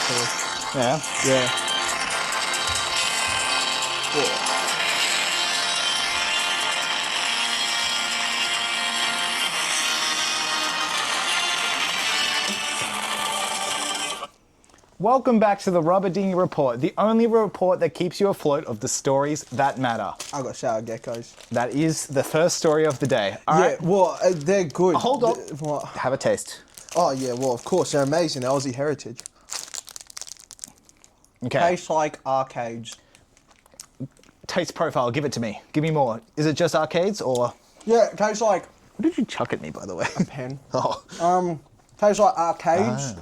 actually. Yeah. Yeah. Yeah. Welcome back to the Rubber Dinghy Report, the only report that keeps you afloat of the stories that matter. I got shower geckos. That is the first story of the day. All right. Well, they're good. Hold on. What? Have a taste. Oh, yeah, well, of course, they're amazing. They're Aussie heritage. Okay. Tastes like arcades. Taste profile, give it to me. Give me more. Is it just arcades or... Yeah, it tastes like What did you chuck at me, by the way? a pen. Oh. Tastes like arcades.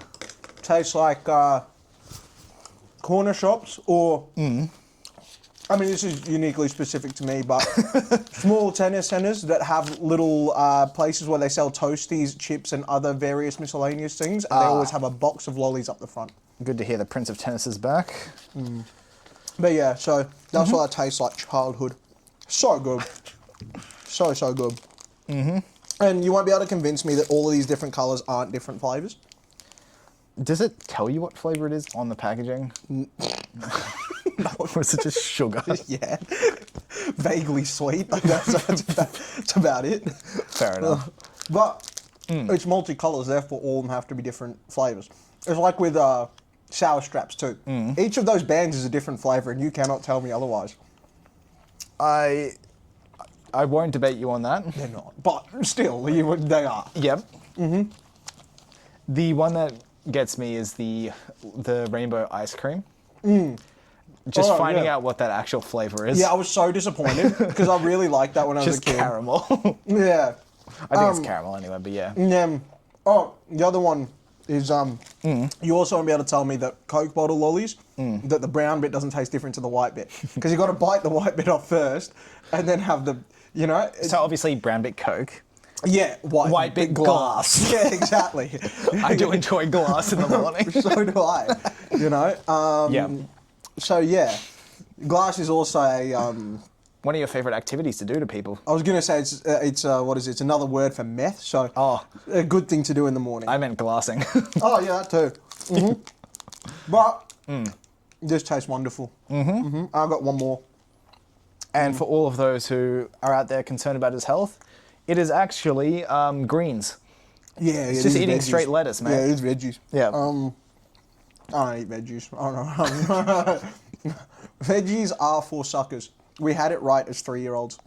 Tastes like corner shops or... I mean, this is uniquely specific to me, but small tennis centres that have little places where they sell toasties, chips, and other various miscellaneous things, and they always have a box of lollies up the front. Good to hear the Prince of Tennis is back. But yeah, so that's what it tastes like, childhood. So good. So good. And you won't be able to convince me that all of these different colours aren't different flavours. Does it tell you what flavour it is on the packaging? Or is it just sugar? Yeah. Vaguely sweet. That's about it. Fair enough. But it's multicolours, therefore all of them have to be different flavours. It's like with sour straps too. Each of those bands is a different flavour and you cannot tell me otherwise. I won't debate you on that. They're not. But still, they are. Yep. The one that gets me is the rainbow ice cream. Just finding out what that actual flavour is. Yeah, I was so disappointed because I really liked that when I was a Just kid. caramel. Yeah. I think it's caramel anyway, but yeah. The other one is you also won't be able to tell me that Coke bottle lollies, that the brown bit doesn't taste different to the white bit. Because you got to bite the white bit off first and then have the, So obviously brown bit Coke. Yeah, white bit glass. Yeah, exactly. I do enjoy glass in the morning. So do I, Yeah. So yeah, glass is also a... One of your favourite activities to do to people. I was going to say it's what is it? It's another word for meth, so a good thing to do in the morning. I meant glassing. Oh yeah, that too. But this tastes wonderful. I've got one more. And for all of those who are out there concerned about his health, it is actually greens. Yeah, it's just eating straight lettuce, man. Yeah, it's veggies. Yeah. I don't eat veggies. I don't know. Veggies are for suckers. We had it right as 3-year-olds.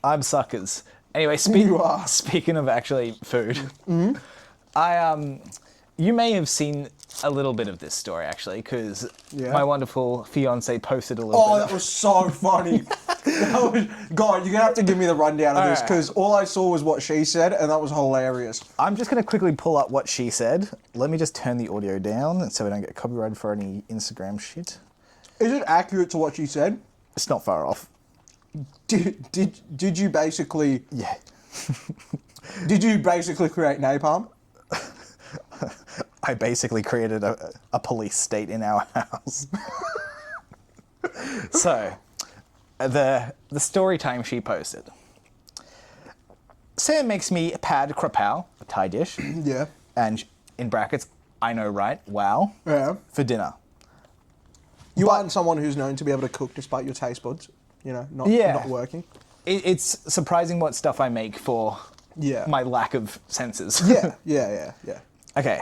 I'm suckers. Anyway, You are. speaking of actually food, you may have seen a little bit of this story actually, because my wonderful fiance posted a little bit. Oh, that was so funny. God, you're gonna have to give me the rundown of this because all I saw was what she said, and that was hilarious. I'm just going to quickly pull up what she said. Let me just turn the audio down so we don't get copyrighted for any Instagram shit. Is it accurate to what she said? It's not far off. Did you basically... Yeah. Did you basically create napalm? I basically created a police state in our house. So, the story time she posted. Sam makes me pad krapow, a Thai dish. Yeah. And in brackets, I know right, wow. Yeah. For dinner. You aren't someone who's known to be able to cook despite your taste buds, not working. It's surprising what stuff I make for my lack of senses. Yeah. Okay.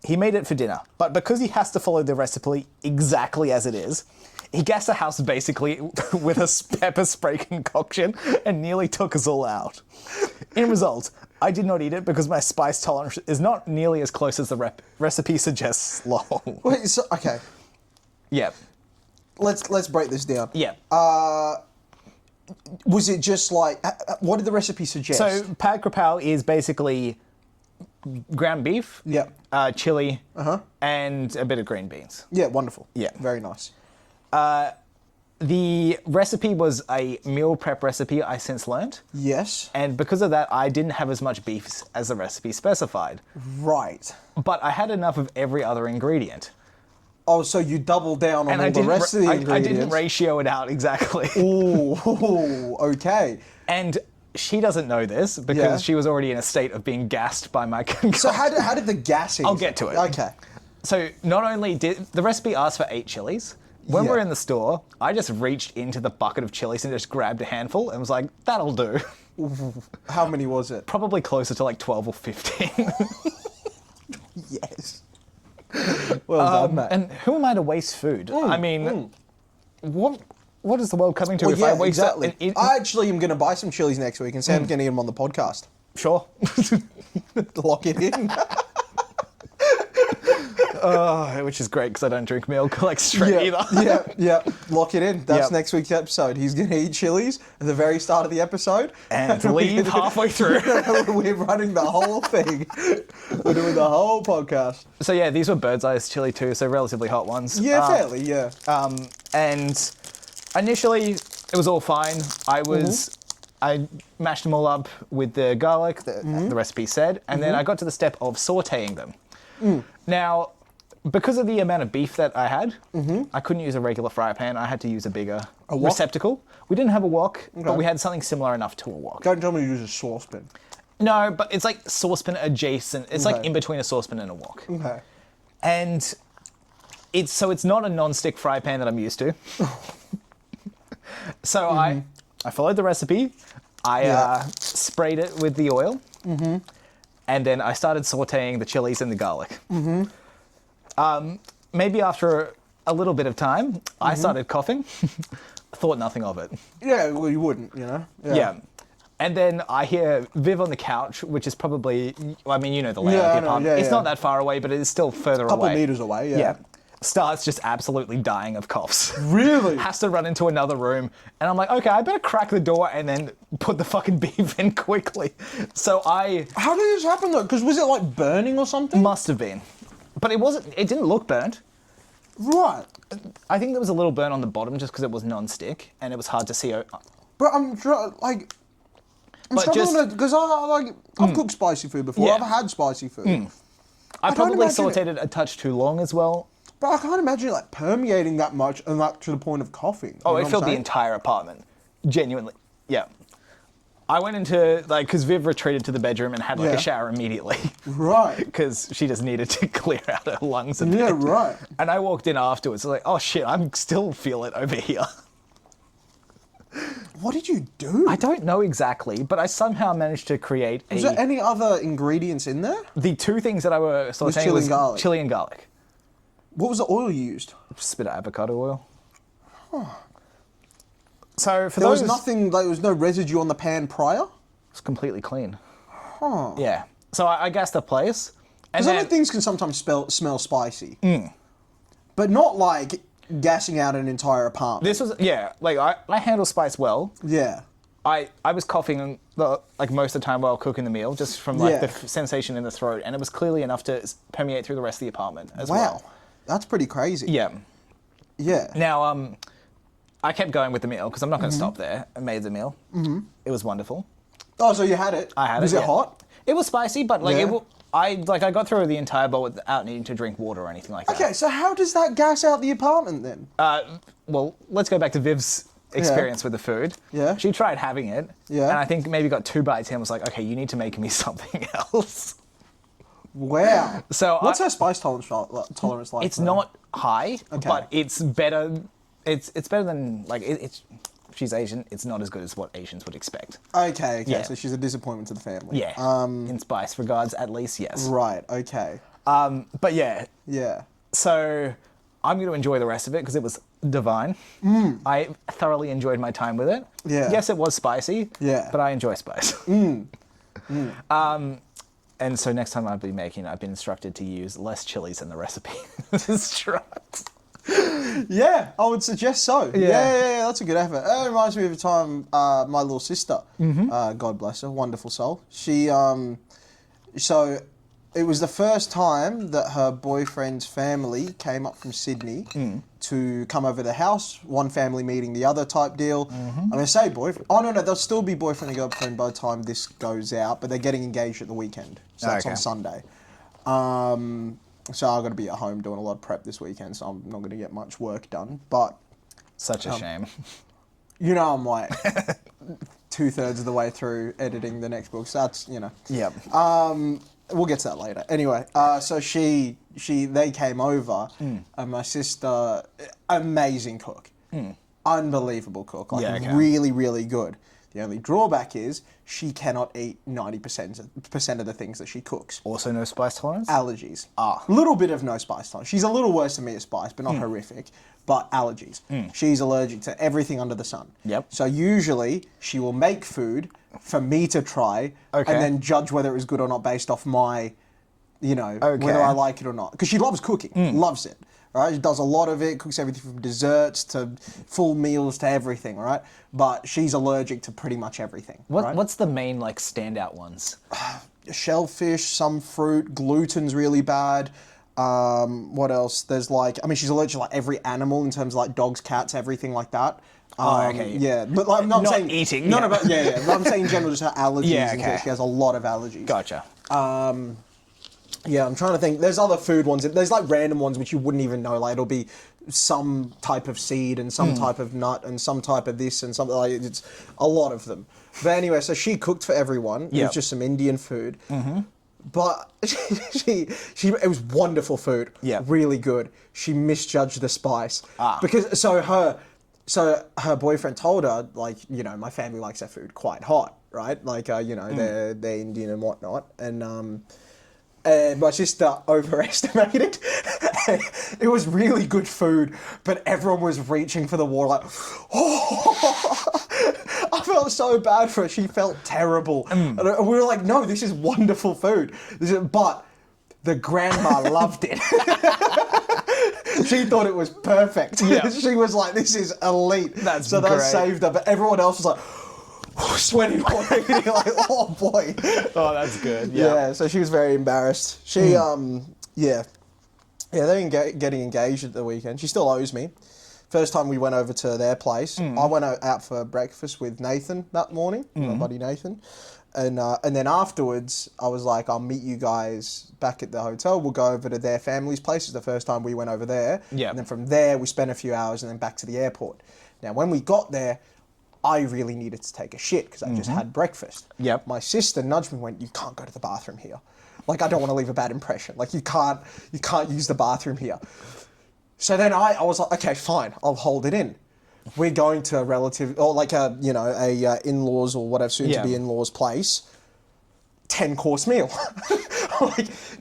He made it for dinner, but because he has to follow the recipe exactly as it is, he gassed the house basically with a pepper spray concoction and nearly took us all out. In result, I did not eat it because my spice tolerance is not nearly as close as the recipe suggests. Lol. Wait, so, okay. Yeah. Let's break this down. Yeah. Was it just like, what did the recipe suggest? So pad krapow is basically ground beef, chili, and a bit of green beans. Yeah, wonderful. Yeah. Very nice. The recipe was a meal prep recipe I since learnt. Yes. And because of that, I didn't have as much beef as the recipe specified. Right. But I had enough of every other ingredient. Oh, so you doubled down on all the rest of the ingredients. I didn't ratio it out exactly. Ooh, okay. And she doesn't know this because she was already in a state of being gassed by my concoction. So how did the gassing... I'll get to it. Okay. So not only did the recipe ask for 8 chilies, when Yeah. we're in the store, I just reached into the bucket of chilies and just grabbed a handful and was like, that'll do. How many was it? Probably closer to like 12 or 15. Yes. Well done, mate. And who am I to waste food? I mean, what is the world coming to Well, if I yeah, waste exactly. it? I actually am going to buy some chilies next week, and Sam's going to eat them on the podcast. Sure. Lock it in. Which is great because I don't drink milk like straight either. Yeah. Lock it in. That's Yep. next week's episode. He's going to eat chilies at the very start of the episode. And leave halfway through. We're running the whole thing. We're doing the whole podcast. So yeah, these were bird's eyes chili too, so relatively hot ones. Yeah, fairly, yeah. And initially, it was all fine. I mashed them all up with the garlic, the recipe said, and then I got to the step of sautéing them. Now, because of the amount of beef that I had, I couldn't use a regular fry pan. I had to use a bigger wok? receptacle. We didn't have a wok, but Okay. we had something similar enough to a wok. Don't tell me you use a saucepan. No, but it's like saucepan adjacent. It's like Okay. in between a saucepan and a wok. Okay. And it's not a non-stick fry pan that I'm used to. So I followed the recipe. I sprayed it with the oil. And then I started sautéing the chilies and the garlic. Maybe after a little bit of time, I started coughing. Thought nothing of it. Yeah, well, you wouldn't, you know? Yeah. And then I hear Viv on the couch, which is probably, I mean, you know the layout Yeah, I of the know, apartment. yeah, It's yeah. not that far away, but it is still further Couple away. meters away, yeah. Starts just absolutely dying of coughs. Really? Has to run into another room. And I'm like, okay, I better crack the door and then put the fucking beef in quickly. So I How did this happen, though? Because was it, like, burning or something? must have been. But it didn't look burnt. Right. I think there was a little burn on the bottom just because it was non-stick and it was hard to see. But I'm struggling just- to, because I've cooked spicy food before. Yeah. I've had spicy food. I don't probably imagine sauteed it a touch too long as well. But I can't imagine it like permeating that much and like to the point of coughing. Oh, You know it what filled I'm the saying? entire apartment. Genuinely. Yeah. I went into, like, because Viv retreated to the bedroom and had, like, Yeah. a shower immediately. Right. Because she just needed to clear out her lungs a bit. Yeah, right. And I walked in afterwards, like, oh shit, I'm still feel it over here. What did you do? I don't know exactly, but I somehow managed to create Was there any other ingredients in there? the two things that I were sauteing chili and garlic. chili and garlic. What was the oil you used? Just a bit of avocado oil. So for There those, was nothing, like there was no residue on the pan prior? it's completely clean. Yeah. So I gassed the place. And Because I know then, things can sometimes smell spicy. Mm. But not like gassing out an entire apartment. this was, yeah, like I handle spice well. Yeah. I was coughing like most of the time while cooking the meal, just from like Yeah. the sensation in the throat, and it was clearly enough to permeate through the rest of the apartment as Wow. well. That's pretty crazy. Yeah. Yeah. Now, I kept going with the meal because I'm not going to stop there. I made the meal. Mm-hmm. It was wonderful. Oh, so you had it? I had Was it. it yeah. hot? It was spicy, but like Yeah. I got through the entire bowl without needing to drink water or anything like that. Okay, so how does that gas out the apartment then? Well, let's go back to Viv's experience with the food. Yeah. She tried having it. Yeah. And I think maybe got 2 bites in and was like, okay, you need to make me something else. Wow. So What's her spice tolerance like? It's not high, Okay. but it's better. It's better than like it's. She's Asian. It's not as good as what Asians would expect. Okay, Yeah. so she's a disappointment to the family. Yeah. In spice regards, at least, yes. Right, okay. But yeah, Yeah. so I'm going to enjoy the rest of it because it was divine. I thoroughly enjoyed my time with it. Yeah. Yes, it was spicy. Yeah. But I enjoy spice. And so next time I've been instructed to use less chilies in the recipe. Instruct. Yeah, I would suggest so. Yeah, that's a good effort. It reminds me of a time my little sister, God bless her, wonderful soul. She, so it was the first time that her boyfriend's family came up from Sydney to come over to the house, one family meeting the other type deal. I'm going to say boyfriend. Oh, no, they'll still be boyfriend and girlfriend by the time this goes out, but they're getting engaged at the weekend. So that's Okay. on Sunday. So I've got to be at home doing a lot of prep this weekend, so I'm not going to get much work done. But, Such a shame. you know, I'm like 2/3 of the way through editing the next book, so that's, you know. Yep. we'll get to that later. Anyway, so they came over, and my sister, amazing cook, unbelievable cook, like really, really good. The only drawback is she cannot eat 90% of the things that she cooks. Also no spice tolerance? Allergies. Little bit of no spice tolerance. She's a little worse than me at spice, but not horrific. But allergies. She's allergic to everything under the sun. Yep. So usually she will make food for me to try and then judge whether it was good or not based off my, whether I like it or not. Because she loves cooking, loves it. Right? She does a lot of it, cooks everything from desserts to full meals to everything, right? But she's allergic to pretty much everything. Right? What's the main standout ones? Shellfish, some fruit, gluten's really bad. What else? There's she's allergic to every animal in terms of dogs, cats, everything like that. Okay. Yeah, but I'm not saying eating. No, but I'm saying in general just her allergies. Yeah, okay. She has a lot of allergies. Gotcha. Yeah, I'm trying to think. There's other food ones. There's random ones which you wouldn't even know. It'll be some type of seed and some type of nut and some type of this and something it's a lot of them. But anyway, so she cooked for everyone. It was just some Indian food. But it was wonderful food. Yeah. Really good. She misjudged the spice. Because her boyfriend told her, my family likes their food quite hot, right? They're Indian and whatnot. And my sister overestimated. It was really good food, but everyone was reaching for the water I felt so bad for her. She felt terrible. And we were like, no, this is wonderful food. But the grandma loved it. She thought it was perfect. Yeah. She was like, this is elite. So that saved her. But everyone else was like, sweating already, oh boy. Oh, that's good. Yeah, so she was very embarrassed. She, they're getting engaged at the weekend. She still owes me. First time we went over to their place, I went out for breakfast with Nathan that morning, my buddy Nathan. And then afterwards, I was like, I'll meet you guys back at the hotel. We'll go over to their family's place. It's the first time we went over there. Yeah. And then from there, we spent a few hours and then back to the airport. Now, when we got there, I really needed to take a shit because I just had breakfast. Yep. My sister nudged me and went, you can't go to the bathroom here. I don't want to leave a bad impression. You can't use the bathroom here. So then I was like, okay, fine, I'll hold it in. We're going to a relative, or a in-laws or whatever, soon to be in-laws place. 10-course meal.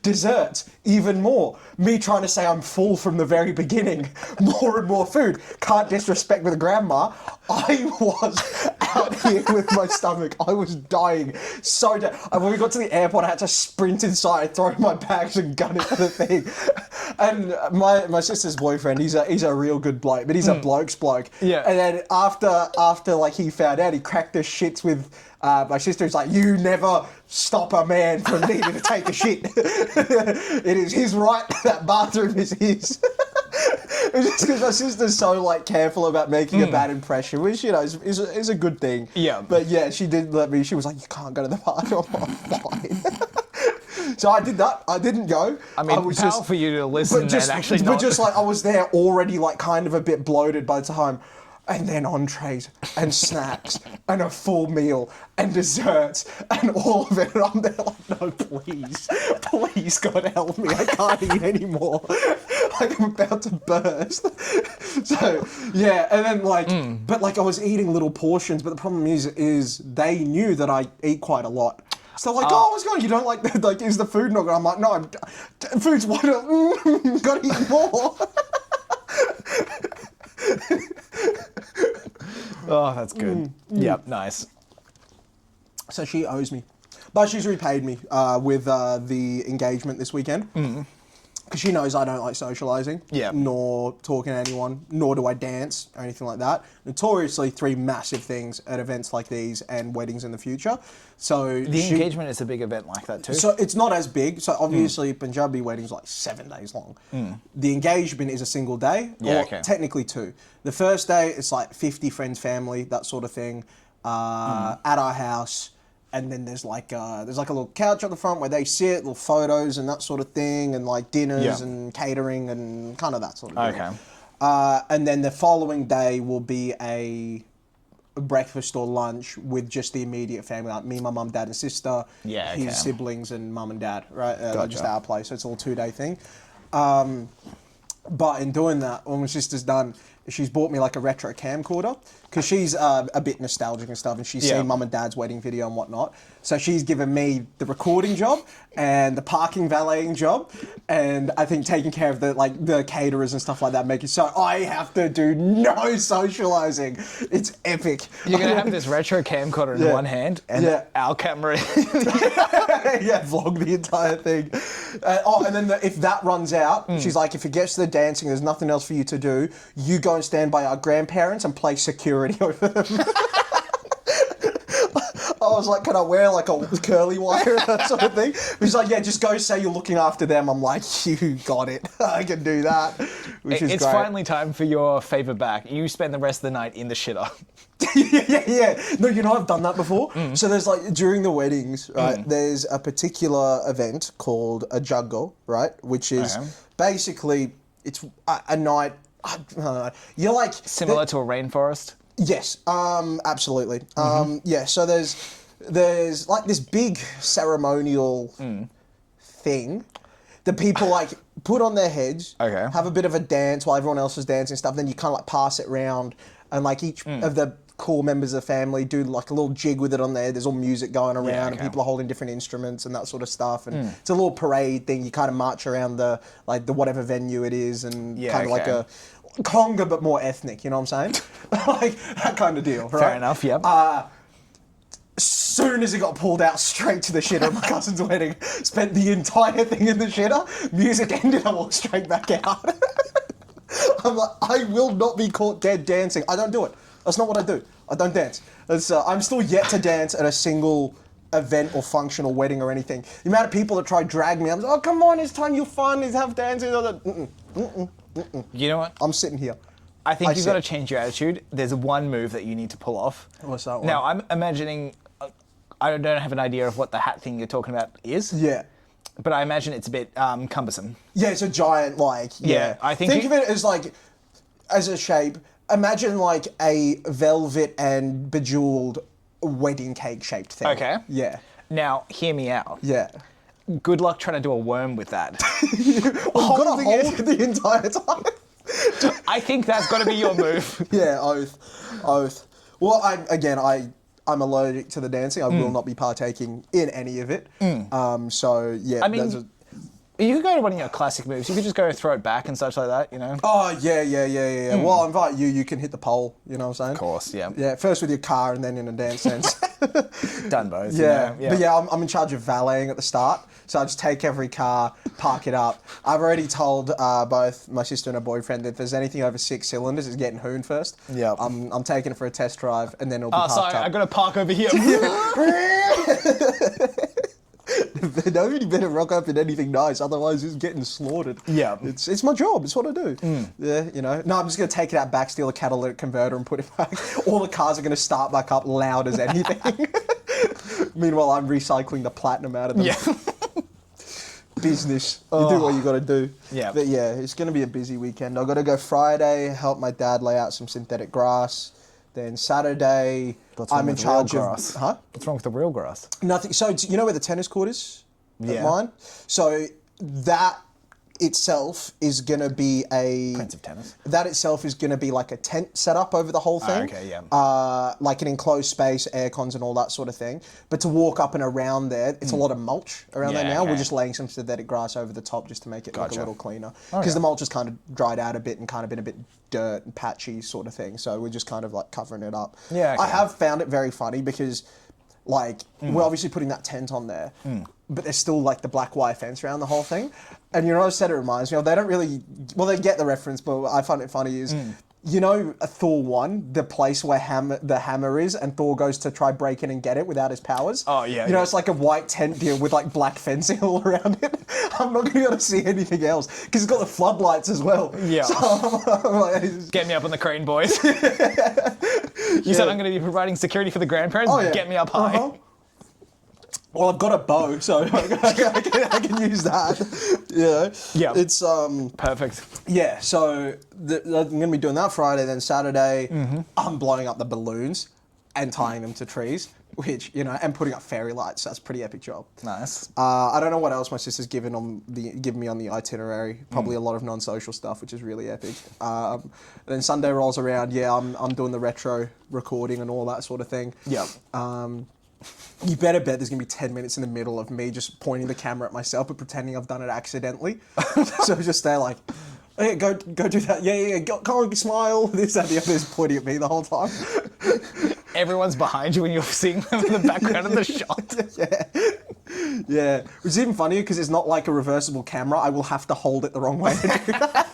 Desserts, even more. Me trying to say I'm full from the very beginning. More and more food. Can't disrespect with grandma. I was out here with my stomach. I was dying so dead. When we got to the airport, I had to sprint inside, throw my bags and gun it for the thing. And my sister's boyfriend, he's a real good bloke, but he's a bloke's bloke. Yeah. And then after he found out, he cracked the shits with my sister. He's like, you never stop a man from needing to take a shit. It is his right. That bathroom is his. It's just because my sister's so careful about making a bad impression, which is a good thing. Yeah. But yeah, she did let me. She was like, you can't go to the bathroom. Fine. So I did that. I didn't go. I mean, power for you to listen and actually not. But just I was there already kind of a bit bloated by the time. And then entrees and snacks and a full meal and desserts and all of it. And I'm there no, please, God help me. I can't eat anymore. I'm about to burst. So, yeah. And then but I was eating little portions. But the problem is they knew that I eat quite a lot. So what's going on? You don't is the food not good? I'm like, no, food's wonderful. Gotta eat more. Oh, that's good. Yep, nice. So she owes me. But she's repaid me with the engagement this weekend. Because she knows I don't like socialising, nor talking to anyone, nor do I dance or anything like that. Notoriously, 3 massive things at events like these and weddings in the future. So the engagement is a big event like that too. So it's not as big. So obviously, Punjabi weddings 7 days long. The engagement is a single day, technically 2. The first day it's 50 friends, family, that sort of thing, at our house. And then there's a little couch at the front where they sit, little photos and that sort of thing, and dinners and catering and kind of that sort of thing. Okay. And then the following day will be a breakfast or lunch with just the immediate family, like me, my mum, dad, and sister. Yeah, okay. His siblings and mum and dad, right? Gotcha. Just our place. So it's all 2-day thing. But in doing that, when my sister's done, she's bought me like a retro camcorder because she's a bit nostalgic and stuff, and she's seen mum and dad's wedding video and whatnot. So she's given me the recording job and the parking valeting job, and I think taking care of the caterers and stuff like that, making so I have to do no socializing. It's epic. You're gonna have this retro camcorder in one hand and our camera. Vlog the entire thing. And then if that runs out, she's like, if it gets to the dancing, there's nothing else for you to do. You go and stand by our grandparents and play security over them. I was like, can I wear like a curly wire, that sort of thing? She's like, yeah, just go say you're looking after them. I'm like, you got it. I can do that, which is It's great. finally time for your favour back. You spend the rest of the night in the shitter. yeah. No, I've done that before. So there's like, during the weddings, right, there's a particular event called a juggle, right, which is basically, it's a night, you're like... Similar to a rainforest? Yes, absolutely. Yeah, so there's like this big ceremonial thing that people like put on their heads, have a bit of a dance while everyone else is dancing and stuff, then you kind of like pass it round, and like each of the core members of the family do like a little jig with it on there. There's all music going around and people are holding different instruments and that sort of stuff, and it's a little parade thing. You kind of march around the whatever venue it is, and kind of like a conga but more ethnic, you know what I'm saying? Like that kind of deal, right? Fair enough, yep. As soon as it got pulled out, straight to the shitter. My cousin's wedding. Spent the entire thing in the shitter. Music ended, I walked straight back out. I'm like, I will not be caught dead dancing. I don't do it. That's not what I do. I don't dance. I'm still yet to dance at a single event or function or wedding or anything. The amount of people that try to drag me, I'm like, oh, come on, it's time you're fun, it's have dancing. You know what? I'm sitting here. I think you've got to change your attitude. There's one move that you need to pull off. What's that one? Now, I'm imagining, I don't have an idea of what the hat thing you're talking about is. Yeah. But I imagine it's a bit cumbersome. Yeah, it's a giant, I think of it as as a shape. Imagine like a velvet and bejeweled wedding cake shaped thing. Okay. Yeah. Now, hear me out. Yeah. Good luck trying to do a worm with that. I've got to hold it the entire time. I think that's got to be your move. Yeah, oath. Well, I'm allergic to the dancing. I will not be partaking in any of it. So yeah, I mean, you could go to one of your classic moves. You could just go throw it back and such like that, you know? Oh, yeah. Well, I'll invite you. You can hit the pole, you know what I'm saying? Of course, yeah. Yeah, first with your car and then in a dance sense. Done both. Yeah. You know? But yeah, I'm in charge of valeting at the start. So I just take every car, park it up. I've already told both my sister and her boyfriend that if there's anything over 6 cylinders, it's getting hooned first. Yeah. I'm taking it for a test drive and then it'll be parked sorry, up. I got to park over here. Nobody better rock up in anything nice, otherwise it's getting slaughtered. Yeah. It's my job, it's what I do. Yeah, you know. No, I'm just going to take it out back, steal a catalytic converter and put it back. All the cars are going to start back up loud as anything. Meanwhile, I'm recycling the platinum out of them. Yeah. Business. You do what you got to do. Yeah. But yeah, it's going to be a busy weekend. I've got to go Friday, help my dad lay out some synthetic grass. Then Saturday, I'm in charge of... Huh? What's wrong with the real grass? Nothing. So you know where the tennis court is? Yeah. At mine? So that itself is going to be a... Prince of tennis. That itself is going to be like a tent set up over the whole thing. Okay, yeah. Like an enclosed space, air cons and all that sort of thing. But to walk up and around there, it's a lot of mulch around there now. okay. We're just laying some synthetic grass over the top just to make it look a Gotcha. little cleaner. Because the mulch has kind of dried out a bit and kind of been a bit dirt and patchy sort of thing. So we're just kind of like covering it up. Yeah, okay. I have found it very funny because like we're obviously putting that tent on there, but there's still like the black wire fence around the whole thing. And you know what I said it reminds me of? They don't really, well, they get the reference, but I find it funny is, you know, Thor 1, the place where the hammer is, and Thor goes to try break in and get it without his powers. Oh, yeah. You know, it's like a white tent deal with like black fencing all around it. I'm not going to be able to see anything else because it's got the floodlights as well. Yeah. So I'm like, Get me up on the crane, boys. You said I'm going to be providing security for the grandparents? Oh, yeah. Get me up high. Well, I've got a bow, so I can use that. You know? Yeah. It's Perfect. yeah. So I'm gonna be doing that Friday. Then Saturday, I'm blowing up the balloons. and tying them to trees, which, you know, and putting up fairy lights. That's a pretty epic job. Nice. I don't know what else my sister's given me on the itinerary. Probably a lot of non-social stuff, which is really epic. Then Sunday rolls around. Yeah, I'm doing the retro recording and all that sort of thing. Yep. You better bet there's gonna be 10 minutes in the middle of me just pointing the camera at myself but pretending I've done it accidentally. So just there like, hey, go do that. Yeah. Go on, smile. This, that, the other is pointing at me the whole time. Everyone's behind you and you're seeing them in the background of the shot. Yeah. Which is even funnier because it's not like a reversible camera. I will have to hold it the wrong way to do that.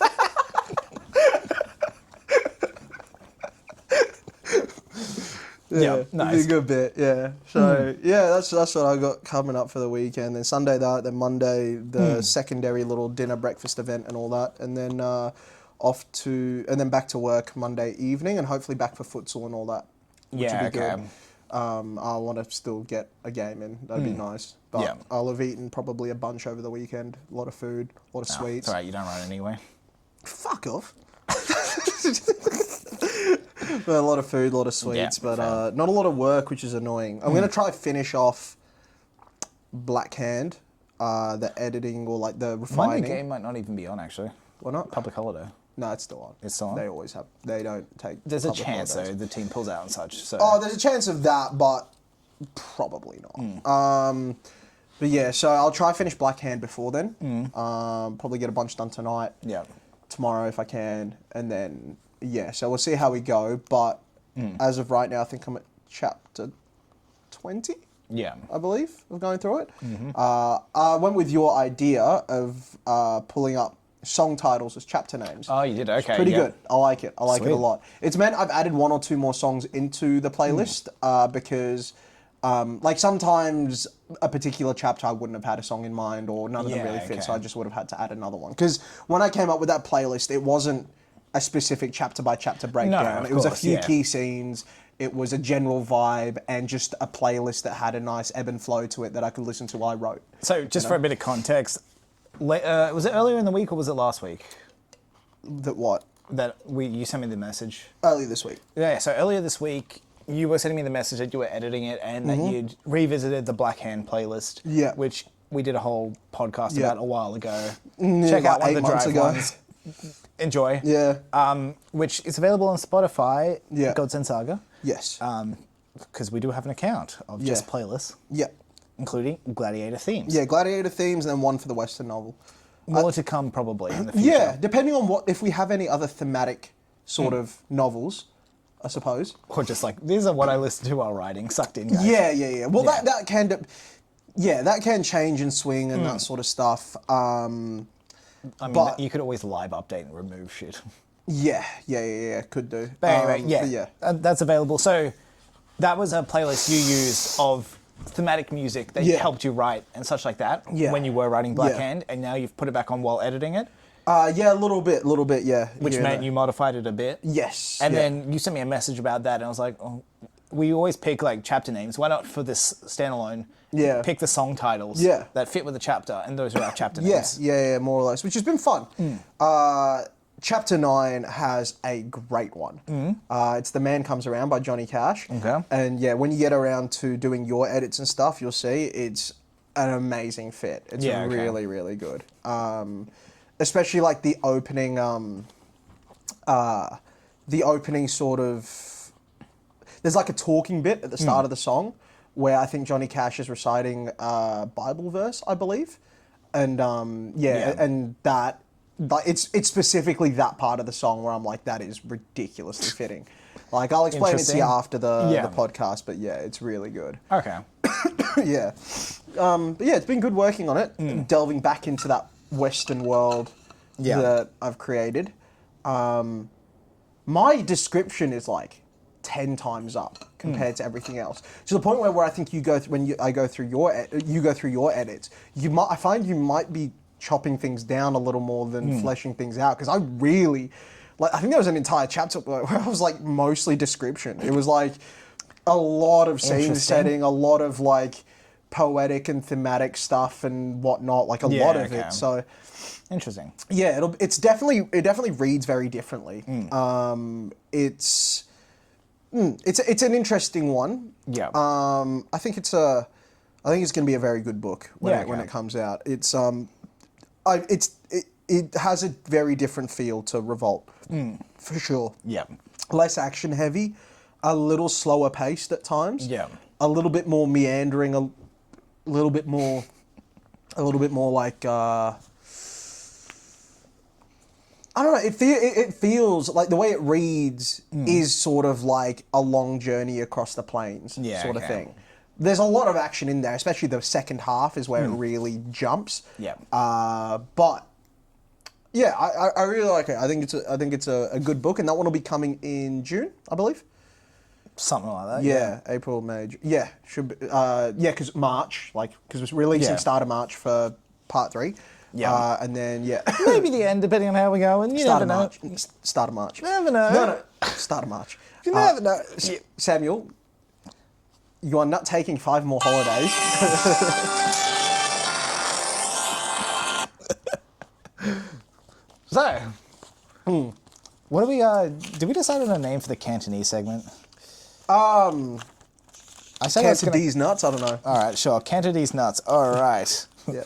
Yeah, nice. It'd be a good bit, yeah. So that's what I got coming up for the weekend. Then Sunday that, then Monday the secondary little dinner breakfast event and all that, and then then back to work Monday evening, and hopefully back for futsal and all that. Which would be good. I want to still get a game in. That'd be nice. But I'll have eaten probably a bunch over the weekend. A lot of food, a lot of sweets. It's alright, you don't run anyway. Fuck off. But a lot of food, a lot of sweets, but not a lot of work, which is annoying. I'm going to try finish off Black Hand, the editing or like the refining. Monday game might not even be on, actually. Why not? Public holiday. No, it's still on. It's still on? They always have. They don't take. There's a public chance, holidays. though, the team pulls out and such. So. Oh, there's a chance of that, but probably not. But yeah, so I'll try finish Black Hand before then. Probably get a bunch done tonight. Yeah. Tomorrow if I can, and then so we'll see how we go. But as of right now, I think I'm at chapter 20. Yeah. I believe of going through it. I went with your idea of pulling up song titles as chapter names. Oh, you did? Okay. It's pretty good. I like it. I like it Sweet. a lot. It's meant I've added 1 or 2 more songs into the playlist because like sometimes a particular chapter I wouldn't have had a song in mind or none of them really fit, so I just would have had to add another one. Because when I came up with that playlist, it wasn't a specific chapter by chapter breakdown. It was a few key scenes. It was a general vibe and just a playlist that had a nice ebb and flow to it that I could listen to while I wrote. So just for a bit of context, was it earlier in the week or was it last week? That what? That you sent me the message. Earlier this week. Yeah, so earlier this week, you were sending me the message that you were editing it and that you'd revisited the Black Hand playlist. Yeah. Which we did a whole podcast about a while ago. like Check out one of the 8 months drive ago. ones. Enjoy. Yeah. Which is available on Spotify, Yeah. Godsend Saga. Yes. Because we do have an account of just playlists, Yeah. including Gladiator themes. Yeah, Gladiator themes and then one for the Western novel. More to come probably in the future. Yeah, depending on if we have any other thematic sort of novels, I suppose. Or just like, these are what I listen to while writing, sucked in, guys. Yeah. Well, that can change and swing and that sort of stuff. I mean, you could always live update and remove shit. Yeah, could do. But anyway, but that's available. So that was a playlist you used of thematic music that helped you write and such like that when you were writing Black Hand, and now you've put it back on while editing it. Yeah, a little bit, yeah. Which meant you modified it a bit. Yes. And then you sent me a message about that, and I was like, oh, we always pick like chapter names. Why not for this standalone? Yeah. Pick the song titles that fit with the chapter, and those are our chapter names. Yeah, more or less, which has been fun. Chapter 9 has a great one. It's The Man Comes Around by Johnny Cash. Okay. And yeah, when you get around to doing your edits and stuff, you'll see it's an amazing fit. It's really, really good. Especially like the opening sort of, there's like a talking bit at the start of the song where I think Johnny Cash is reciting a Bible verse, I believe. And and that, like, it's specifically that part of the song where I'm like, that is ridiculously fitting. Like, I'll explain it to you after the podcast, but yeah, it's really good. Okay. Yeah. But yeah, it's been good working on it, delving back into that Western world that I've created. My description is like 10 times up compared to everything else, to the point where I think you go I go through your edits. I find you might be chopping things down a little more than fleshing things out, because I really I think there was an entire chapter where I was like mostly description. It was like a lot of scene setting, a lot of like poetic and thematic stuff and whatnot, like a lot of it. So interesting. Yeah, it definitely reads very differently. It's an interesting one. Yeah. I think it's going to be a very good book when it comes out. It has a very different feel to Revolt, for sure. Yeah. Less action heavy, a little slower paced at times. Yeah. A little bit more meandering, a little bit more like. I don't know. It feels like the way it reads is sort of like a long journey across the plains, sort of thing. There's a lot of action in there, especially the second half is where it really jumps. Yeah. But yeah, I really like it. I think it's a good book, and that one will be coming in June, I believe. Something like that. Yeah, April, May. Yeah, should be. Because March, because it's releasing start of March for part 3. Yeah. And then, Maybe the end, depending on how we go. And you Start never of know. March. Start of March. You never know. No, start of March. You never know. Samuel, you are not taking 5 more holidays. So, what do we, did we decide on a name for the Cantonese segment? I said Cantonese nuts, I don't know. All right, sure. Cantonese nuts. All right. Yeah.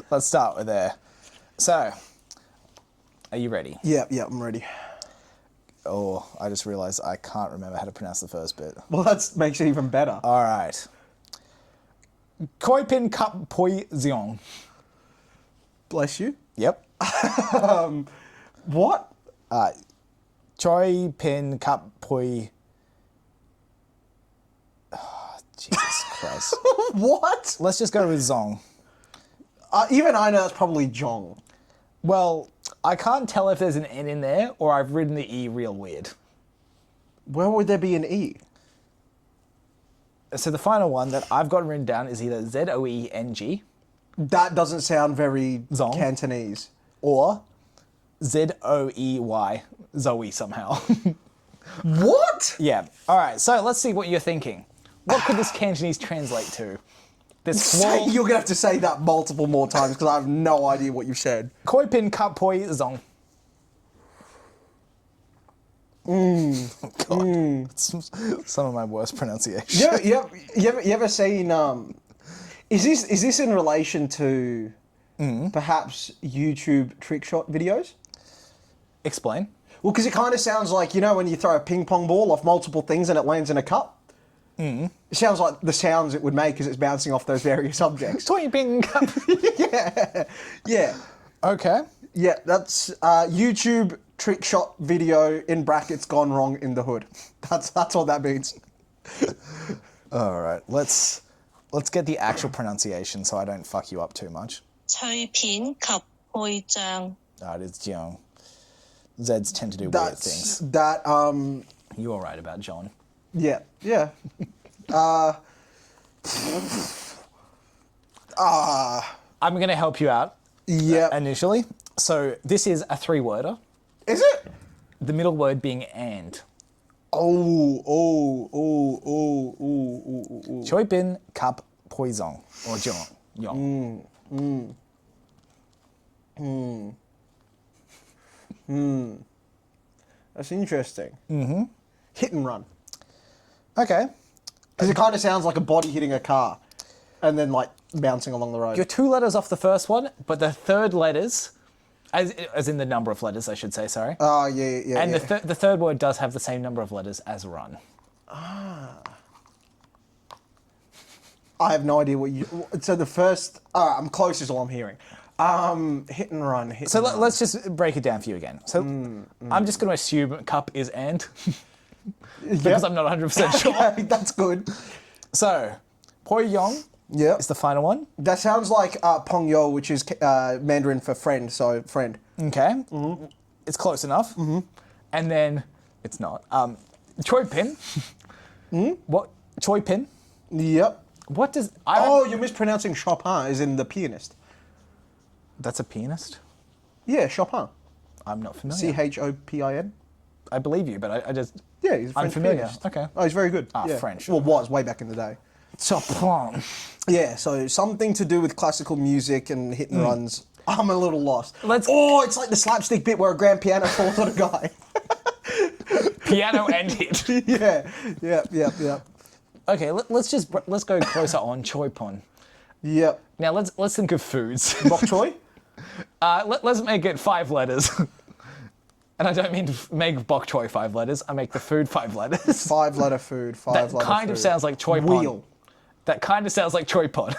Let's start with there. So, are you ready? Yeah, I'm ready. Oh, I just realised I can't remember how to pronounce the first bit. Well, that makes it even better. All right. Koipin Kap Poi Ziong. Bless you. Yep. What? Choi Pin Kap Poi. Oh, Jesus Christ. What? Let's just go with Zong. Even I know that's probably Jong. Well, I can't tell if there's an N in there or I've written the E real weird. Where would there be an E? So the final one that I've got written down is either Zoeng That doesn't sound very Zong? Cantonese. or Zoey, Zoe somehow. What? Yeah. All right. So let's see what you're thinking. What could this Cantonese translate to? This small You're going to have to say that multiple more times because I have no idea what you've said. Koipin Kapoi Zong. God. It's some of my worst pronunciation. You ever seen? Is this in relation to perhaps YouTube trick shot videos? Explain. Well, because it kind of sounds like when you throw a ping pong ball off multiple things and it lands in a cup. It sounds like the sounds it would make as it's bouncing off those various objects. Koipin Kap. Yeah. Okay. Yeah, that's YouTube trick shot video in brackets gone wrong in the hood. That's what that means. All right. Let's get the actual pronunciation so I don't fuck you up too much. 철빈 갑보이장. It is Jiang. Zeds tend to do weird things. That You all right about John? Yeah. I'm going to help you out. Yeah. Initially. So this is a 3-worder. Is it? The middle word being and. Oh. Choi bin kap poison or John. Yong. That's interesting. Mm-hmm. Hit and run. Okay. Because it kind of sounds like a body hitting a car and then bouncing along the road. You're 2 letters off the first one, but the third letters, as in the number of letters, I should say, sorry. Oh, yeah. And the third word does have the same number of letters as run. I have no idea what you... So the first... I'm close is all I'm hearing. Hit and run. So let's just break it down for you again. So I'm just going to assume cup is and. Because I'm not 100% sure. Okay, that's good. So, Poi Yong is the final one. That sounds like Pong Yo, which is Mandarin for friend, so friend. Okay. Mm-hmm. It's close enough. Mm-hmm. And then, it's not. Choi Pin. What? Choi Pin? Yep. What does... you're mispronouncing Chopin, as in the pianist. That's a pianist? Yeah, Chopin. I'm not familiar. Chopin. I believe you, but I just... Yeah, he's a French unfamiliar. pianist. Okay. Oh, he's very good. Yeah. French. Well, was way back in the day. Chopin. Yeah, so something to do with classical music and hit and runs. I'm a little lost. Let's- it's like the slapstick bit where a grand piano falls on a guy. Piano and hit. Yeah. Okay, let's go closer on Choi Pon. Yep. Now let's think of foods. Bok choy? Let's make it 5 letters. And I don't mean to make bok choy 5 letters. I make the food 5 letters. 5-letter food. That kind of sounds like Choi Pon. Wheel. That kind of sounds like Choi Pon.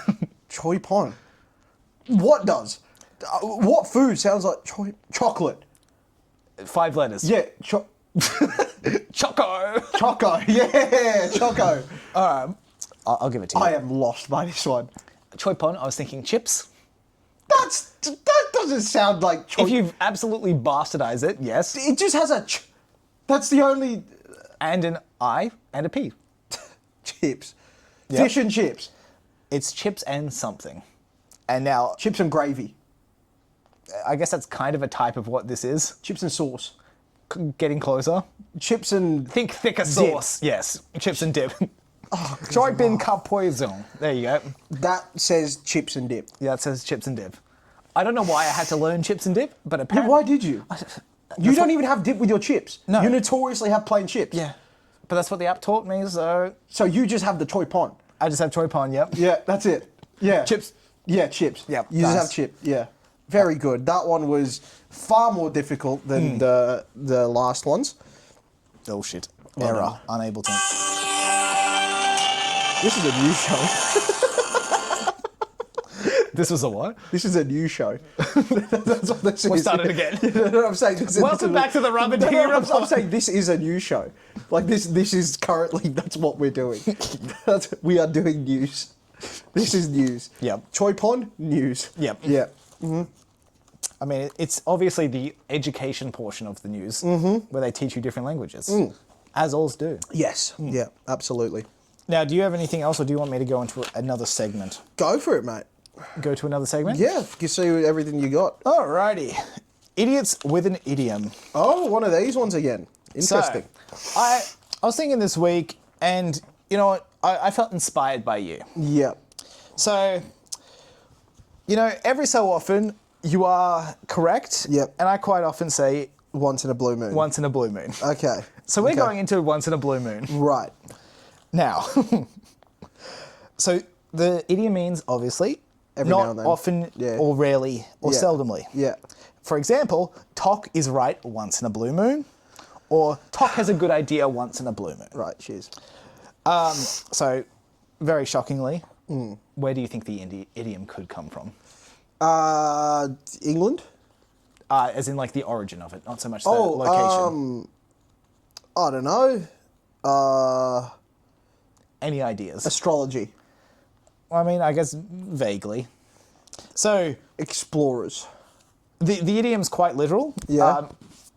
Choi pon. What does? What food sounds like chocolate? 5 letters. Yeah. Choco. Choco. Yeah. Choco. I'll give it to you. I am lost by this one. Choi Pon, I was thinking chips. That doesn't sound like choi. If you've absolutely bastardized it, yes. It just has a That's the only And an I and a P. chips. Yep. Fish and chips. It's chips and something. And now, Chips and gravy. I guess that's kind of a type of what this is. Chips and sauce. Getting closer. Chips and Think thicker sauce. Yes. Chips and dip. Choi bin ka poison. There you go. that says chips and dip. Yeah, it says chips and dip. I don't know why I had to learn chips and dip, but apparently... Why did you? You don't even have dip with your chips. No. You notoriously have plain chips. Yeah. But that's what the app taught me, so... So you just have the choi pon. I just have Choi Pon, yep. Yeah, that's it. Yeah. Chips. Yeah, chips. Yep, You just nice. have chip. Yeah. Very good. That one was far more difficult than the last ones. Oh, shit. Oh, Error. no. Unable to... This is a new show. This was a what? This is a new show. That's what this We'll is. start it again. No, I'm saying this Welcome back to the Rubber Dinghy I'm Report. saying this is a new show. Like this is currently, that's what we're doing. We are doing news. This is news. Yep. Choi Pon, news. Yep. Yeah. I mean, it's obviously the education portion of the news, where they teach you different languages, as alls do. Yes. Yeah, absolutely. Now, do you have anything else, or do you want me to go into another segment? Go for it, mate. Go to another segment? Yeah, you see everything you got. Alrighty. Idiots with an idiom. Oh, one of these ones again. Interesting. So, I was thinking this week, and you know what? I felt inspired by you. Yeah. So, you know, every so often you are correct. Yep. And I quite often say Once in a blue moon. once in a blue moon. Okay. So we're Okay. going into once in a blue moon. Right. Now, so the idiom means obviously Every not now and then. often Yeah. or rarely or Yeah. seldomly. Yeah. For example, Tok is right once in a blue moon, or Tok has a good idea once in a blue moon. Right, cheers. So, very shockingly, where do you think the idiom could come from? England? As in like the origin of it, not so much the location. I don't know. Any ideas? Astrology. I mean, I guess vaguely. So, Explorers. the idiom's quite literal. Yeah.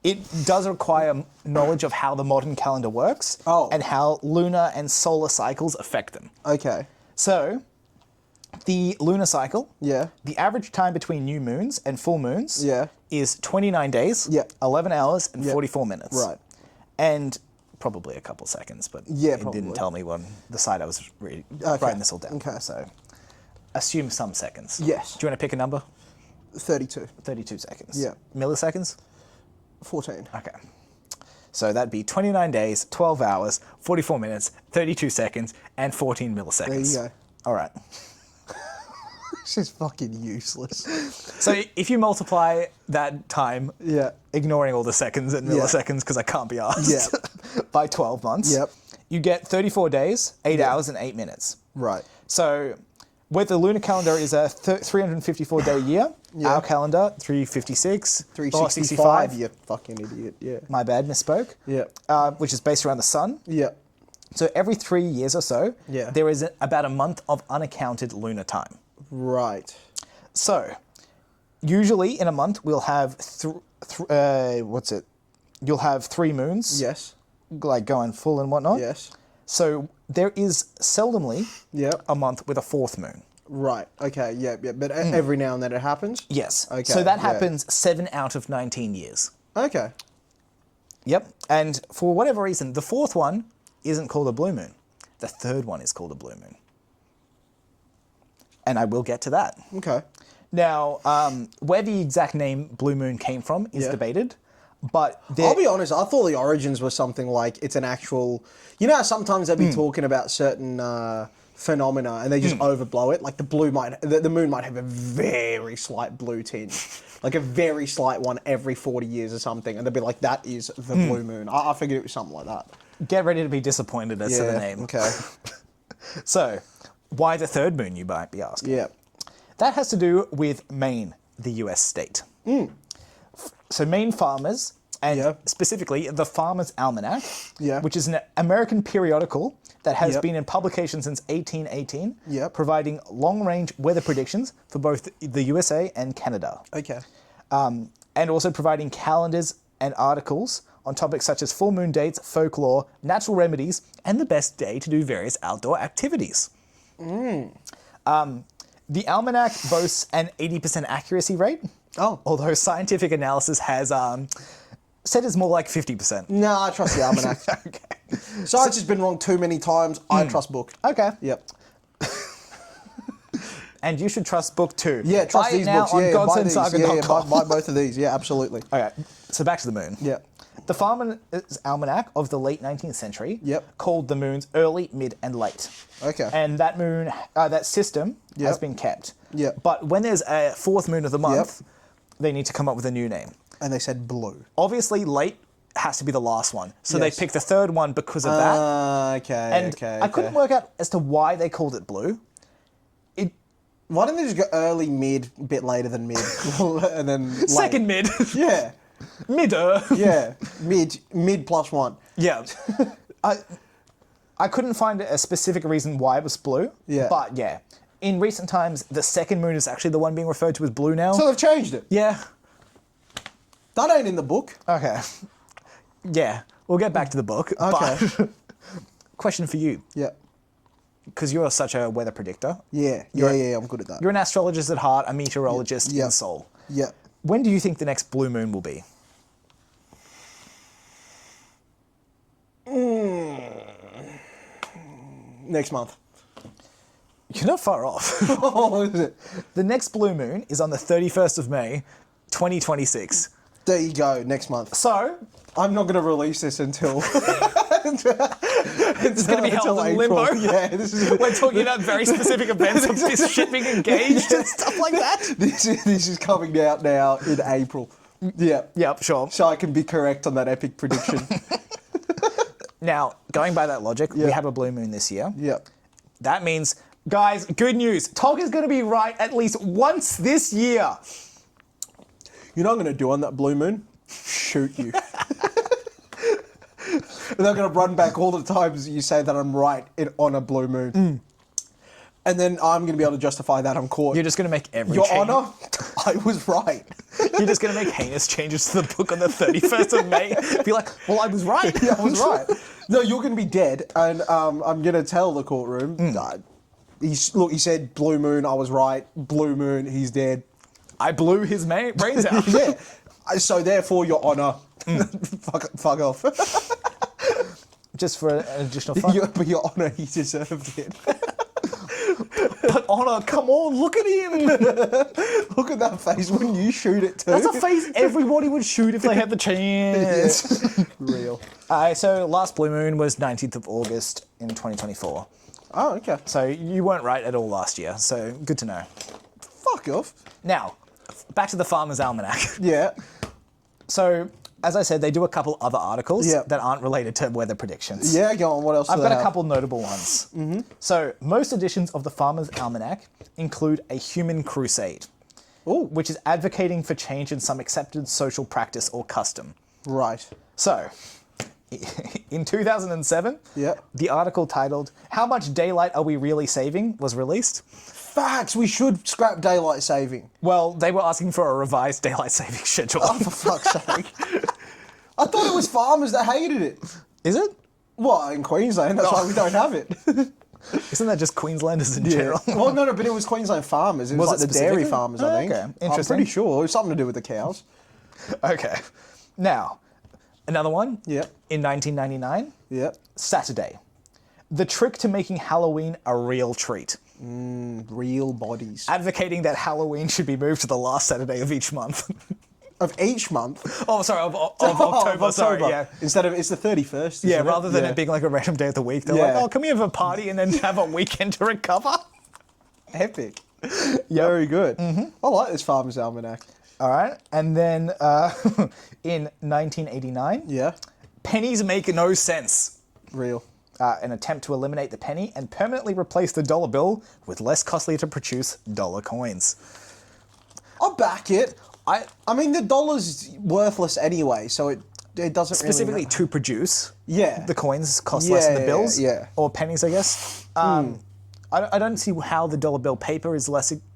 It does require knowledge of how the modern calendar works Oh. and how lunar and solar cycles affect them. Okay. So, the lunar cycle, Yeah. the average time between new moons and full moons Yeah. is 29 days, Yeah. 11 hours, and Yeah. 44 minutes. Right. And probably a couple seconds, but Yeah, it probably. didn't tell me on the side I was Okay. writing this all down. Okay. So, assume some seconds. Yes. Do you want to pick a number? 32. 32 seconds. Yeah. Milliseconds? 14. Okay. So that'd be 29 days, 12 hours, 44 minutes, 32 seconds, and 14 milliseconds. There you go. All right. This is fucking useless. So if you multiply that time, Yeah. ignoring all the seconds and Yeah. milliseconds because I can't be asked, Yeah. by 12 months, Yep. you get 34 days, 8 Yeah. hours, and 8 minutes. Right. So where the lunar calendar is a 354-day year, Yeah. our calendar, 356, 365, you fucking idiot. Yeah. My bad, misspoke. Yeah. Which is based around the sun. Yeah. So every 3 years or so, Yeah. there is about a month of unaccounted lunar time. Right. So, usually in a month we'll have You'll have 3 moons, Yes. like going full and whatnot. Yes. So there is seldomly Yeah. a month with a 4th moon. Right. Okay. Yeah. Yeah. But every now and then it happens. Yes. Okay, So that yeah. happens 7 out of 19 years. Okay. Yep. And for whatever reason, the 4th one isn't called a blue moon. The 3rd one is called a blue moon. And I will get to that. Okay. Now, where the exact name blue moon came from is Yeah. debated, But I'll be honest, I thought the origins were something like it's an actual... You know how sometimes they'll be talking about certain phenomena and they just overblow it? Like the moon might have a very slight blue tinge. Like a very slight one every 40 years or something. And they'll be like, that is the blue moon. I figured it was something like that. get ready to be disappointed as to the name. Okay. So, why the third moon, you might be asking? Yeah. That has to do with Maine, the US state. So Maine farmers, and specifically the Farmer's Almanac, which is an American periodical that has been in publication since 1818, providing long-range weather predictions for both the USA and Canada. Okay. And also providing calendars and articles on topics such as full moon dates, folklore, natural remedies, and the best day to do various outdoor activities. The almanac boasts an 80% accuracy rate, although scientific analysis has said it's more like 50%. No, I trust the almanac. Okay. Science has been wrong too many times. I trust book. Okay. Yep. And you should trust book too. Yeah, trust Buy these it now books. on Yeah, buy these. godsendsaga.com. Buy both of these. Yeah, absolutely. Okay, so back to the moon. Yeah. The Farmer's Almanac of the late 19th century called the moons early, mid, and late. Okay. And that moon, that system has been kept. Yep. But when there's a fourth moon of the month, they need to come up with a new name. And they said blue. Obviously, late has to be the last one. So Yes. they picked the third one because of that. Okay, And I couldn't work out as to why they called it blue. Why didn't they just go early, mid, bit later than mid, and then late? Second mid. Yeah. Midder. Yeah. Mid plus one. Yeah. I couldn't find a specific reason why it was blue. Yeah. But yeah, in recent times, the second moon is actually the one being referred to as blue now. So they've changed it. Yeah. That ain't in the book. Okay. Yeah. We'll get back to the book. Okay. But question for you, Yeah. because you're such a weather predictor. Yeah. I'm good at that. You're an astrologist at heart, a meteorologist in soul. Yeah. When do you think the next blue moon will be? Next month. You're not far off. Oh, is it? The next blue moon is on the 31st of May, 2026. There you go. Next month. So, I'm not going to release this until. it's going to be held in April. limbo. Yeah, this is. We're talking about very specific events of this shipping engaged and stuff like that. This is coming out now in April. Yeah. Yep, sure. So I can be correct on that epic prediction. Now, going by that logic, we have a blue moon this year. Yep. That means, guys, good news. Tog is going to be right at least once this year. You know what I'm going to do on that blue moon? Shoot you. And I'm going to run back all the times you say that I'm right on a blue moon. And then I'm going to be able to justify that on court. You're just going to make every Your change. Honour, I was right. You're just going to make heinous changes to the book on the 31st of May. Be like, well, I was right. Yeah, I was right. No, you're going to be dead. And I'm going to tell the courtroom, he said blue moon, I was right. Blue moon, he's dead. I blew his brains out. Yeah. So therefore, Your Honour, fuck off. Just for an additional fun. But Your Honour, he deserved it. But Honor, come on, look at him. Look at that face. Wouldn't you shoot it too? That's a face everybody would shoot if they had the chance. Real. So last blue moon was 19th of August in 2024. Oh, okay. So you weren't right at all last year. So good to know. Fuck off. Now, back to the Farmer's Almanac. Yeah. So, as I said, they do a couple other articles that aren't related to weather predictions. Yeah, go on. What else? I've got a couple notable ones. So, most editions of the Farmer's Almanac include a human crusade, which is advocating for change in some accepted social practice or custom. Right. So, in 2007, the article titled, "How Much Daylight Are We Really Saving?" was released. Facts. We should scrap daylight saving. Well, they were asking for a revised daylight saving schedule. Oh, for fuck's sake. I thought it was farmers that hated it. Is it? Well, in Queensland, that's why we don't have it. Isn't that just Queenslanders in general? Well, no, but it was Queensland farmers. It was like it the dairy specifically? farmers, I think. Okay, I'm interesting. pretty sure. It was something to do with the cows. Okay. Now, another one. Yeah. In 1999, Yeah. Saturday. The trick to making Halloween a real treat. Real bodies. Advocating that Halloween should be moved to the last Saturday of each month. Of each month. Oh, sorry, of October. Sorry, yeah. Instead of, it's the 31st. Yeah, isn't rather than it being like a random day of the week, they're like, Yeah. oh, can we have a party and then have a weekend to recover? Epic. Very good. I like this Farmer's Almanac. All right. And then in 1989, Yeah. pennies make no sense. Real. An attempt to eliminate the penny and permanently replace the dollar bill with less costly to produce dollar coins. I'll back it. I mean, the dollar's worthless anyway, so it doesn't Specifically really to produce Yeah. the coins cost less than the bills. yeah. Or pennies, I guess. I don't see how the dollar bill paper is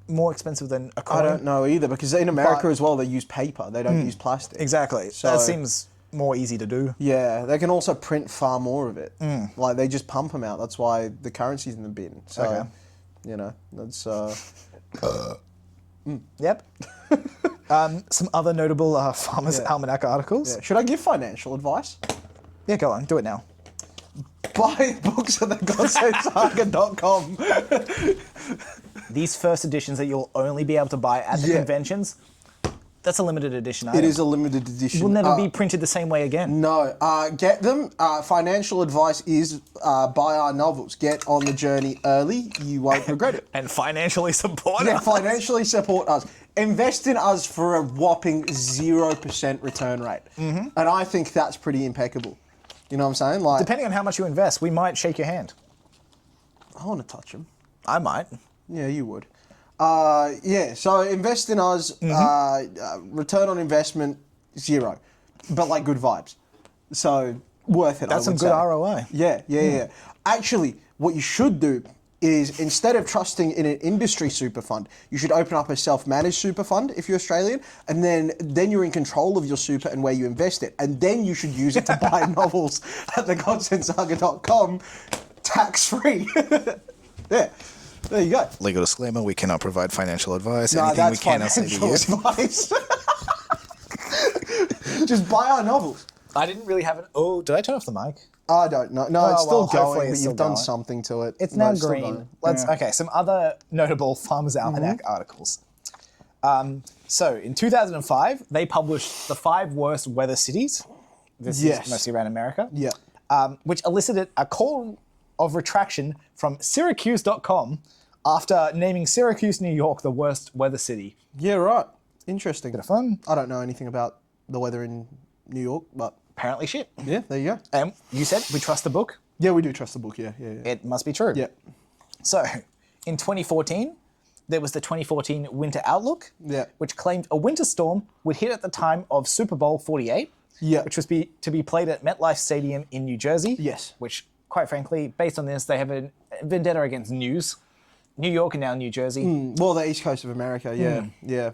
more expensive than a coin. I don't know either, because in America as well, they use paper. They don't use plastic. Exactly. So- That seems more easy to do. Yeah, they can also print far more of it. Like, they just pump them out. That's why the currency's in the bin. So, Okay. you know, that's... Yep. Some other notable Farmer's Almanac articles. Yeah. Should I give financial advice? Yeah, go on. Do it now. Buy books at thegodsenssaga.com. These first editions that you'll only be able to buy at the Yeah. conventions, that's a limited edition item. It is a limited edition. Will never be printed the same way again. No, get them. Financial advice is buy our novels. Get on the journey early. You won't regret it. And financially support Yeah, us. financially support us. Invest in us for a whopping 0% return rate. And I think that's pretty impeccable. You know what I'm saying? Like, Depending on how much you invest, we might shake your hand. I want to touch them. I might. Yeah, you would. Yeah, so invest in us. Return on investment, 0. But like good vibes. So worth it. That's I some would good say. ROI. Yeah. Actually, what you should do is, instead of trusting in an industry super fund, you should open up a self-managed super fund if you're Australian, and then you're in control of your super and where you invest it, and then you should use it to buy novels at thegodsenssaga.com tax-free. Yeah, there you go. Legal disclaimer, we cannot provide financial advice. No, Anything we that's cannot say to financial you. advice. Just buy our novels. I didn't really have an... Oh, did I turn off the mic? I don't know. No, it's still well, hopefully going, but it's you've still done going. something to it. It's No, now still green. going. Let's Yeah. Okay, some other notable Farmer's Almanac articles. So in 2005, they published the 5 worst weather cities. This Yes. is mostly around America. Yeah. Which elicited a call of retraction from Syracuse.com after naming Syracuse, New York, the worst weather city. Yeah, right. Interesting. Bit of fun. I don't know anything about the weather in New York, but Apparently shit. yeah, there you go. And you said we trust the book. Yeah, we do trust the book. Yeah. It must be true. Yeah. So, in 2014, there was the 2014 Winter Outlook, Yeah. which claimed a winter storm would hit at the time of Super Bowl 48, Yeah. which was to be played at MetLife Stadium in New Jersey. Yes. Which, quite frankly, based on this, they have a vendetta against New York and now New Jersey. Well, the East Coast of America. Yeah. Yeah.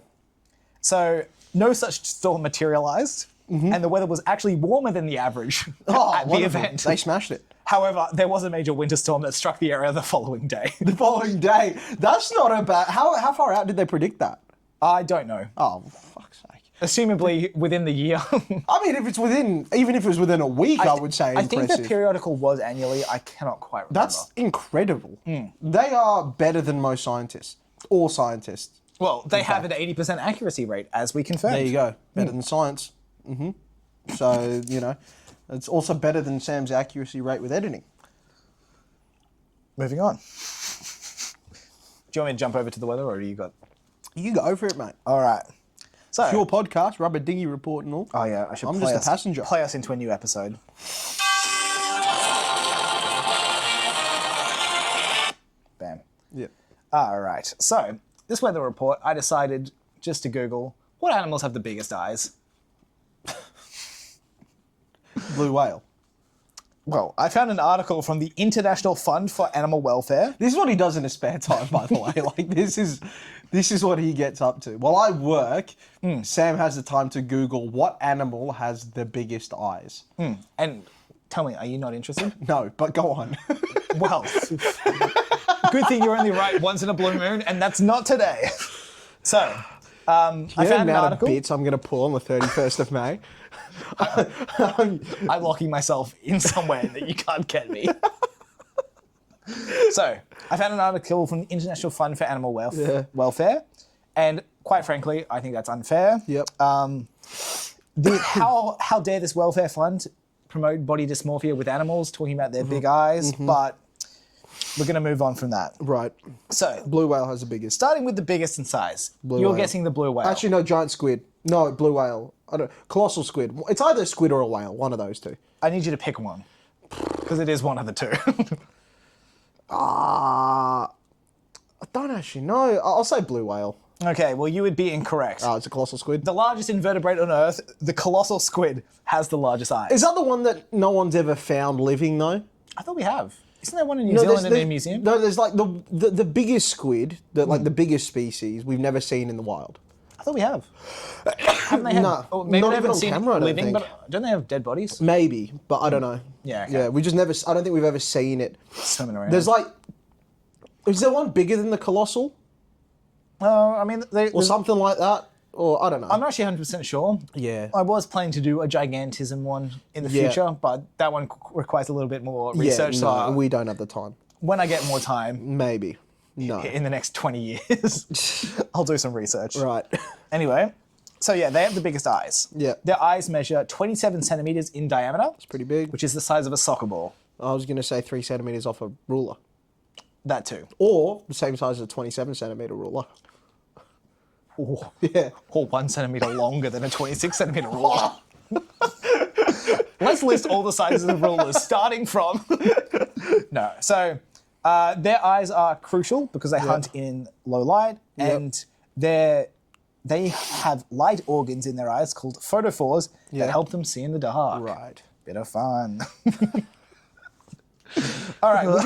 So, no such storm materialized, and the weather was actually warmer than the average at the wonderful. event. They smashed it. However, there was a major winter storm that struck the area the following day. The following day. That's not a bad. How far out did they predict that? I don't know. Oh, for fuck's sake. Assumably within the year. I mean, even if it was within a week, I would say I impressive. think the periodical was annually. I cannot quite remember. That's incredible. They are better than most scientists. All scientists. well, they have an 80% accuracy rate, as we confirmed. There you go. Better than science. So, it's also better than Sam's accuracy rate with editing. Moving on. Do you want me to jump over to the weather, or do you got? You go for it, mate. All right. So. It's your podcast, Rubber Dinghy Report and all. Oh yeah, I should. I'm play just a passenger. Play us into a new episode. Bam. Yeah. All right. So this weather report, I decided just to Google what animals have the biggest eyes. Blue whale. Well, I found an article from the International Fund for Animal Welfare. This is what he does in his spare time, by the way. Like, this is what he gets up to. While I work, Sam has the time to Google what animal has the biggest eyes. And tell me, are you not interested? No, but go on. Well, good thing you're only right once in a blue moon, and that's not today. So, I found an article. Bits I'm going to pull on the 31st of May. I'm locking myself in somewhere that you can't get me. So, I found an article from the International Fund for Animal Welfare, and quite frankly, I think that's unfair. Yep. How dare this welfare fund promote body dysmorphia with animals, talking about their big eyes, but we're going to move on from that. Right. So, Blue whale has the biggest. starting with the biggest in size. Blue You're whale. guessing the blue whale. Actually, no, giant squid. No, blue whale. I don't. Colossal squid. It's either a squid or a whale. One of those two. I need you to pick one. Because it is one of the two. I don't actually know. I'll say blue whale. Okay, well, you would be incorrect. Oh, it's a colossal squid. The largest invertebrate on Earth, the colossal squid, has the largest eyes. Is that the one that no one's ever found living though? I thought we have. Isn't there one in New Zealand in a museum? No, there's like the biggest squid, the biggest species we've never seen in the wild. I thought we have. Haven't they had? No, Or maybe not we even haven't on seen camera, I don't living, think. but don't they have dead bodies? Maybe, but I don't know. Yeah, okay. Yeah, we just never. I don't think we've ever seen it. Swimming around. There's like, is there one bigger than the colossal I mean, or something like that? Or I don't know. I'm not actually 100% sure. Yeah. I was planning to do a gigantism one in the Yeah. future, but that one requires a little bit more yeah, research. no, So we don't have the time. when I get more time Maybe. No. in the next 20 years, I'll do some research. Right. Anyway, so yeah, they have the biggest eyes. Yeah. Their eyes measure 27 centimeters in diameter, It's pretty big. which is the size of a soccer ball. I was going to say 3 centimeters off a ruler, That too. or the same size as a 27 centimeter ruler. Oh, Yeah. or 1 centimeter longer than a 26 centimeter ruler. Let's list all the sizes of rulers, starting from. No. So their eyes are crucial because they hunt in low light, and they have light organs in their eyes called photophores that help them see in the dark. Right. Bit of fun. All right.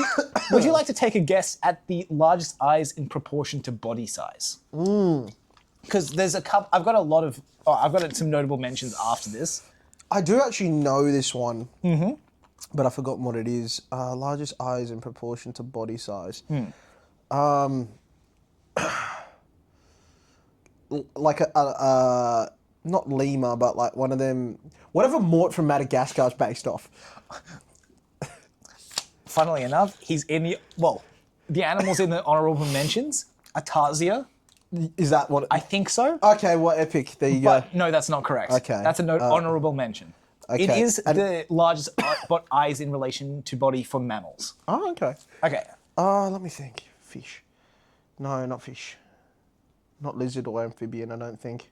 Would you like to take a guess at the largest eyes in proportion to body size? Because there's a couple. I've got some notable mentions after this. I do actually know this one, but I've forgotten what it is. Largest eyes in proportion to body size. Like a not lemur, but like one of them, whatever Mort from Madagascar is based off. Funnily enough, he's in the animals in the honorable mentions are tarsier. Is that what? I think so. Okay, well, epic. There you go. But no, that's not correct. Okay. That's an honorable mention. It Okay. is the largest eyes in relation to body for mammals. Oh, okay. Okay. Let me think. Fish. No, not fish. Not lizard or amphibian, I don't think.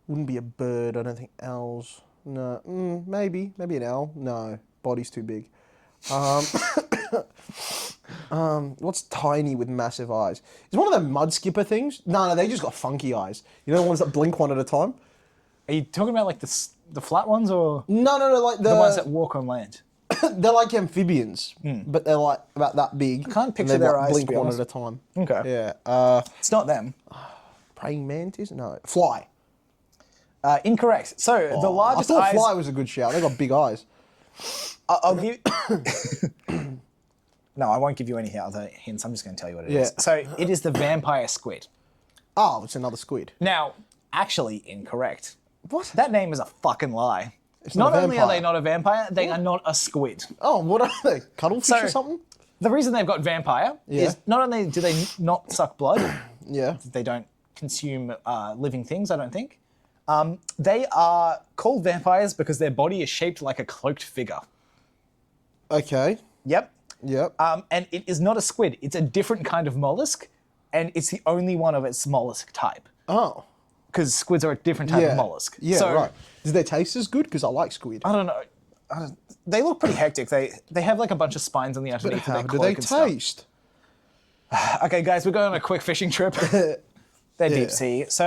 Wouldn't be a bird, I don't think. Owls. No. Maybe. Maybe an owl. No. Body's too big. What's tiny with massive eyes? Is one of them mud skipper things? No, they just got funky eyes. You know the ones that blink one at a time? Are you talking about like the flat ones or No, like the ones that walk on land? they're like amphibians, but they're like about that big. I can't picture their eyes, to blink be one honest. at a time. Okay. Yeah. It's not them. Praying mantis? No. Fly. Incorrect. So the I largest thought eyes. fly was a good shout. They got big eyes. I'll give. No, I won't give you any other hints. I'm just going to tell you what it is. Yeah. So it is the vampire squid. Oh, it's another squid. Now, actually incorrect. What? That name is a fucking lie. not Not a only are vampire. they not a vampire, they are not a squid. Oh, what are they? Cuttlefish or something? The reason they've got vampire is not only do they not suck blood, Yeah. they don't consume living things, I don't think. They are called vampires because their body is shaped like a cloaked figure. Okay. Yep. Yep. And it is not a squid. It's a different kind of mollusk, and it's the only one of its mollusk type. Oh. Because squids are a different type Yeah. of mollusk. Yeah, So, right. Does their taste as good? Because I like squid. I don't know. They look pretty hectic. They have like a bunch of spines on the But underneath of how their do cloak they and stuff. taste? Okay, guys, we're going on a quick fishing trip. They're deep sea. So,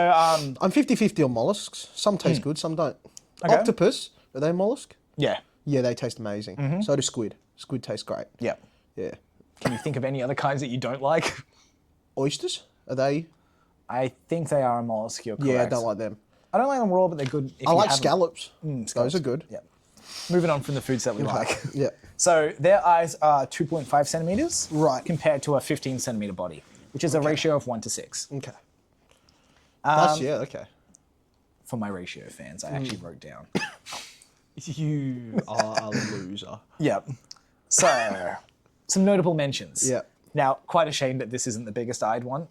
I'm 50-50 on mollusks. Some taste good, some don't. Okay. Octopus, are they mollusk? yeah. Yeah, they taste amazing. So do squid. Squid tastes great. Yeah. Yeah. Can you think of any other kinds that you don't like? Oysters, are they? I think they are a mollusk. You're correct. Yeah, I don't like them. I don't like them raw, but they're good. If I you like haven't- scallops. Scallops. Those are good. Yeah. Moving on from the foods that we like. Yeah. So their eyes are 2.5 centimeters, Right. compared to a 15 centimeter body, which is a ratio of 1 to 6. Okay. That's, yeah, okay. For my ratio fans, I actually wrote down. You are a loser. Yeah. So, some notable mentions. Yeah. Now, quite ashamed that this isn't the biggest eyed one.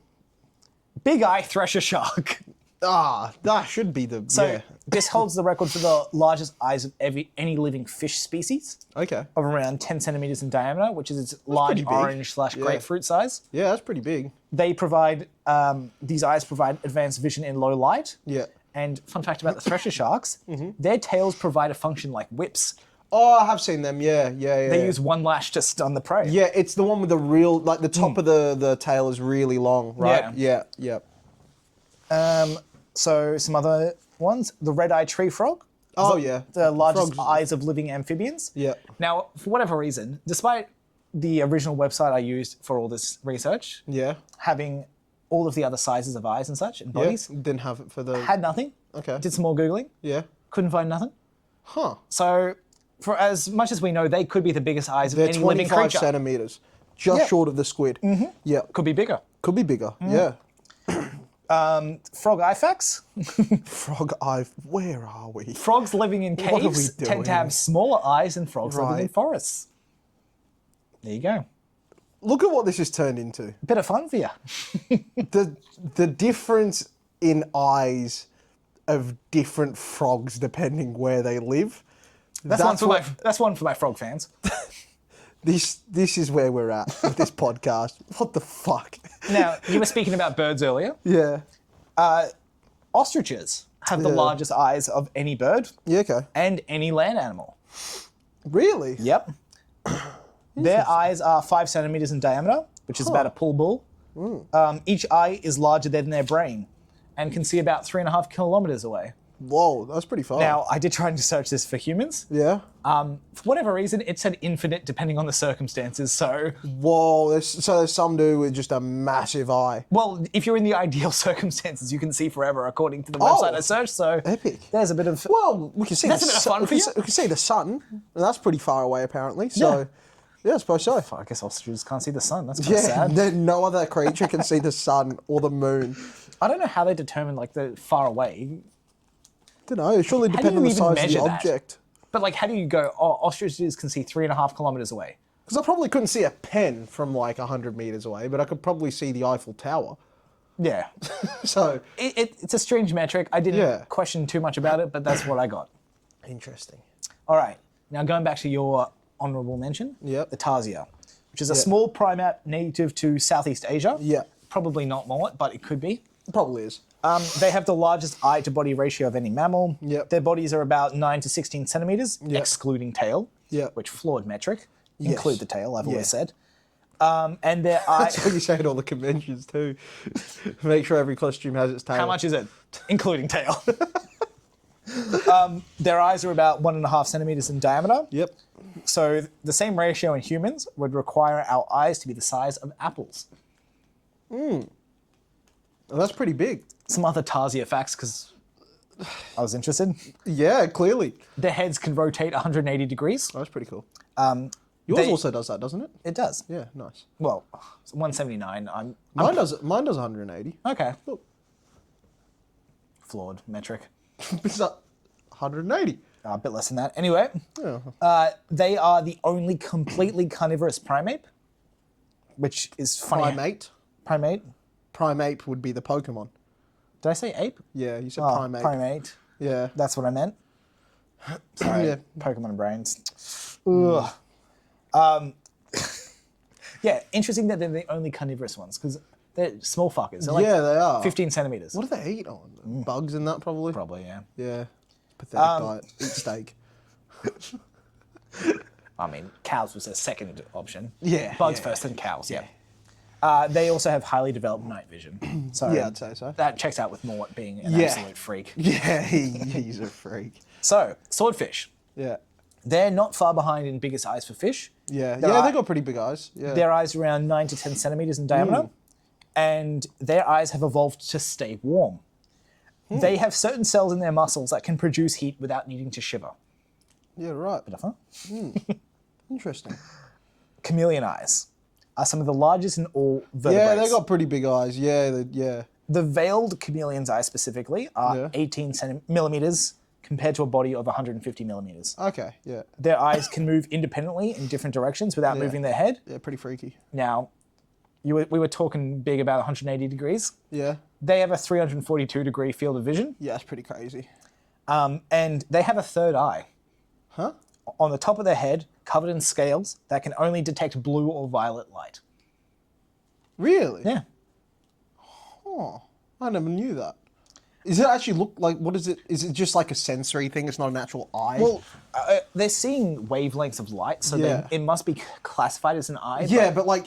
Big eye thresher shark. That should be the... So this holds the record for the largest eyes of any living fish species, Okay. of around 10 centimeters in diameter, which is its large pretty big. orange/grapefruit size. Yeah, that's pretty big. They provide, these eyes provide advanced vision in low light. Yeah. And fun fact about the thresher sharks, their tails provide a function like whips. Oh, I have seen them. Yeah. They use one lash to stun the prey. Yeah, it's the one with the real... Like, the top of the tail is really long, right? Yeah. So some other ones, the red-eyed tree frog. Oh, yeah. The largest Frogs. eyes of living amphibians. Yeah. Now, for whatever reason, despite the original website I used for all this research, Yeah. having all of the other sizes of eyes and such and Yeah. bodies, Didn't have it for the... had nothing. Okay. Did some more Googling, Yeah. couldn't find nothing. Huh. So, for as much as we know, they could be the biggest eyes of They're any living 25 creature. centimeters. Just Yeah. short of the squid. Mm-hmm. Yeah. Could be bigger. Could be bigger. Yeah. Frog eye facts. Frog eye... Where are we? Frogs living in What are we caves tend doing? to have smaller eyes than frogs living in Right. forests. There you go. Look at what this has turned into. Bit of fun for you. The difference in eyes of different frogs depending where they live. That's one for my frog fans. This is where we're at with this podcast. What the fuck? Now, you were speaking about birds earlier. Yeah. Ostriches have the Yeah. largest eyes of any bird Yeah, okay. and any land animal. Really? Yep. Their eyes are 5 centimeters in diameter, which is about a pool ball. Each eye is larger than their brain and can see about 3.5 kilometers away. Whoa, that's pretty far. Now, I did try to search this for humans. Yeah. For whatever reason, it said infinite depending on the circumstances. So, Whoa, there's some dude with just a massive eye. well, if you're in the ideal circumstances, you can see forever according to the Oh, website I searched. So, epic. there's a bit of... Well, we can see That's the a bit of sun. fun we for can you. see- we can see the sun, and that's pretty far away apparently. So, yeah, I suppose so. I guess ostriches can't see the sun. That's kind of Yeah, sad. then no other creature can see the sun or the moon. I don't know how they determine like the far away, Don't know. It surely How do depends on you the even size of the measure that? object. but like how do you go? Oh, ostriches can see 3.5 kilometers away. Because I probably couldn't see a pen from like 100 meters away, but I could probably see the Eiffel Tower. Yeah, So it's a strange metric. I didn't Yeah. question too much about it, but that's what I got. interesting. All right, now going back to your honourable mention, Yep. the tarsier, which is a small primate native to Southeast Asia. Yeah. Probably not mullet, but it could be. Probably is. They have the largest eye-to-body ratio of any mammal. Yep. Their bodies are about 9 to 16 centimeters, Yep. excluding tail. Yep. Which flawed metric. Yes. Include the tail, I've Yeah. always said. And their eye. That's what you say at all the conventions too. Make sure every costume has its tail. How much is it, including tail? Their eyes are about 1.5 centimeters in diameter. Yep. So the same ratio in humans would require our eyes to be the size of apples. Well, that's pretty big. Some other tarsier facts, because I was interested. Yeah, clearly. Their heads can rotate 180 degrees. That's pretty cool. Yours They- also does that, doesn't it? It does. Yeah, nice. Well, it's 179. Mine does. Mine does 180. Okay. Look, Flawed metric. it's that 180. A bit less than that. Anyway, Yeah. they are the only completely carnivorous primate, which is funny. Primate. Primate? Primate would be the Pokemon. Did I say ape? Yeah, you said Oh, primate. Primate. Yeah. That's what I meant. Sorry. Yeah. Pokemon brains. Ugh. Yeah, interesting that they're the only carnivorous ones because they're small fuckers. They're like Yeah, they are. 15 centimeters. What do they eat on? Bugs and that probably? Probably, yeah. Yeah. Pathetic diet. Eat steak. I mean, cows was a second option. Yeah, Bugs yeah. first, then cows, yeah. They also have highly developed night vision. So Yeah, I'd say so. that checks out with Mort being an Yeah. absolute freak. Yeah, he's a freak. So, swordfish. Yeah. They're not far behind in biggest eyes for fish. Yeah. Their Yeah, eye- they got pretty big eyes. Yeah. Their eyes are around 9 to 10 centimeters in diameter, and their eyes have evolved to stay warm. They have certain cells in their muscles that can produce heat without needing to shiver. Yeah, right. Bit of fun. Interesting. Chameleon eyes are some of the largest in all Yeah, vertebrates. they got pretty big eyes. Yeah, yeah. The veiled chameleon's eyes specifically are Yeah. 18 millimeters compared to a body of 150 millimeters. Okay, yeah. Their eyes can move independently in different directions without moving their head. Yeah, pretty freaky. Now, we were talking big about 180 degrees. Yeah. They have a 342 degree field of vision. Yeah, that's pretty crazy. And they have a third eye. Huh? On the top of their head, covered in scales that can only detect blue or violet light. Really? Yeah. Oh, I never knew that. Does it actually look like, what is it? Is it just like a sensory thing? It's not an actual eye? Well, they're seeing wavelengths of light, so it must be classified as an eye. yeah, but like,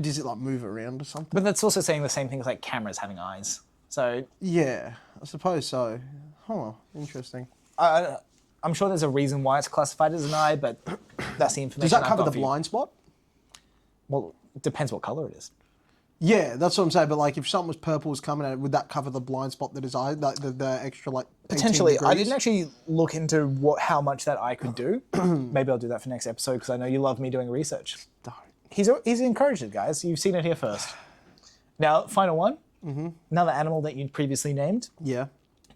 does it like move around or something? But that's also saying the same thing as like cameras having eyes. So Yeah, I suppose so. Huh, interesting. I'm sure there's a reason why it's classified as an eye, but that's the information. Does that I've cover got the for you. blind spot? Well, it depends what color it is. Yeah, that's what I'm saying. But like, if something was purple was coming at it, would that cover the blind spot that his eye, like the extra like 18 Potentially. I degrees? didn't actually look into how much that eye could do. Maybe I'll do that for next episode because I know you love me doing research. Don't. He's encouraged it, guys. You've seen it here first. Now, final one. Mm-hmm. Another animal that you'd previously named. Yeah.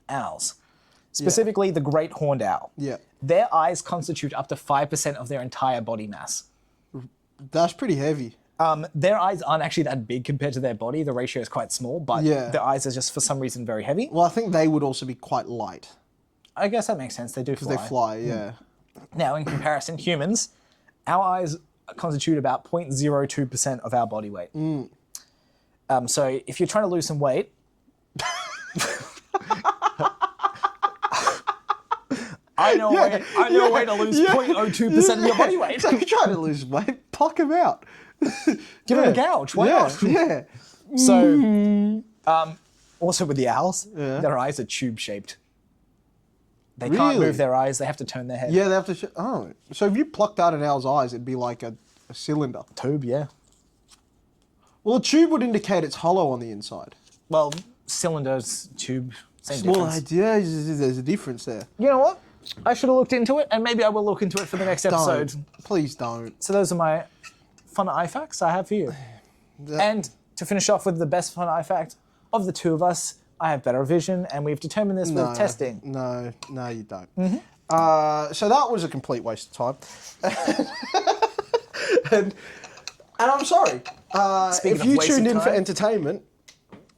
Owls. Specifically, the great horned owl. Yeah. Their eyes constitute up to 5% of their entire body mass. That's pretty heavy. Their eyes aren't actually that big compared to their body. The ratio is quite small, but their eyes are just for some reason very heavy. Well, I think they would also be quite light. I guess that makes sense. They do fly. They fly, yeah. Now, in comparison, humans, our eyes constitute about 0.02% of our body weight. So if you're trying to lose some weight, I know a way to lose 0.02% of your body weight. So if you're trying to lose weight, pluck them out. Give it a gouge. Why not? Yeah. So, also with the owls, their eyes are tube-shaped. They can't Really? move their eyes. They have to turn their head. Yeah, they have to. Oh, so if you plucked out an owl's eyes, it'd be like a cylinder. Tube, yeah. Well, a tube would indicate it's hollow on the inside. Well, cylinders, tube, same Well, difference. yeah, there's a difference there. You know what? I should have looked into it, and maybe I will look into it for the next episode. Don't. Please don't. So those are my fun eye facts I have for you. And to finish off with the best fun eye fact, of the two of us, I have better vision, and we've determined this with testing. No, you don't. So that was a complete waste of time. and I'm sorry. Speaking if of you wasting tuned in for time- entertainment,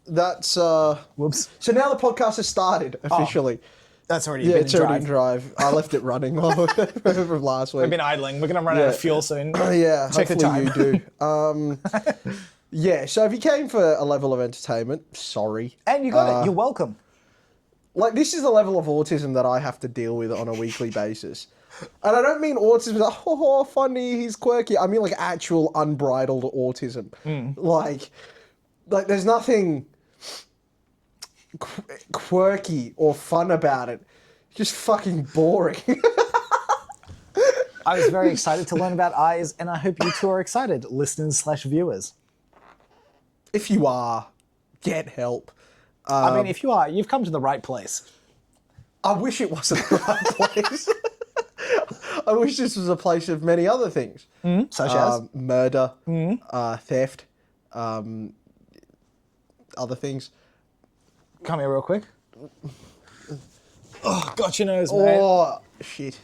that's... Whoops. So now the podcast has started officially. That's already Yeah, been it's in already drive. in drive. I left it running from last week. We've been idling. We're going to run out of fuel soon. Yeah, Check the hopefully time. you do. Yeah, so if you came for a level of entertainment, sorry. And you got it. You're welcome. Like, this is the level of autism that I have to deal with on a weekly basis. And I don't mean autism like, oh, funny, he's quirky. I mean, like, actual unbridled autism. Like, there's nothing quirky or fun about it. Just fucking boring. I was very excited to learn about eyes, and I hope you two are excited, listeners/viewers. If you are, get help. I mean, if you are, you've come to the right place. I wish it wasn't the right place. I wish this was a place of many other things. Such as? Murder, theft, other things. Come here real quick. Oh, got your nose, mate. Oh, shit.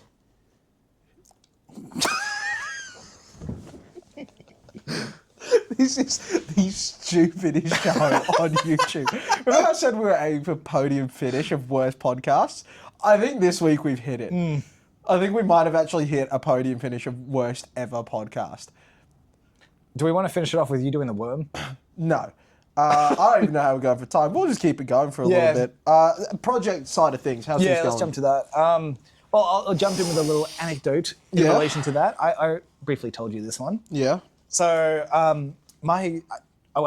This is the stupidest show on YouTube. Remember I said we were aiming for podium finish of worst podcasts? I think this week we've hit it. I think we might have actually hit a podium finish of worst ever podcast. Do we want to finish it off with you doing the worm? No. I don't even know how we're going for time. We'll just keep it going for a little bit. Project side of things, how's this going? Let's jump to that. Well, I'll jump in with a little anecdote in relation to that. I briefly told you this one. Yeah. So, I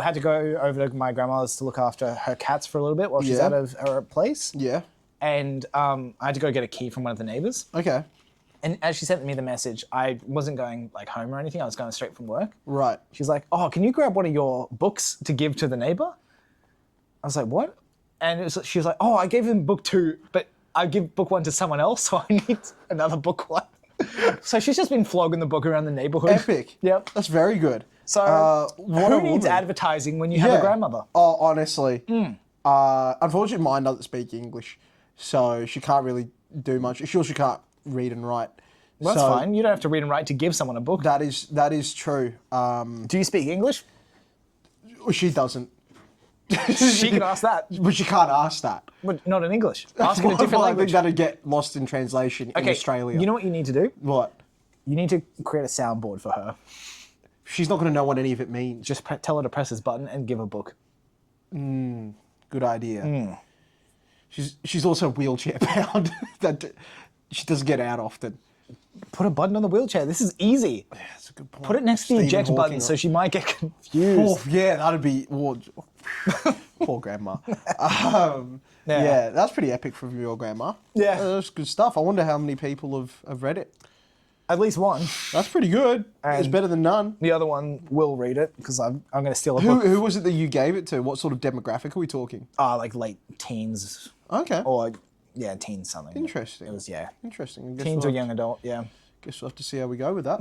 had to go over to my grandma's to look after her cats for a little bit while she's out of her place. Yeah. And I had to go get a key from one of the neighbours. Okay. And as she sent me the message, I wasn't going like home or anything. I was going straight from work. Right. She's like, "Oh, can you grab one of your books to give to the neighbour?" I was like, "What?" And she was like, "Oh, I gave him book 2, but I give book 1 to someone else, so I need another book 1." So she's just been flogging the book around the neighbourhood. Epic. Yep. That's very good. So what a who needs woman. advertising when you have a grandmother? Oh, honestly. Unfortunately, mine doesn't speak English, so she can't really do much. She can't read and write. Well, that's fine. You don't have to read and write to give someone a book. That is true. Do you speak English? She doesn't. She can ask that, But she can't ask that. but not in English. Ask in a different Well, I think language. that'd get lost in translation in Okay, Australia. you know what you need to do? What? You need to create a soundboard for her. She's not going to know what any of it means. Just tell her to press this button and give a book. Good idea. She's also wheelchair bound. That she doesn't get out often. Put a button on the wheelchair. This is easy. Yeah, that's a good point. Put it next to the Stephen eject Hawking button so she might get confused. Oh, yeah, that'd be... poor grandma. Yeah, that's pretty epic from your grandma. Yeah. That's good stuff. I wonder how many people have read it. At least one. That's pretty good. It's And- better than none. The other one will read it because I'm going to steal a book. Who was it that you gave it to? What sort of demographic are we talking? Like late teens Okay. or teens something. Interesting. It was Interesting. Guess teens or we'll young adult. Yeah. Guess we'll have to see how we go with that.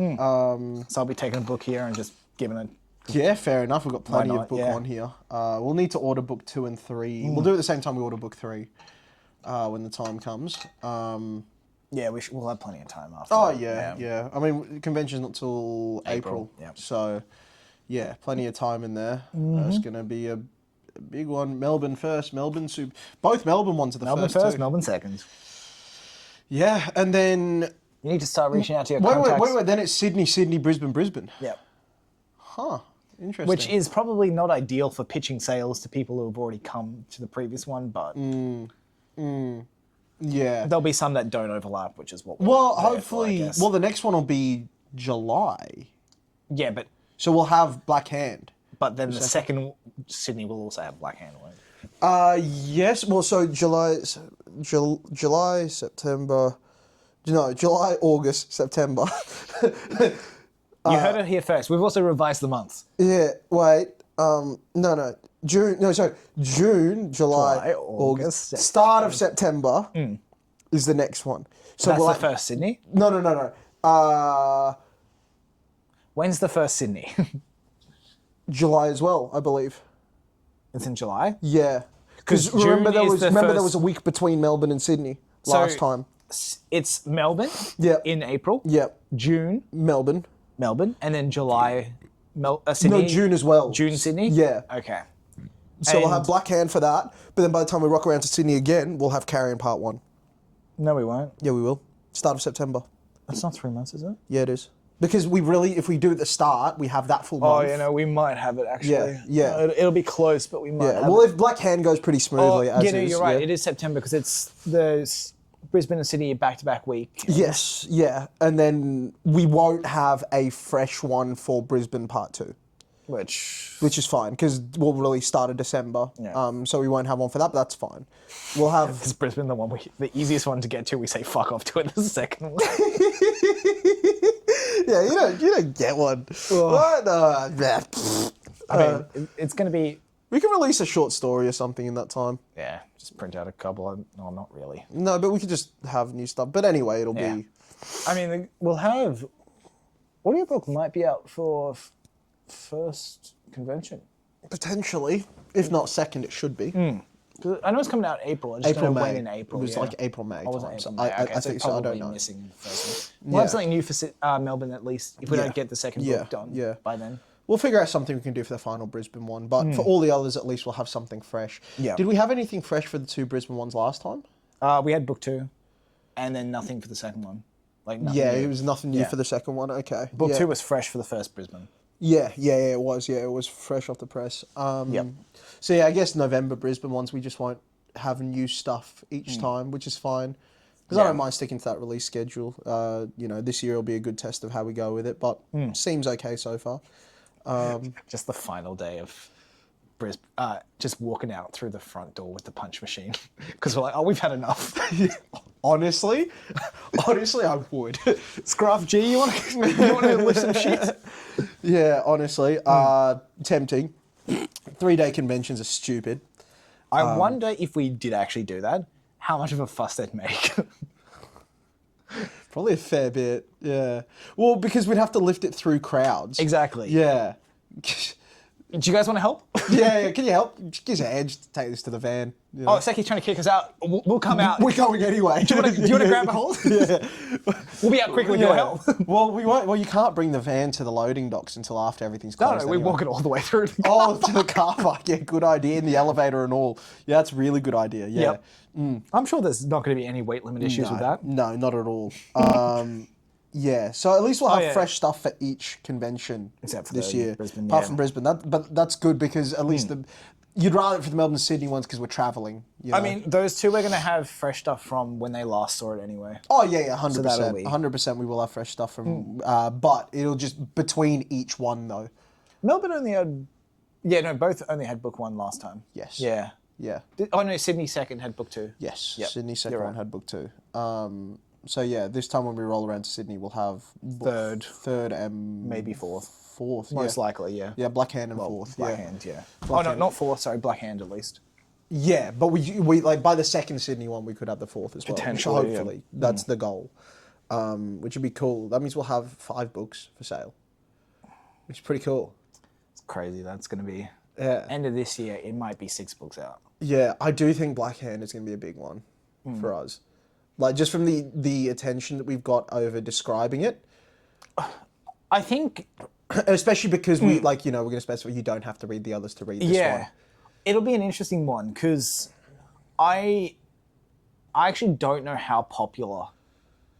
So I'll be taking a book here and just giving it. Yeah, fair enough. We've got plenty not? of book Yeah. on here. We'll need to order book 2 and 3. We'll do it at the same time we order book 3 when the time comes. Yeah, we'll have plenty of time after. Oh, that. yeah. I mean, the convention's not till April. yeah. So, yeah, plenty of time in there. It's going to be a big one. Melbourne first, Melbourne super. Both Melbourne ones are the Melbourne first first, two. Melbourne second. Yeah, and then... You need to start reaching out to your Wait, contacts. wait. Then it's Sydney, Sydney, Brisbane, Brisbane. Yeah. Huh. Interesting. Which is probably not ideal for pitching sales to people who have already come to the previous one, but Yeah. there'll be some that don't overlap, which is what we're Well, there for, I hopefully... guess. Well, the next one will be July. Yeah, but So we'll have Black Hand. then the second Sydney will also have Black Hand, won't it? Yes. Well, so July, September... No, July, August, September. You heard it here first. We've also revised the months. Yeah, wait. No. June, no, sorry. June, July, July, August, Start of September is the next one. So That's we'll the have- first Sydney. No. When's the first Sydney? July as well, I believe. It's in July. Yeah. Because 'Cause remember June is the there first- was a week between Melbourne and Sydney So- last time. It's Melbourne. Yep. In April. Yep. June, Melbourne. Melbourne, and then July, Sydney. No, June as well. June, Sydney. Yeah. Okay. So we'll And- have Black Hand for that, but then by the time we rock around to Sydney again, we'll have Carrion Part 1. No, we won't. Yeah, we will. Start of September. That's not 3 months, is it? Yeah, it is. Because if we do it at the start, we have that full Oh, month. we might have it actually. Yeah. It'll be close, but we might. Yeah, have well, it. if Black Hand goes pretty smoothly, as yeah, no, is, you're right. yeah. It is September because it's the Brisbane and Sydney back-to-back week. Yes, yeah, and then we won't have a fresh one for Brisbane Part 2, which is fine because we'll release start of December. Yeah. So we won't have one for that, but that's fine. We'll have. Is Brisbane the easiest one to get to? We say fuck off to it the second one. Yeah, you don't get one. What? I mean, it's going to be. We can release a short story or something in that time. Yeah, just print out a couple. No, not really. No, but we could just have new stuff. But anyway, it'll Yeah. be. I mean, we'll have. Audiobook might be out for first convention. Potentially, if not second, it should be. 'Cause I know it's coming out in April. I just April, don't know when May. in April. It was yeah. like April, May. Oh, was it time, so April, May? I Okay, think so. I don't probably know. missing the first one. We'll Yeah. have something new for Melbourne at least if we Yeah. don't get the second Yeah, book done yeah. by then. We'll figure out something we can do for the final Brisbane one, but for all the others, at least we'll have something fresh. Yeah. Did we have anything fresh for the 2 Brisbane ones last time? We had book 2, and then nothing for the second one. Like nothing Yeah, new. it was nothing new Yeah. for the second one. Okay. Book yeah. 2 was fresh for the first Brisbane. Yeah, it was. Yeah, it was fresh off the press. Yep. So yeah, I guess November Brisbane ones we just won't have new stuff each time, which is fine. Because I Yeah. don't mind sticking to that release schedule. This year will be a good test of how we go with it, but seems okay so far. Just the final day of Brisbane, just walking out through the front door with the punch machine because we're like, oh, we've had enough. Honestly, I would. Scruff G, you want to lift some shit? Yeah, honestly, tempting. 3-day conventions are stupid. I wonder if we did actually do that, how much of a fuss they'd make. Probably a fair bit, yeah. Well, because we'd have to lift it through crowds. Exactly. Yeah. Do you guys want to help? Yeah, can you help? Just give us a hand, just take this to the van. You know? Oh, Seki's trying to kick us out. We'll come out. We're going anyway. Do you want to grab a hold? Yeah. We'll be out quickly with your help. Well, we won't. Well, you can't bring the van to the loading docks until after everything's closed. No, we anyway. walk it all the way through. Oh, to the car park. Yeah, good idea. In the elevator and all. Yeah, that's a really good idea. Yeah. Yep. I'm sure there's not going to be any weight limit issues with that. No, not at all. Yeah, so at least we'll have fresh stuff for each convention Except for this the year. Brisbane, Apart yeah. from Brisbane. But that's good because at least you'd rather it for the Melbourne Sydney ones because we're travelling. You know? I mean, those two we're going to have fresh stuff from when they last saw it anyway. Oh, yeah, 100%. that'll be- 100% we will have fresh stuff from... but it'll just... Between each one, though. Melbourne only had... Yeah, no, both only had book one last time. Yes. Yeah. Yeah. Oh, no, Sydney second had book two. Yes. Yep, Sydney second you're one right. had book 2. So, yeah, this time when we roll around to Sydney, we'll have... Third and... Maybe fourth. Fourth, Most likely, yeah. Yeah, Black Hand and fourth. Black yeah. Hand, yeah. Black oh, no, Hand. not fourth, sorry, Black Hand at least. Yeah, but we like by the second Sydney one we could have the fourth as well. Potentially, Hopefully, that's the goal, which would be cool. That means we'll have 5 books for sale, which is pretty cool. It's crazy. That's going to be... Yeah, End of this year, it might be 6 books out. yeah. I do think Black Hand is going to be a big one for us, like just from the attention that we've got over describing it, I think... especially because we like we're going to specify you don't have to read the others to read this one. It'll be an interesting one because I actually don't know how popular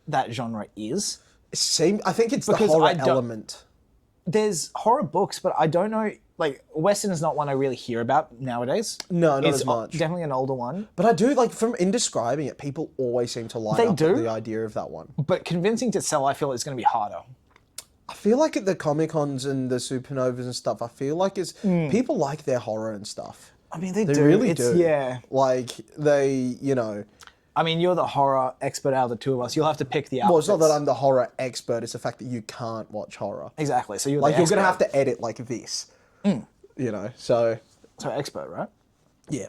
that genre is. I think it's Because the horror I don't- element. There's horror books, but I don't know. Like Western is not one I really hear about nowadays. No, not It's as much. definitely an older one, But I do like in describing it, people always seem to line They up do? with the idea of that one. but convincing to sell, I feel it's going to be harder. I feel like at the Comic Cons and the Supernovas and stuff, I feel like it's people like their horror and stuff. I mean, they They do. really It's- do. Yeah. Like they, I mean, you're the horror expert out of the two of us. You'll have to pick the outfits. well, it's not that I'm the horror expert. It's the fact that you can't watch horror. Exactly. So you're Like the you're gonna have expert. to edit like this. So So expert, right? yeah.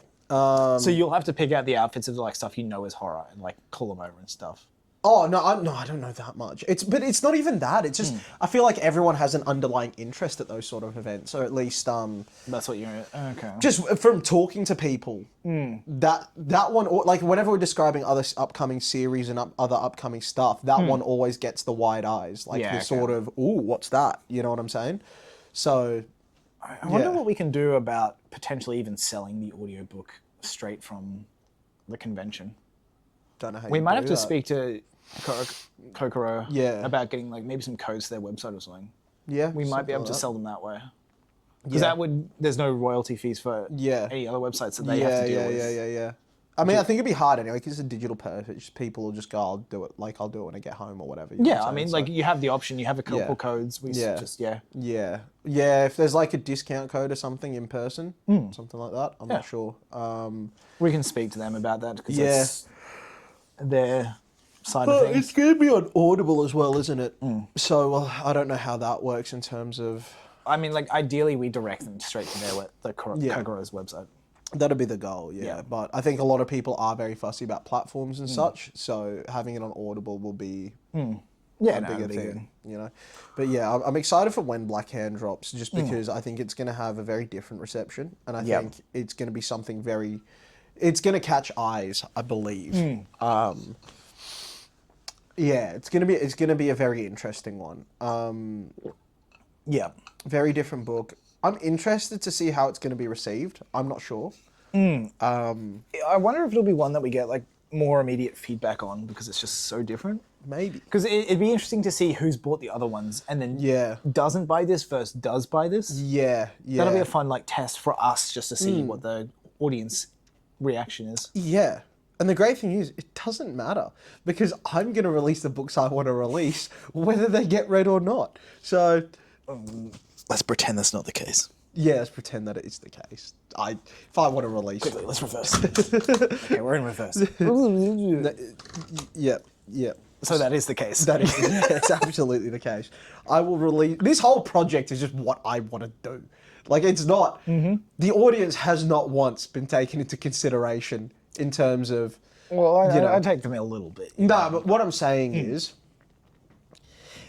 So you'll have to pick out the outfits of like stuff you know is horror and like call them over and stuff. Oh no, I don't know that much. But it's not even that. It's just I feel like everyone has an underlying interest at those sort of events, or at least That's what you're... Okay. just from talking to people, that one, or like whenever we're describing other upcoming series and other upcoming stuff, that one always gets the wide eyes, like Yeah, the okay. sort of, ooh, what's that? You know what I'm saying? So, I wonder what we can do about potentially even selling the audiobook straight from the convention. don't know how We you might do have to that. speak to Kokoro Yeah. about getting like maybe some codes to their website or something. Yeah, We might be something able like to that. sell them that way. Because Yeah. that would, there's no royalty fees for Yeah. any other websites that they have to deal with. Yeah. I mean, I think it'd be hard anyway because it's a digital purchase. People will just go, I'll do it when I get home or whatever. you know Yeah, what I I'm mean, saying? like you have the option, you have a couple Yeah. codes. We Yeah. just, Yeah. If there's like a discount code or something in person, something like that. I'm not sure. we can speak to them about that because Yeah. that's their side of things. It's going to be on Audible as well, isn't it? So I don't know how that works in terms of. I mean, like ideally we direct them straight to the Kokoro's website. That'd be the goal, yeah. Yeah. But I think a lot of people are very fussy about platforms and such. So having it on Audible will be Yeah, a no, bigger it'd be thing, you know. But yeah, I'm excited for when Black Hand drops, just because I think it's going to have a very different reception, and I Yep. think it's going to be something very. It's going to catch eyes, I believe. Yeah, it's gonna be a very interesting one. Yeah. Very different book. I'm interested to see how it's going to be received. I'm not sure. I wonder if it'll be one that we get like more immediate feedback on because it's just so different. Maybe. Because it'd be interesting to see who's bought the other ones and then Yeah. doesn't buy this versus does buy this. Yeah. That'll be a fun like test for us just to see what the audience reaction is. Yeah. And the great thing is, it doesn't matter because I'm going to release the books I want to release, whether they get read or not. So, Let's pretend that's not the case. yeah, let's pretend that it is the case. If I want to release, Quickly, let's reverse. Okay, we're in reverse. yeah. So that is the case. That is, it's absolutely the case. I will release. This whole project is just what I want to do. Like, it's not. The audience has not once been taken into consideration in terms of. Well, know. I take them a little bit. No, but what I'm saying is,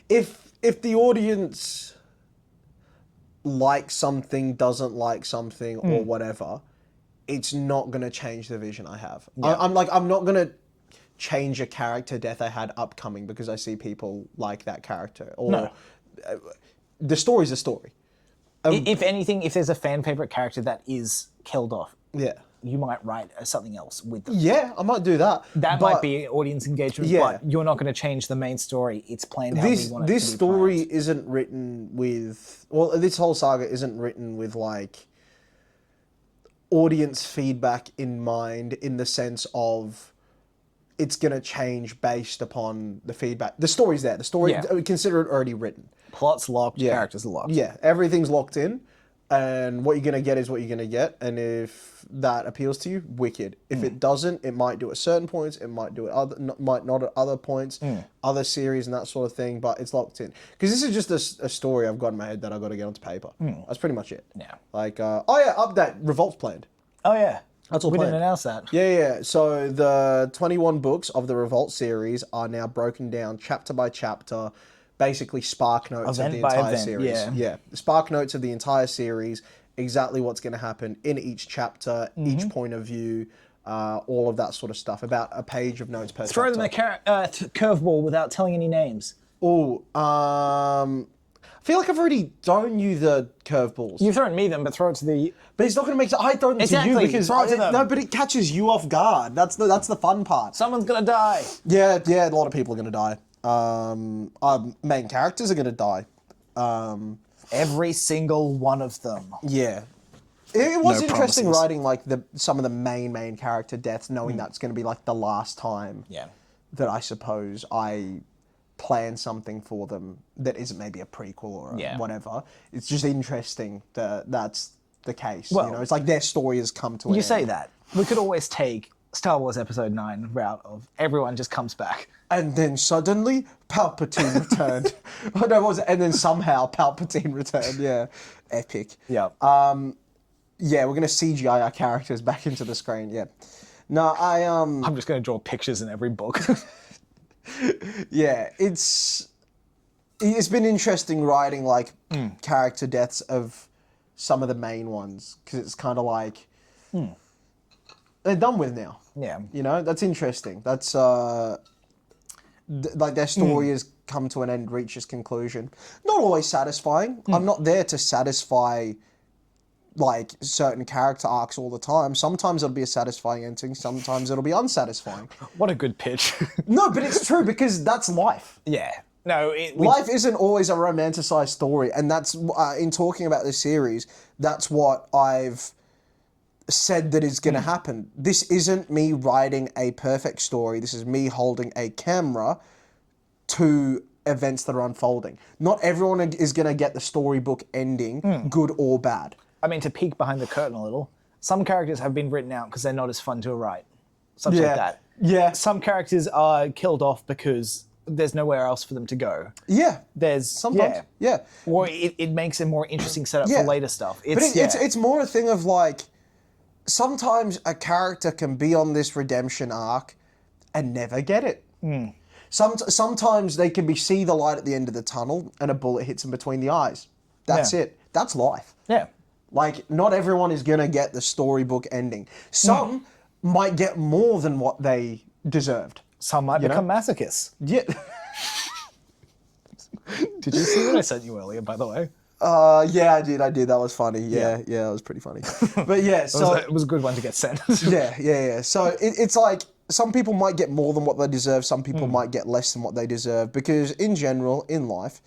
if the audience likes something, doesn't like something, or whatever, it's not going to change the vision I have. I'm not going to change a character death I had upcoming because I see people like that character. Or the story's a story. If anything, if there's a fan favorite character that is killed off, Yeah. you might write something else with them. Yeah, I might do that. That might be audience engagement, but you're not going to change the main story. It's planned how we want it to be This story planned. isn't written with... Well, this whole saga isn't written with, like, audience feedback in mind, in the sense of it's going to change based upon the feedback. The story's there. The story, consider it already written. Plot's locked, characters are locked. Yeah, everything's locked in, and what you're going to get is what you're going to get, and if that appeals to you, wicked. If it doesn't, it might do at certain points, it might do at might not at other points, other series and that sort of thing, but it's locked in. Because this is just a story I've got in my head that I've got to get onto paper. That's pretty much it. Yeah. Like, update, Revolt's planned. Oh, yeah. That's all we planned. didn't announce that. Yeah. So the 21 books of the Revolt series are now broken down chapter by chapter, basically spark notes of the entire series. Yeah. Spark notes of the entire series, exactly what's going to happen in each chapter, each point of view, all of that sort of stuff. About a page of notes per Throw chapter. them a curveball without telling any names. I feel like I've already thrown you the curveballs. You've thrown me them, but throw it to the... But it's not going to make... I throw them to you Exactly, because... throw it to them. No, but it catches you off guard. That's the fun part. Someone's going to die. Yeah, a lot of people are going to die. Our main characters are going to die. Every single one of them. Yeah. It was No interesting promises. writing like some of the main character deaths, knowing that's going to be like the last time that I suppose I plan something for them that isn't maybe a prequel or whatever. It's just interesting that that's the case. Well, it's like their story has come to an You end. say that. We could always take Star Wars Episode 9 route of everyone just comes back. And then suddenly, Palpatine returned. Oh, no, what was it? And then somehow Palpatine returned. Yeah. Epic. Yeah. Yeah, we're going to CGI our characters back into the screen. Yeah. No, I'm just going to draw pictures in every book. Yeah, it's been interesting writing, like, character deaths of some of the main ones. Because it's kind of like... They're done with now. Yeah. That's interesting. That's... like their story has come to an end, reached its conclusion. Not always satisfying. I'm not there to satisfy like certain character arcs all the time. Sometimes it'll be a satisfying ending. Sometimes it'll be unsatisfying. What a good pitch. No, but it's true because that's life. Yeah. No, Life isn't always a romanticized story, and that's in talking about this series. That's what I've said that is going to happen. This isn't me writing a perfect story. This is me holding a camera to events that are unfolding. Not everyone is going to get the storybook ending, good or bad. I mean, to peek behind the curtain a little, some characters have been written out because they're not as fun to write. Something like that. Yeah. Some characters are killed off because there's nowhere else for them to go. Yeah. There's Sometimes. Yeah. Or it makes a more interesting setup for later stuff. It's more a thing of like, sometimes a character can be on this redemption arc and never get it. Sometimes they can see the light at the end of the tunnel and a bullet hits them between the eyes. That's it. That's life. Yeah. Like, not everyone is going to get the storybook ending. Some might get more than what they deserved. Some might become masochists. Yeah. Did you see what I sent you earlier, by the way? Yeah, I did. That was funny. Yeah, that was pretty funny. But yeah, so... It was a good one to get sent. Yeah. So it's like, some people might get more than what they deserve. Some people might get less than what they deserve. Because in general, in life,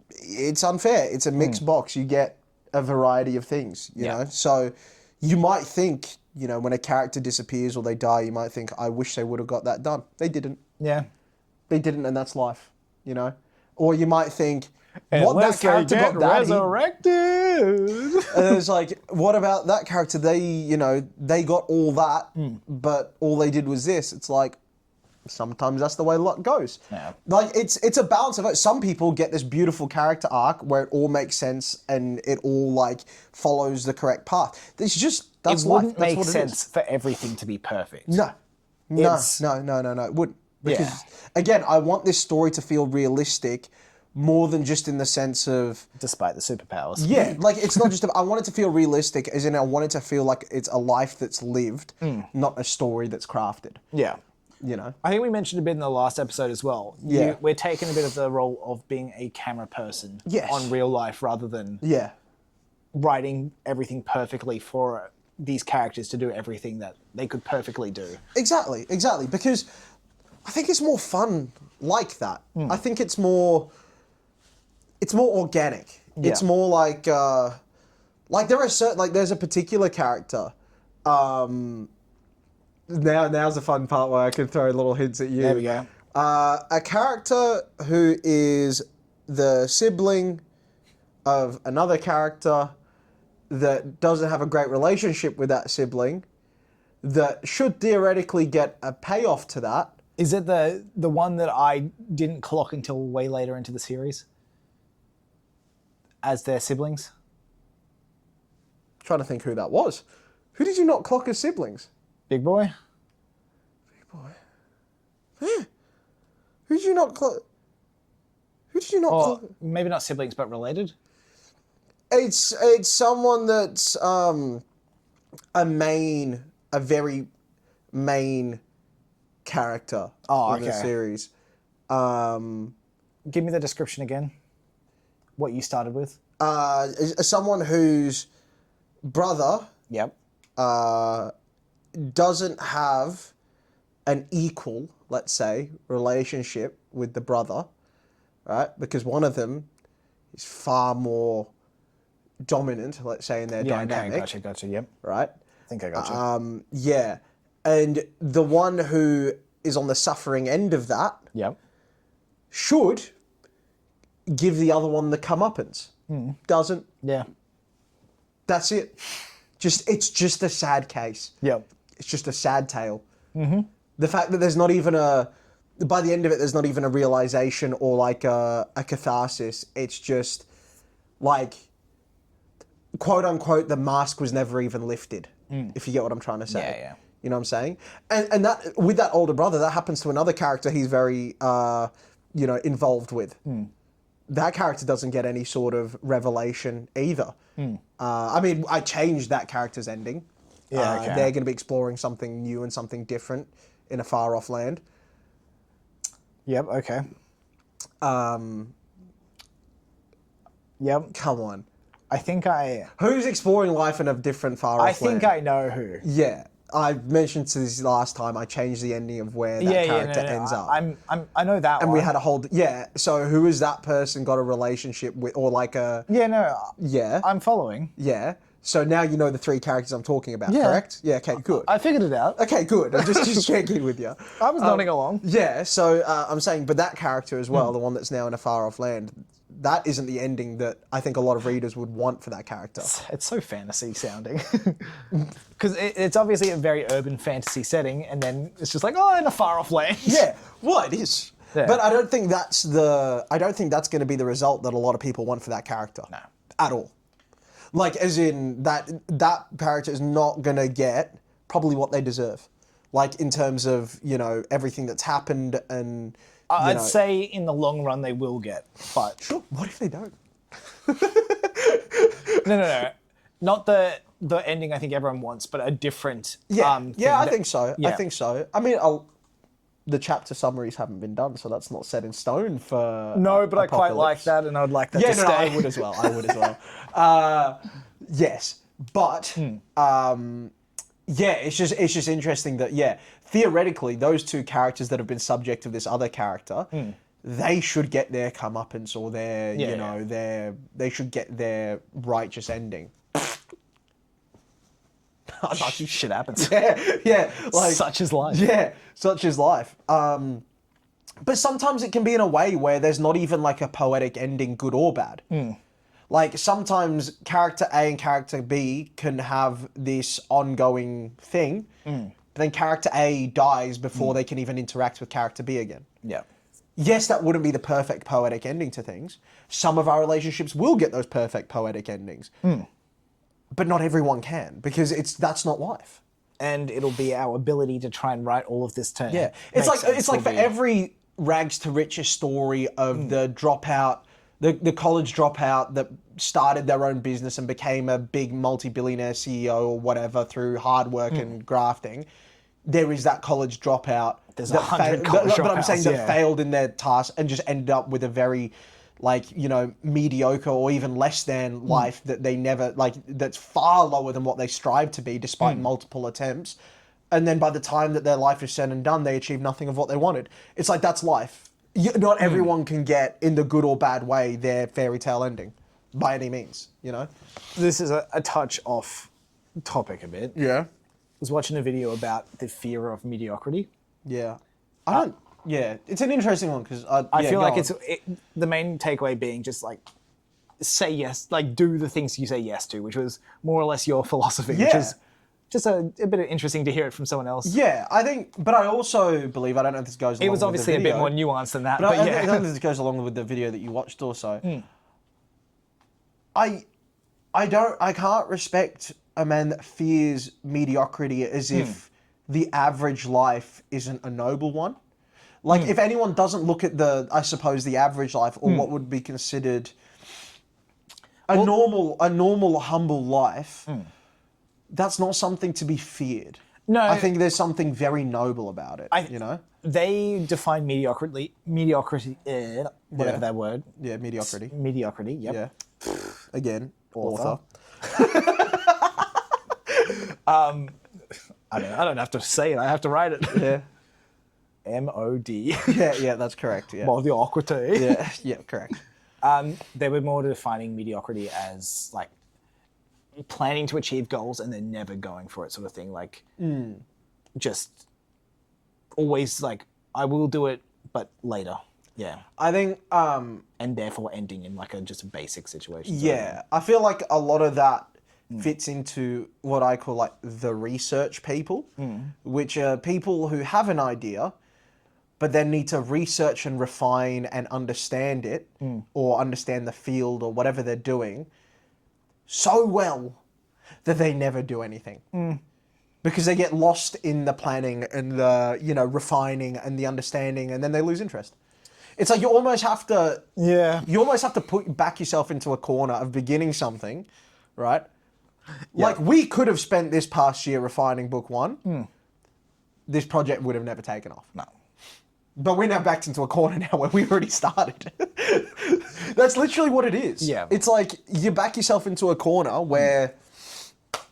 it's unfair. It's a mixed box. You get a variety of things, you know? So you might think, when a character disappears or they die, you might think, I wish they would have got that done. They didn't. Yeah. They didn't, and that's life, Or you might think, that character got that. Resurrected. And it's like, what about that character? They, they got all that, but all they did was this. It's like, sometimes that's the way luck goes. Yeah. Like, it's a balance of it. Some people get this beautiful character arc where it all makes sense and it all, like, follows the correct path. It's just, that's life. It wouldn't make sense for everything to be perfect. No. No, it wouldn't. Because, again, I want this story to feel realistic more than just in the sense of Despite the superpowers. yeah, like it's not just. I want it to feel realistic, as in I want it to feel like it's a life that's lived, not a story that's crafted. Yeah. You know. I think we mentioned a bit in the last episode as well. Yeah. We're taking a bit of the role of being a camera person Yes. on real life rather than Yeah. writing everything perfectly for these characters to do everything that they could perfectly do. Exactly. Because I think it's more fun like that. I think it's more organic. It's Yeah. more like there are certain, like there's a particular character. Now's the fun part where I can throw little hints at you. There we go. A character who is the sibling of another character that doesn't have a great relationship with that sibling, that should theoretically get a payoff to that. Is it the one that I didn't clock until way later into the series? As their siblings? Trying to think who that was. Who did you not clock as siblings? Big Boy? Yeah. Who did you not clock? Or maybe not siblings, but related? It's someone that's a very main character in the okay. series. Give me the description again. What you started with? Someone whose brother Yep. doesn't have an equal, let's say, relationship with the brother, right? Because one of them is far more dominant, let's say, in their dynamic. Okay, gotcha, yep. Right? I think I gotcha. Yeah. And the one who is on the suffering end of that Yep. should give the other one the comeuppance. Doesn't. Yeah. That's it. It's just a sad case. Yep. It's just a sad tale. Mm-hmm. The fact that there's not even by the end of it, there's not even a realization or like a catharsis. It's just like, quote unquote, the mask was never even lifted, if you get what I'm trying to say. Yeah. You know what I'm saying? And that, with that older brother, that happens to another character he's very, involved with. That character doesn't get any sort of revelation either. I mean, I changed that character's ending. Yeah, okay. They're going to be exploring something new and something different in a far-off land. Yep, okay. Yep. Come on. I think Who's exploring life in a different far-off land? I think I know who. Yeah. I mentioned to this last time, I changed the ending of where that character ends up. I know that and one. we had a whole... Yeah, so who is that person got a relationship with, or like a... Yeah, no. Yeah. I'm following. Yeah. So now you know the three characters I'm talking about, correct? Yeah, okay, good. I figured it out. Okay, good. I'm just checking with you. I was nodding along. Yeah, so I'm saying, but that character as well, the one that's now in a far-off land, that isn't the ending that I think a lot of readers would want for that character. It's so fantasy sounding. Because it's obviously a very urban fantasy setting, and then it's just like, oh, in a far-off land. Yeah, well, it is. Yeah. But I don't think that's going to be the result that a lot of people want for that character. No. At all. Like, as in, that character is not going to get probably what they deserve. Like, in terms of, everything that's happened and... I'd say in the long run they will get, but... Sure, what if they don't? No. Not the ending I think everyone wants, but a different I think so. Yeah. I think so. I mean, the chapter summaries haven't been done, so that's not set in stone for... No, but I quite like that, and I'd like that to stay. I would as well. Yes, but... it's just interesting that, theoretically, those two characters that have been subject of this other character, they should get their comeuppance or they should get their righteous ending. Shit happens. Yeah. Like, Such is life. Yeah, such is life. But sometimes it can be in a way where there's not even like a poetic ending, good or bad. Like, sometimes character A and character B can have this ongoing thing, but then character A dies before they can even interact with character B again. Yeah. Yes, that wouldn't be the perfect poetic ending to things. Some of our relationships will get those perfect poetic endings. But not everyone can, because that's not life. And it'll be our ability to try and write all of this to Yeah. It's like for every rags to riches story of the dropout, the college dropout that started their own business and became a big multi-billionaire CEO or whatever through hard work and grafting. There is that college dropout. There's 100 college But I'm saying dropouts, that failed in their task and just ended up with a very, like, you know, mediocre or even less than life that they never, like, that's far lower than what they strive to be despite multiple attempts. And then by the time that their life is said and done, they achieve nothing of what they wanted. It's like, that's life. Not everyone can get, in the good or bad way, their fairy tale ending by any means, you know? This is a touch off topic a bit. Yeah. I was watching a video about the fear of mediocrity. Yeah. It's an interesting one because I feel like the main takeaway being just like, say yes, like do the things you say yes to, which was more or less your philosophy, which is just a bit interesting to hear it from someone else. Yeah, I think, but I also believe, I don't know if this goes along It was with obviously the video, a bit more nuanced than that, but but I yeah. think this goes along with the video that you watched also. I can't respect a man that fears mediocrity as if the average life isn't a noble one. Like, if anyone doesn't look at the average life or what would be considered a normal, humble life, that's not something to be feared. No. I think there's something very noble about it, you know? They define mediocrity, whatever that word. Yeah, mediocrity. Mediocrity, yep. Yeah. Again, author. I don't have to say it, I have to write it. Yeah. M-O-D. Yeah, that's correct. Yeah. Mediocrity. Yeah, correct. They were more defining mediocrity as like planning to achieve goals and then never going for it, sort of thing. Like just always like, I will do it, but later. Yeah. I think and therefore ending in like just a basic situation. yeah, I feel like a lot of that fits into what I call like the research people, which are people who have an idea, but then need to research and refine and understand it, or understand the field or whatever they're doing so well that they never do anything. Because they get lost in the planning and the, you know, refining and the understanding, and then they lose interest. It's like you almost have to put back yourself into a corner of beginning something, right? Like, we could have spent this past year refining book one. This project would have never taken off. No. But we're now backed into a corner now where we already started. That's literally what it is. Yeah. It's like you back yourself into a corner where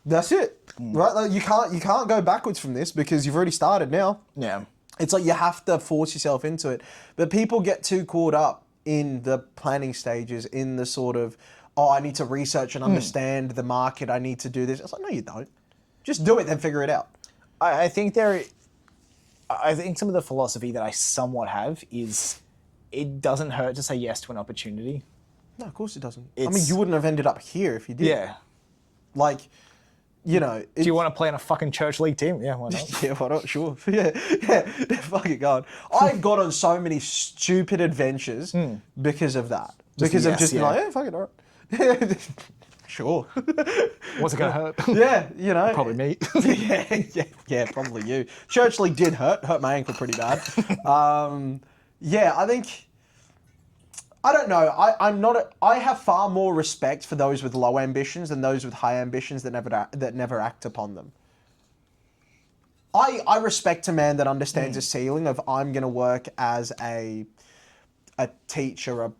that's it, right? Like, you can't go backwards from this because you've already started now. Yeah. It's like you have to force yourself into it. But people get too caught up in the planning stages, in the sort of, oh, I need to research and understand the market, I need to do this. It's like, no, you don't. Just do it, then figure it out. I think some of the philosophy that I somewhat have is it doesn't hurt to say yes to an opportunity. No, of course it doesn't. I mean, you wouldn't have ended up here if you did. Yeah. Like, you know... Do you want to play in a fucking church league team? Yeah, why not? Yeah, why not? Sure. Yeah, fucking God. I've got on so many stupid adventures because of that. Because of just being like, yeah, fuck it, all right. Sure. What's it going to hurt? Yeah, you know. Probably me. yeah, probably you. Church league did hurt my ankle pretty bad. Yeah, I think... I don't know. I have far more respect for those with low ambitions than those with high ambitions that never act upon them. I respect a man that understands a ceiling of, I'm going to work as a teacher, a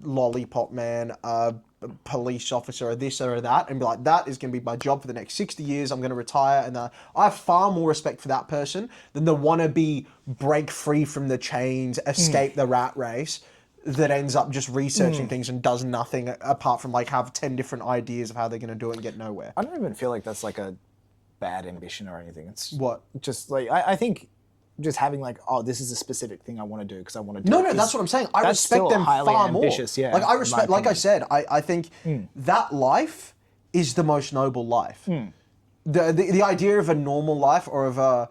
lollipop man, a police officer, or this or that, and be like, that is going to be my job for the next 60 years. I'm going to retire. And I have far more respect for that person than the wannabe break free from the chains, escape the rat race, that ends up just researching things and does nothing apart from like have 10 different ideas of how they're going to do it and get nowhere. I don't even feel like that's like a bad ambition or anything. It's What? Just like, I think just having like, oh, this is a specific thing I want to do because I want to do it. No, that's what I'm saying. I that's respect still them highly far ambitious, more. yeah, Like, I in respect, my like I opinion. said, I think that life is the most noble life. The idea of a normal life or of a,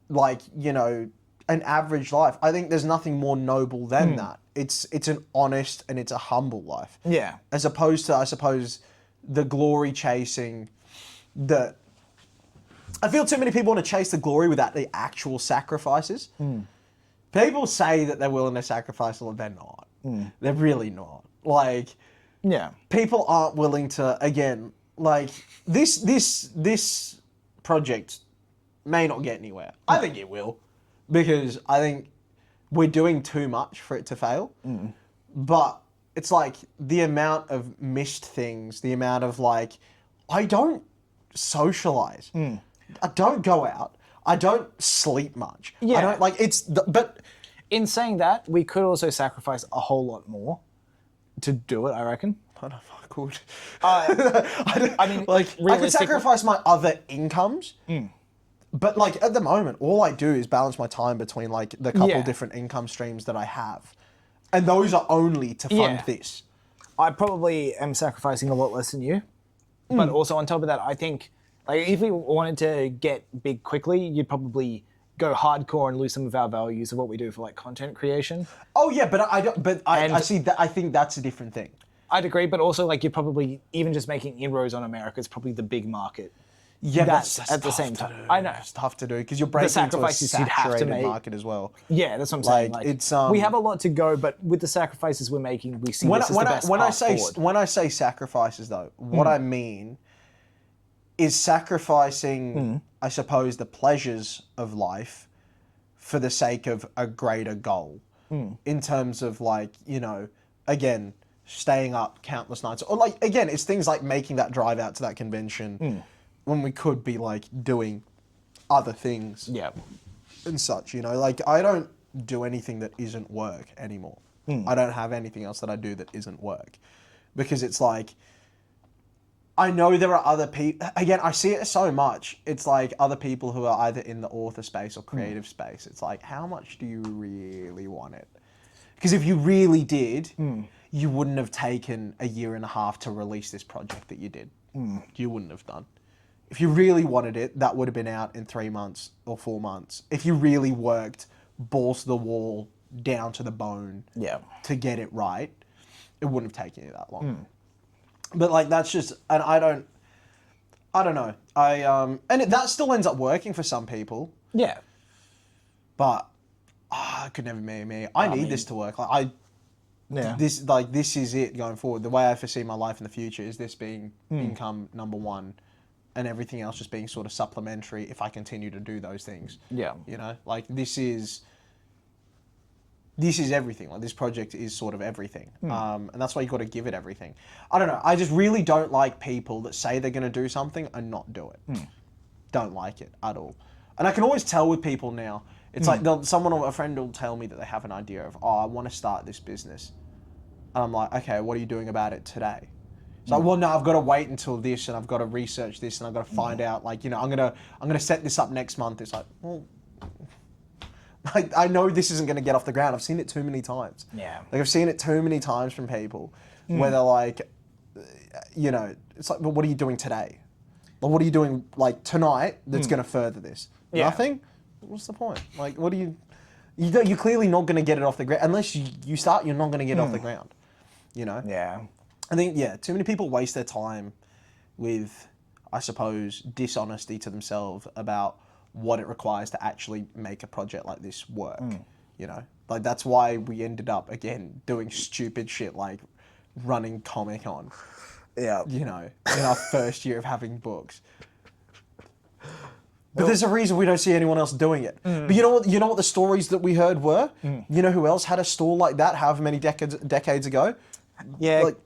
like, you know, an average life, I think there's nothing more noble than that. It's an honest and it's a humble life. Yeah. As opposed to, I suppose, the glory chasing that... I feel too many people want to chase the glory without the actual sacrifices. People say that they're willing to sacrifice a lot. They're not. They're really not. Like, Yeah. people aren't willing to, again, like, this project may not get anywhere. I think it will, because I think we're doing too much for it to fail. But it's like the amount of missed things, the amount of like, I don't socialize. I don't go out. I don't sleep much. Yeah. I don't like but In saying that, we could also sacrifice a whole lot more to do it, I reckon. I don't know if I could. I mean, like, I could realistically- sacrifice my other incomes. But like at the moment, all I do is balance my time between like the couple Yeah. different income streams that I have. And those are only to fund Yeah. this. I probably am sacrificing a lot less than you. But also on top of that, I think like if we wanted to get big quickly, you'd probably go hardcore and lose some of our values of what we do for like content creation. Oh yeah, but I don't. But I And- see that. I think that's a different thing. I'd agree, but also like you're probably even just making inroads on America is probably the big market. Yeah, That's but at the tough same to time. do. I know. It's tough to do because you're breaking into a sacrifices you'd have to saturated make. market as well. Yeah, that's what I'm saying. Like, Like it's, we have a lot to go, but with the sacrifices we're making, we see When this as when the I best when I path say forward. when I say sacrifices though, what I mean is sacrificing, I suppose, the pleasures of life for the sake of a greater goal. In terms of like, you know, again, staying up countless nights, or like again, it's things like making that drive out to that convention when we could be like doing other things Yeah. and such, you know, like I don't do anything that isn't work anymore. I don't have anything else that I do that isn't work, because it's like, I know there are other people, again, I see it so much, it's like other people who are either in the author space or creative space. It's like, how much do you really want it? Because if you really did, you wouldn't have taken a year and a half to release this project that you did. You wouldn't have done. If you really wanted it, that would have been out in 3 months or 4 months. If you really worked balls to the wall, down to the bone, Yeah. to get it right, it wouldn't have taken you that long. But like that's just, and I don't know. That still ends up working for some people, Yeah. but it could never be me. I need this to work. Like Yeah. this is it going forward. The way I foresee my life in the future is this being income number one, and everything else just being sort of supplementary if I continue to do those things. Yeah. You know, like this is everything. Like this project is sort of everything. And that's why you got to give it everything. I don't know. I just really don't like people that say they're going to do something and not do it. Don't like it at all. And I can always tell with people now. It's like a friend will tell me that they have an idea of, I want to start this business. And I'm like, okay, what are you doing about it today? It's like, well, no, I've got to wait until this, and I've got to research this, and I've got to find out, like, you know, I'm gonna set this up next month. It's like, well, I know this isn't going to get off the ground. I've seen it too many times. Yeah. Like I've seen it too many times from people where they're like, you know, it's like, well, what are you doing today? Well, what are you doing like tonight that's going to further this? Yeah. Nothing? What's the point? Like, what are you're clearly not going to get it off the ground. Unless you start, you're not going to get it off the ground. You know? Yeah. I think, too many people waste their time with, I suppose, dishonesty to themselves about what it requires to actually make a project like this work. You know, like that's why we ended up again doing stupid shit like running Comic-Con. Yeah. You know, in our first year of having books. But there's a reason we don't see anyone else doing it. But you know what the stories that we heard were? You know who else had a stall like that however many decades ago? Yeah. Like,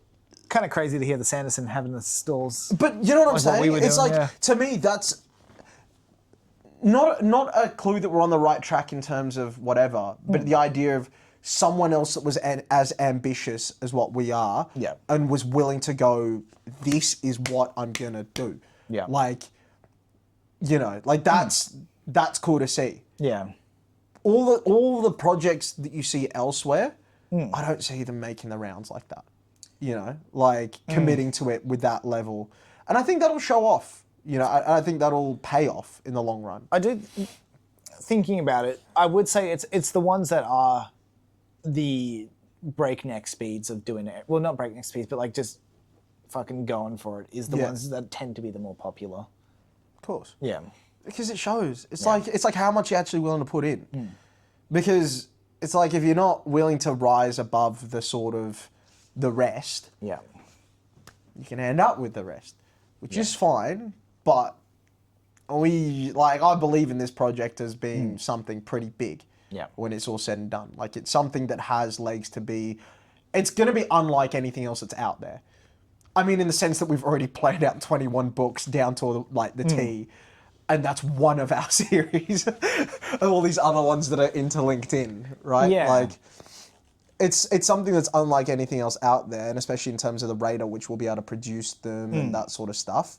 kind of crazy to hear the Sanderson having the stalls. but you know what I'm Like what saying? we were It's doing, like, yeah. to me, that's not a clue that we're on the right track in terms of whatever, but the idea of someone else that was as ambitious as what we are, Yeah. and was willing to go, this is what I'm gonna do. Yeah. Like, you know, like that's cool to see. Yeah. All the projects that you see elsewhere, I don't see them making the rounds like that. You know, like committing to it with that level, and I think that'll show off. You know, I think that'll pay off in the long run. I did, thinking about it, I would say it's the ones that are the breakneck speeds of doing it. Well, not breakneck speeds, but like just fucking going for it is the ones that tend to be the more popular. Of course. Yeah. Because it shows. It's like how much you're actually willing to put in. Because it's like if you're not willing to rise above the sort of the rest, Yeah. you can end up with the rest, which is fine. But I believe in this project as being something pretty big. Yeah. When it's all said and done, like it's something that has legs to be. It's going to be unlike anything else that's out there. I mean, in the sense that we've already planned out 21 books down to like the T, and that's one of our series. And all these other ones that are interlinked in, right? Yeah. Like, it's something that's unlike anything else out there, and especially in terms of the radar, which will be able to produce them and that sort of stuff.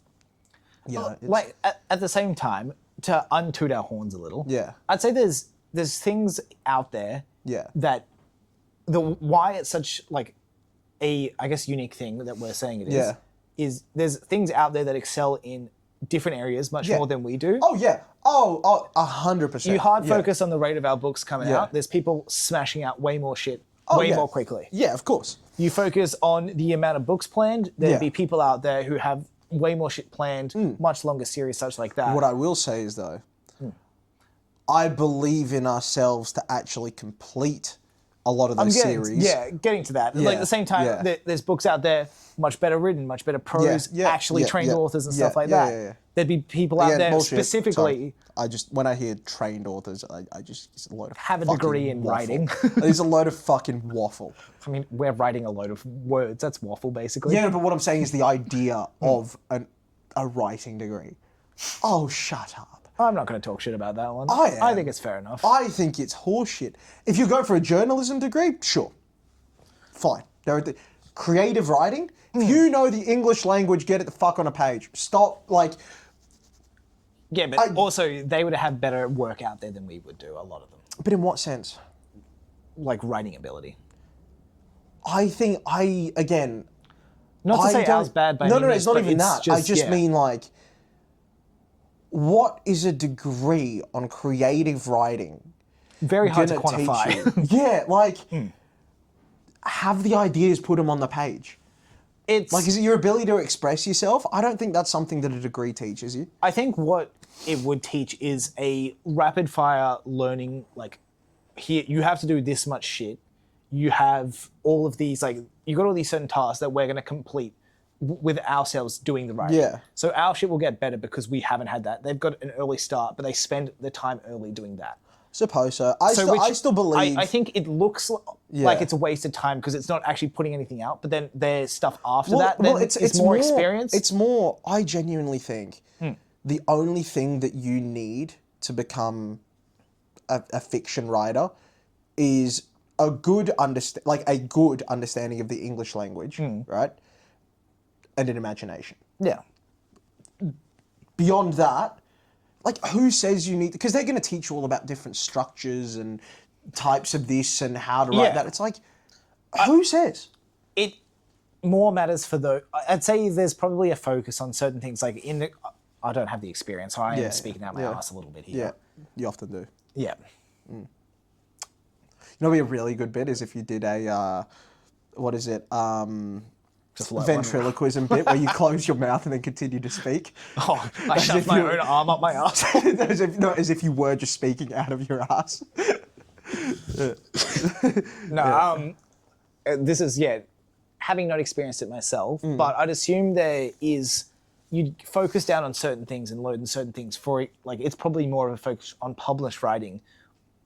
You know, it's, Like at the same time, to untoot our horns a little. Yeah. I'd say there's things out there. Yeah. That why it's such like a, I guess, unique thing that we're saying it is. Yeah. Is there's things out there that excel in different areas much more than we do. Oh yeah. Oh, 100%. You hard focus on the rate of our books coming out. There's people smashing out way more shit more quickly. Yeah, of course. You focus on the amount of books planned. There'd be people out there who have way more shit planned, much longer series, such like that. What I will say is though, I believe in ourselves to actually complete a lot of those series. Yeah, getting to that. Like at the same time, there's books out there, much better written, much better prose, actually trained authors and stuff like that. There'd be people out there bullshit. specifically. Sorry. When I hear trained authors, it's a load of have a fucking degree in waffle. writing. There's a load of fucking waffle. I mean, we're writing a load of words. That's waffle, basically. Yeah, but what I'm saying is the idea of a writing degree. Oh, shut up. I'm not going to talk shit about that one. I am. I think it's fair enough. I think it's horseshit. If you go for a journalism degree, sure. Fine. Creative writing, if you know the English language, get it the fuck on a page. Stop, Yeah, but also they would have better work out there than we would do, a lot of them. But in what sense? Like writing ability. I think, again... Not to say ours bad by any means, it's not but even that. I just mean what is a degree on creative writing? Very hard to gonna teach quantify. you? Yeah, have the ideas, put them on the page. It's Is it your ability to express yourself? I don't think that's something that a degree teaches you. I think what it would teach is a rapid fire learning. Like, here you have to do this much shit. You have all of these you got all these certain tasks that we're going to complete with ourselves doing the writing. Yeah. So our shit will get better because we haven't had that. They've got an early start, but they spend the time early doing that. Suppose so. I still believe. I think it looks like it's a waste of time because it's not actually putting anything out. But then there's stuff after that. It's more experience. It's more. I genuinely think the only thing that you need to become a fiction writer is a good understanding of the English language, right? And an imagination. Yeah. Beyond that, who says you need... Because they're going to teach you all about different structures and types of this and how to write that. It's who says? It more matters for I'd say there's probably a focus on certain things. I don't have the experience, so I am speaking out my ass a little bit here. Yeah, you often do. Yeah. You know what would be a really good bit is if you did a... what is it? Just like ventriloquism bit where you close your mouth and then continue to speak. Oh, I shoved my own arm up my ass. as if you were just speaking out of your ass. No, this is, having not experienced it myself, but I'd assume you'd focus down on certain things and learn certain things for it. It's probably more of a focus on published writing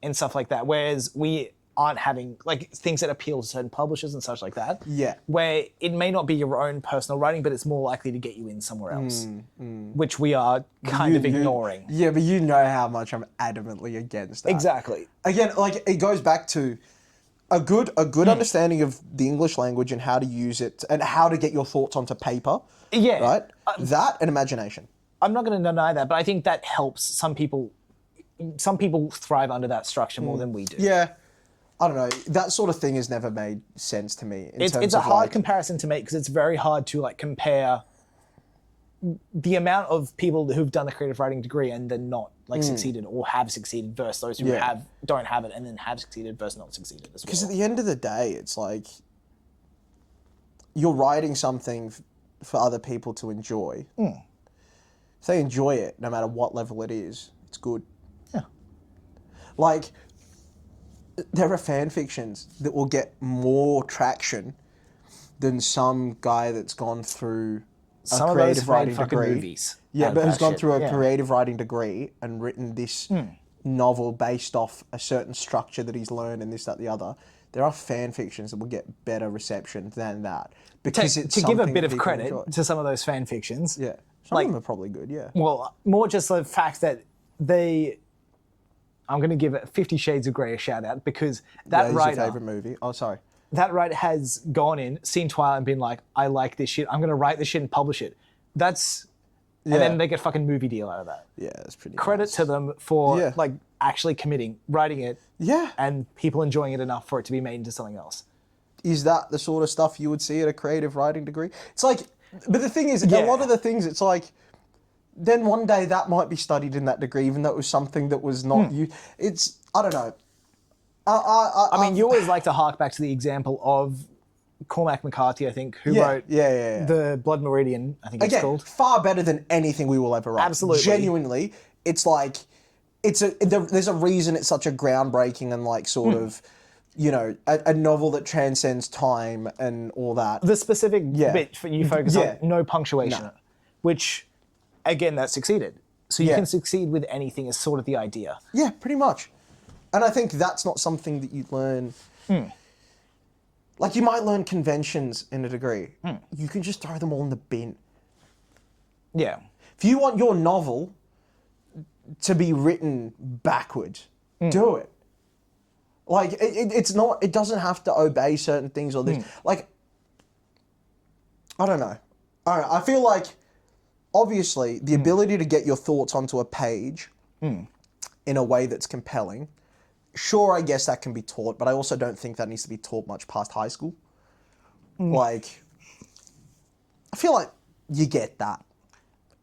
and stuff like that, whereas we aren't having things that appeal to certain publishers and such like that. Yeah. Where it may not be your own personal writing, but it's more likely to get you in somewhere else, which we are kind of ignoring. Yeah, but you know how much I'm adamantly against that. Exactly. Again, it goes back to a good understanding of the English language and how to use it and how to get your thoughts onto paper. Yeah. Right? That and imagination. I'm not going to deny that, but I think that helps some people. Some people thrive under that structure more than we do. Yeah. I don't know. That sort of thing has never made sense to me. It's a hard comparison to make because it's very hard to compare the amount of people who've done a creative writing degree and then not succeeded or have succeeded versus those who don't have it and then have succeeded versus not succeeded as well. Because at the end of the day, it's you're writing something for other people to enjoy. If they enjoy it, no matter what level it is, it's good. Yeah. there are fan fictions that will get more traction than some guy that's gone through Some a of those creative writing fucking degree. movies. Yeah, have but who's that gone shit. through a Yeah. creative writing degree and written this novel based off a certain structure that he's learned and this, that, the other. There are fan fictions that will get better reception than that because it's To give a something bit that of people credit enjoy. to some of those fan fictions. Yeah, some like- of them are probably good. Yeah. Well, more just the fact that I'm going to give it 50 Shades of Grey a shout out because that Where's your writer, favorite movie? Oh, sorry. that writer has gone in, seen Twilight, and been like, I like this shit. I'm going to write this shit and publish it. And then they get a fucking movie deal out of that. Yeah, that's pretty. Credit nice. to them for Yeah. like actually committing, writing it, Yeah. and people enjoying it enough for it to be made into something else. Is that the sort of stuff you would see at a creative writing degree? It's like, but the thing is, Yeah. a lot of the things, it's like, then one day that might be studied in that degree, even though it was something that was not you. It's, I don't know. I mean, you always like to hark back to the example of Cormac McCarthy, I think, who wrote the Blood Meridian, I think it's Again, called. far better than anything we will ever write. Absolutely. Genuinely, it's like, there's a reason it's such a groundbreaking and like sort of, you know, a novel that transcends time and all that. The specific bit for you focus on, no punctuation, No. which, again, that succeeded. So you Yeah. can succeed with anything is sort of the idea. Yeah, pretty much. And I think that's not something that you learn. Like, you might learn conventions in a degree. You can just throw them all in the bin. Yeah. If you want your novel to be written backwards, do it. Like, it's not, it doesn't have to obey certain things or this. Like, I don't know. I feel like, obviously, the ability to get your thoughts onto a page in a way that's compelling, sure, I guess that can be taught, but I also don't think that needs to be taught much past high school. Like, I feel like you get that.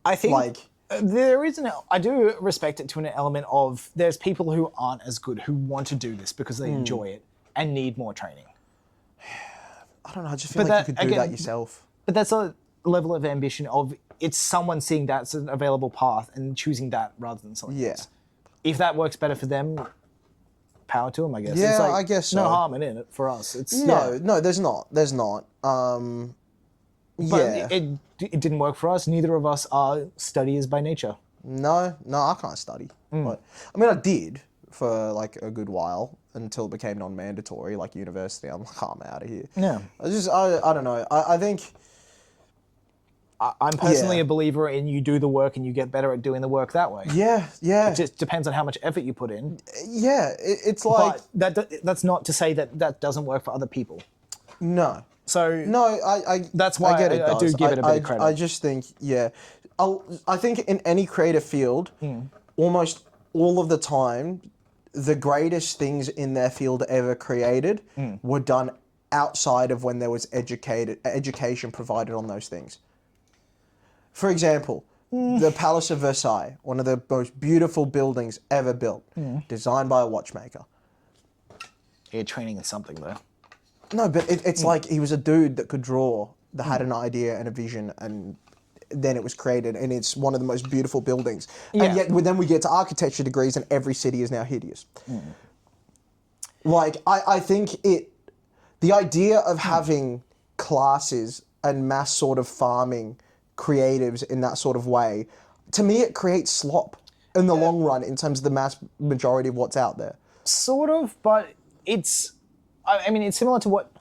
I think Like, there is I do respect it to an element of there's people who aren't as good who want to do this because they enjoy it and need more training. I don't know, I just feel But like you that- could do again, that yourself. But that's a level of ambition of it's someone seeing that as an available path and choosing that rather than something Yeah. else. If that works better for them, power to them, I guess. Yeah, it's like, I guess no so. harm in it for us. It's No, there's not. There's not. But Yeah. it didn't work for us. Neither of us are studiers by nature. No, I can't study. But, I mean, I did for like a good while until it became non-mandatory, like university. I'm like, I'm out of here. Yeah. I don't know. I think, I'm personally Yeah. a believer in you do the work and you get better at doing the work that way. yeah. It just depends on how much effort you put in. Yeah, it's like, But that's not to say that doesn't work for other people. no. So No, I That's why I get it I do does. give it a bit of credit. I just think, yeah. I think in any creative field, Hmm. almost all of the time, the greatest things in their field ever created Hmm. were done outside of when there was education provided on those things. For example, Hmm. the Palace of Versailles, one of the most beautiful buildings ever built, Hmm. designed by a watchmaker. you're training in something though. No, but it's Hmm. like he was a dude that could draw, that had an idea and a vision, and then it was created, and it's one of the most beautiful buildings. Yeah. And yet, then we get to architecture degrees, and every city is now hideous. Hmm. Like, I think the idea of having classes and mass sort of farming creatives in that sort of way, to me, it creates slop in the long run in terms of the mass majority of what's out there. Sort of, but I mean, it's similar to what,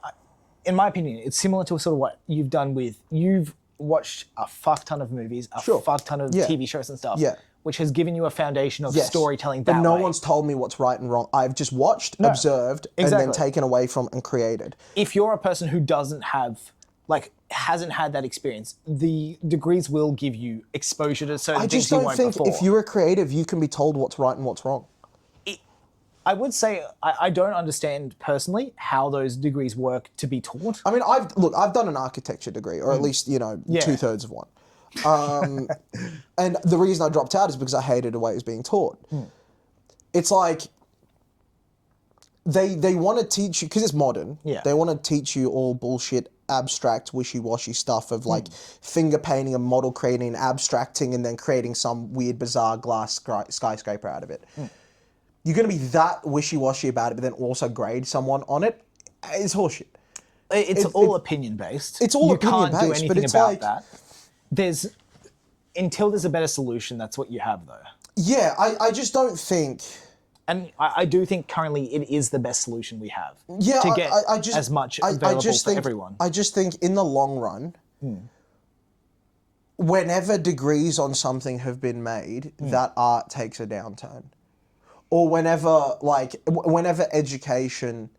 in my opinion, it's similar to sort of what you've done you've watched a fuck ton of movies, a Sure. fuck ton of Yeah. TV shows and stuff, Yeah. which has given you a foundation of Yes. storytelling But that no way. one's told me what's right and wrong. I've just watched, observed, and exactly. then taken away from and created. If you're a person who hasn't had that experience, the degrees will give you exposure to certain I things just you don't won't think before. if you're a creative, you can be told what's right and what's wrong. I would say I don't understand personally how those degrees work to be taught. I mean, I've done an architecture degree, or at least, you know, Yeah. 2/3 of one. And the reason I dropped out is because I hated the way it was being taught. It's like they want to teach you, because it's modern, Yeah. they want to teach you all bullshit, abstract, wishy-washy stuff of like finger painting a model, creating, abstracting, and then creating some weird, bizarre glass skyscraper out of it. you're going to be that wishy-washy about it, but then also grade someone on it. It's horseshit. It's all opinion-based. It's all you opinion-based, can't do but anything it's about like- that. Until there's a better solution, that's what you have, though. Yeah, I just don't think... And I do think currently it is the best solution we have Yeah, to get I just, as much available for think, everyone. I just think in the long run, whenever degrees on something have been made, that art takes a downturn. Or whenever education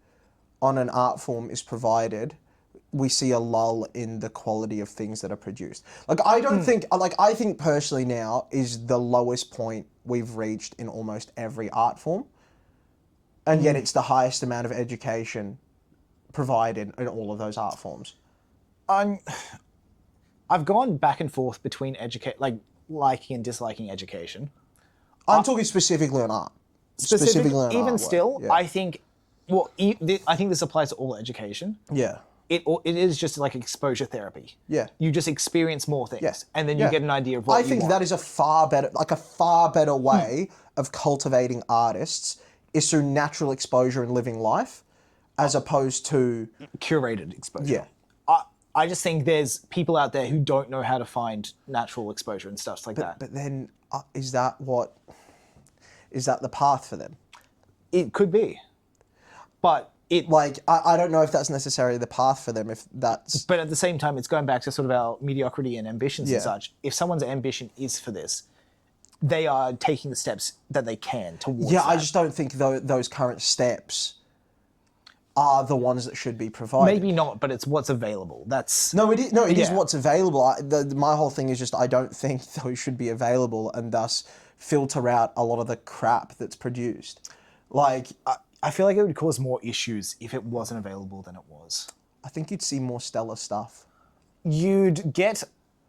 on an art form is provided, we see a lull in the quality of things that are produced. I think personally now is the lowest point we've reached in almost every art form. And yet it's the highest amount of education provided in all of those art forms. I've gone back and forth between liking and disliking education. I'm talking specifically on art. Specifically on even artwork, still, yeah. I think this applies to all education. Yeah. It is just like exposure therapy. Yeah. You just experience more things, Yes. and then you Yeah. get an idea of what I you think want. that is a far better way of cultivating artists is through natural exposure and living life, as opposed to curated exposure. Yeah. I just think there's people out there who don't know how to find natural exposure and stuff like that. But then, is that the path for them? It could be, but I don't know if that's necessarily the path for them. If that's, but at the same time, it's going back to sort of our mediocrity and ambitions Yeah. and such. If someone's ambition is for this, they are taking the steps that they can towards yeah, that. I just don't think those current steps are the ones that should be provided. Maybe not, but it's what's available. That's No, it is. No, it is Yeah. what's available. My whole thing is just I don't think those should be available, and thus filter out a lot of the crap that's produced. I feel like it would cause more issues if it wasn't available than it was. I think you'd see more stellar stuff. You'd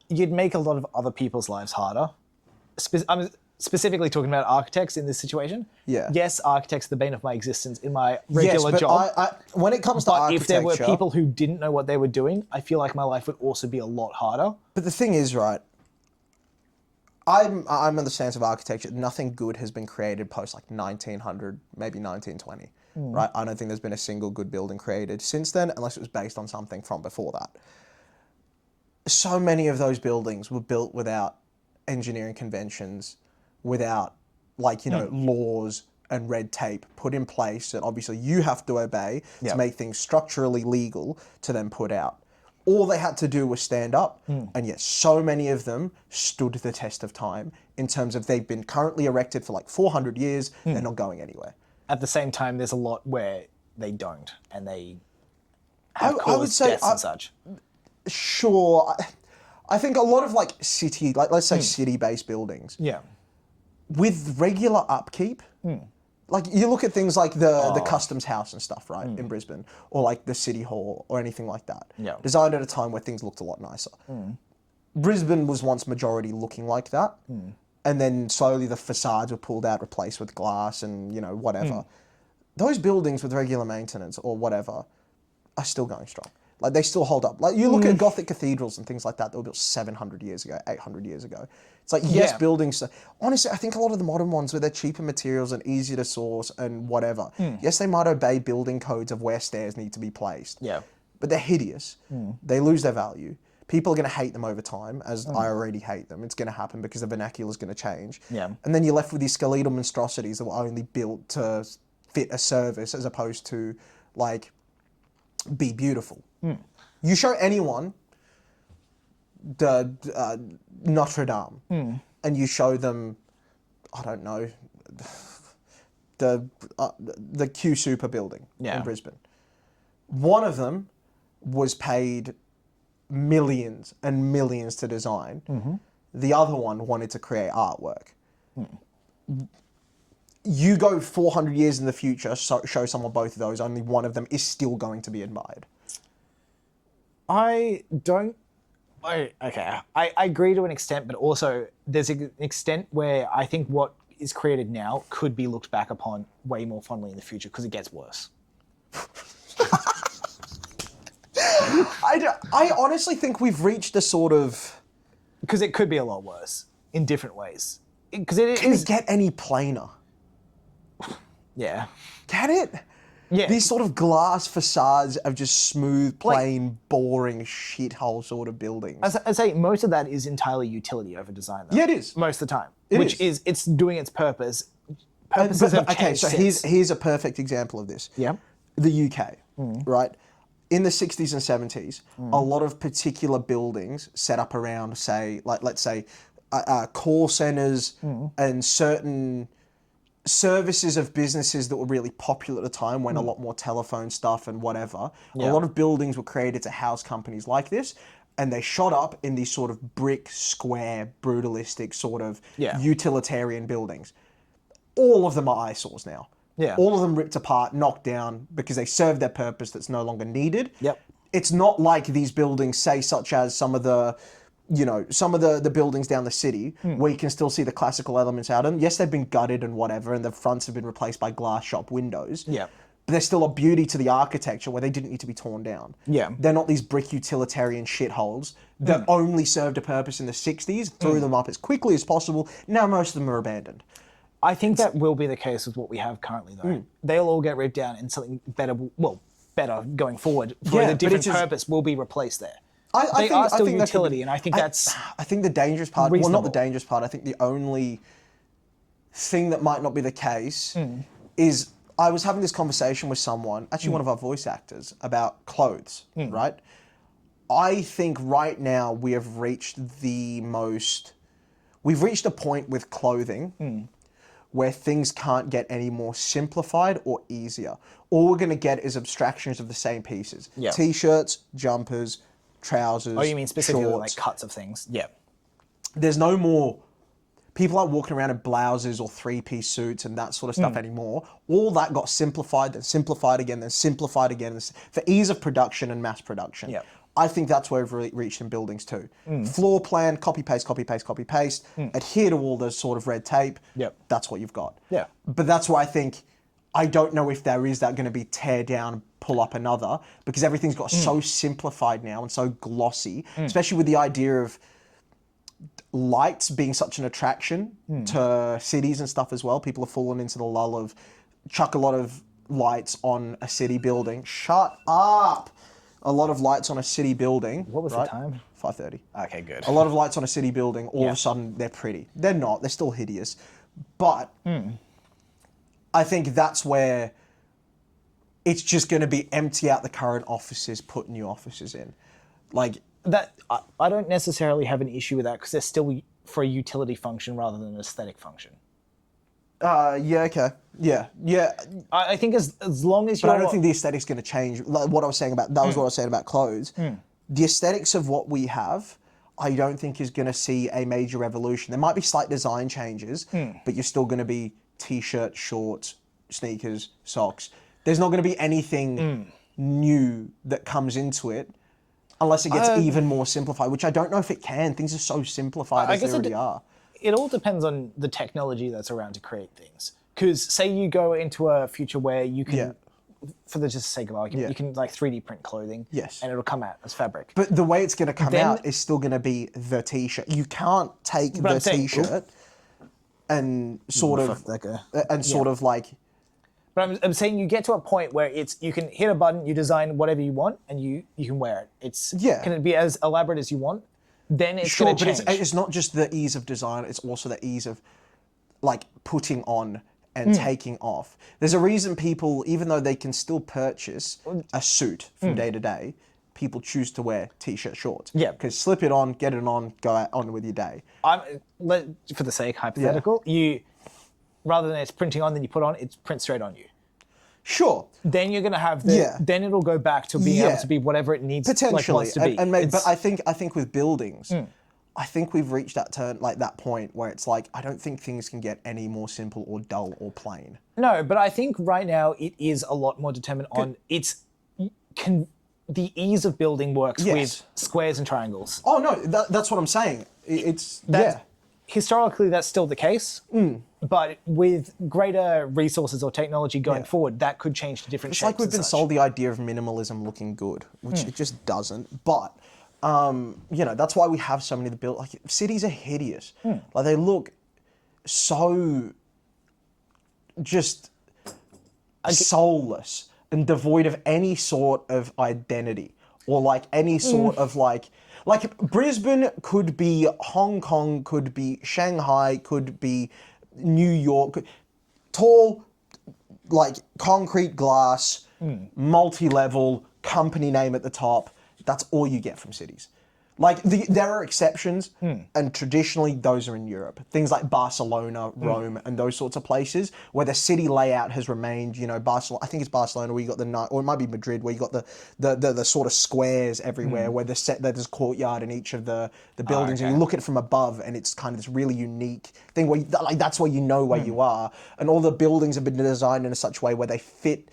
make a lot of other people's lives harder. I'm specifically talking about architects in this situation. Yeah. Yes, architects are the bane of my existence in my regular yes, but job. when it comes to But architecture, if there were people who didn't know what they were doing, I feel like my life would also be a lot harder. But the thing is, right, I'm in the stance of architecture. Nothing good has been created post 1900, maybe 1920, right? I don't think there's been a single good building created since then, unless it was based on something from before that. So many of those buildings were built without engineering conventions, without laws and red tape put in place that obviously you have to obey to make things structurally legal to then put out. All they had to do was stand up, and yet so many of them stood the test of time in terms of they've been currently erected for 400 years, they're not going anywhere. At the same time, there's a lot where they don't, and they have I would caused say deaths and such. Sure, I think a lot of city, let's say city-based buildings, Yeah. with regular upkeep, you look at things like the Customs House and stuff, right, in Brisbane, or the City Hall or anything like that. Yeah. Designed at a time where things looked a lot nicer. Brisbane was once majority looking like that, and then slowly the facades were pulled out, replaced with glass and, whatever. Those buildings with regular maintenance or whatever are still going strong. They still hold up. You look at Gothic cathedrals and things like that were built 700 years ago, 800 years ago. It's yes, Yeah. buildings... Honestly, I think a lot of the modern ones where they're cheaper materials and easier to source and whatever, yes, they might obey building codes of where stairs need to be placed. Yeah. But they're hideous. They lose their value. People are going to hate them over time, as I already hate them. It's going to happen because the vernacular is going to change. Yeah. And then you're left with these skeletal monstrosities that were only built to fit a service as opposed to, be beautiful. You show anyone the Notre Dame, and you show them, I don't know, the Q Super building in Brisbane. One of them was paid millions and millions to design. The other one wanted to create artwork. You go 400 years in the future, show someone both of those, only one of them is still going to be admired. I agree to an extent, but also there's an extent where I think what is created now could be looked back upon way more fondly in the future because it gets worse. I honestly think we've reached a sort of... Because it could be a lot worse in different ways. Because Can it get any plainer? Yeah. Get it? Yeah. These sort of glass facades of just smooth, plain, boring shithole sort of buildings. I say most of that is entirely utility over design, though. Yeah, it is. Most of the time. It which is. it's doing its purpose. Okay, changed so since. here's a perfect example of this. Yeah. The UK, right? In the 60s and 70s, a lot of particular buildings set up around, say, like let's say, call centers and certain services of businesses that were really popular at the time when a lot more telephone stuff and whatever. Yeah. A lot of buildings were created to house companies like this, and they shot up in these sort of brick, square, brutalistic sort of utilitarian buildings. All of them are eyesores now. Yeah. All of them ripped apart, knocked down because they serve their purpose that's no longer needed. Yep. It's not like these buildings, say, such as some of the buildings down the city where you can still see the classical elements out of them. Yes, they've been gutted and whatever, and the fronts have been replaced by glass shop windows. Yeah. But there's still a beauty to the architecture where they didn't need to be torn down. Yeah. They're not these brick utilitarian shitholes that only served a purpose in the 60s, threw them up as quickly as possible. Now most of them are abandoned. I think that will be the case with what we have currently, though. They'll all get ripped down and something better, better going forward for a different purpose will be replaced there. They are still utility, and I think that's I think the dangerous part, well, not the dangerous part, I think the only thing that might not be the case is I was having this conversation with someone, actually one of our voice actors, about clothes, right? I think right now we have reached we've reached a point with clothing where things can't get any more simplified or easier. All we're going to get is abstractions of the same pieces. Yeah. T-shirts, jumpers, trousers, Oh, you mean specifically shorts. like cuts of things? Yeah. There's no more... People aren't walking around in blouses or three-piece suits and that sort of stuff anymore. All that got simplified, then simplified again, then simplified again for ease of production and mass production. Yeah. I think that's where we've reached in buildings too. Floor plan, copy paste, copy paste, copy paste. Adhere to all the sort of red tape. Yep. That's what you've got. Yeah. But that's why I don't know if there is that going to be tear down, pull up another, because everything's got so simplified now and so glossy, especially with the idea of lights being such an attraction to cities and stuff as well. People have fallen into the lull of chuck a lot of lights on a city building. Shut up! A lot of lights on a city building. What was the time? 5:30. Okay, good. A lot of lights on a city building, all of a sudden they're pretty. They're not, they're still hideous. But I think that's where it's just going to be empty out the current offices, put new offices in. Like, That I don't necessarily have an issue with that because they're still for a utility function rather than an aesthetic function. yeah, okay. Yeah. I think as long as you're... But I don't think the aesthetic's going to change. Like what I was saying about, that was what I was saying about clothes. The aesthetics of what we have, I don't think is going to see a major revolution. There might be slight design changes, but you're still going to be t-shirt, shorts, sneakers, socks. There's not going to be anything new that comes into it unless it gets even more simplified, which I don't know if it can. Things are so simplified as they already are. It all depends on the technology that's around to create things. Because say you go into a future where you can, for the just sake of argument, you can like 3D print clothing, and it'll come out as fabric. But the way it's going to come out is still going to be the t-shirt. You can't take the t-shirt and sort of like... But I'm saying you get to a point where you can hit a button, you design whatever you want, and you can wear it. Can it be as elaborate as you want? Then it's going to change. But it's not just the ease of design, it's also the ease of like putting on and taking off. There's a reason people, even though they can still purchase a suit from day to day, people choose to wear t-shirt shorts. Yeah. Because slip it on, get it on, go out on with your day. For the sake, hypothetical, rather than it's printing on, then you put on, it's print straight on you. Sure. Then you're going to have then it'll go back to being able to be whatever it needs potentially to be. And maybe, but I think with buildings, I think we've reached that point where it's like I don't think things can get any more simple or dull or plain. No, but I think right now it is a lot more determined on the ease of building works with squares and triangles. Oh no, that's what I'm saying. Historically, that's still the case. But with greater resources or technology going forward, that could change to different shapes. It's like we've been sold the idea of minimalism looking good, which it just doesn't. But that's why we have so many like cities are hideous. Like they look so just soulless and devoid of any sort of identity or like any sort of like Brisbane could be Hong Kong, could be Shanghai, could be New York, tall, like concrete glass, multi-level, company name at the top. That's all you get from cities. Like, there are exceptions, and traditionally those are in Europe. Things like Barcelona, Rome, and those sorts of places where the city layout has remained, you know, Barcelona, I think it's Barcelona where you got or it might be Madrid, where you got the sort of squares everywhere, where there's courtyard in each of the buildings, and you look at it from above, and it's kind of this really unique thing where, that's where you know where you are, and all the buildings have been designed in such a way where they fit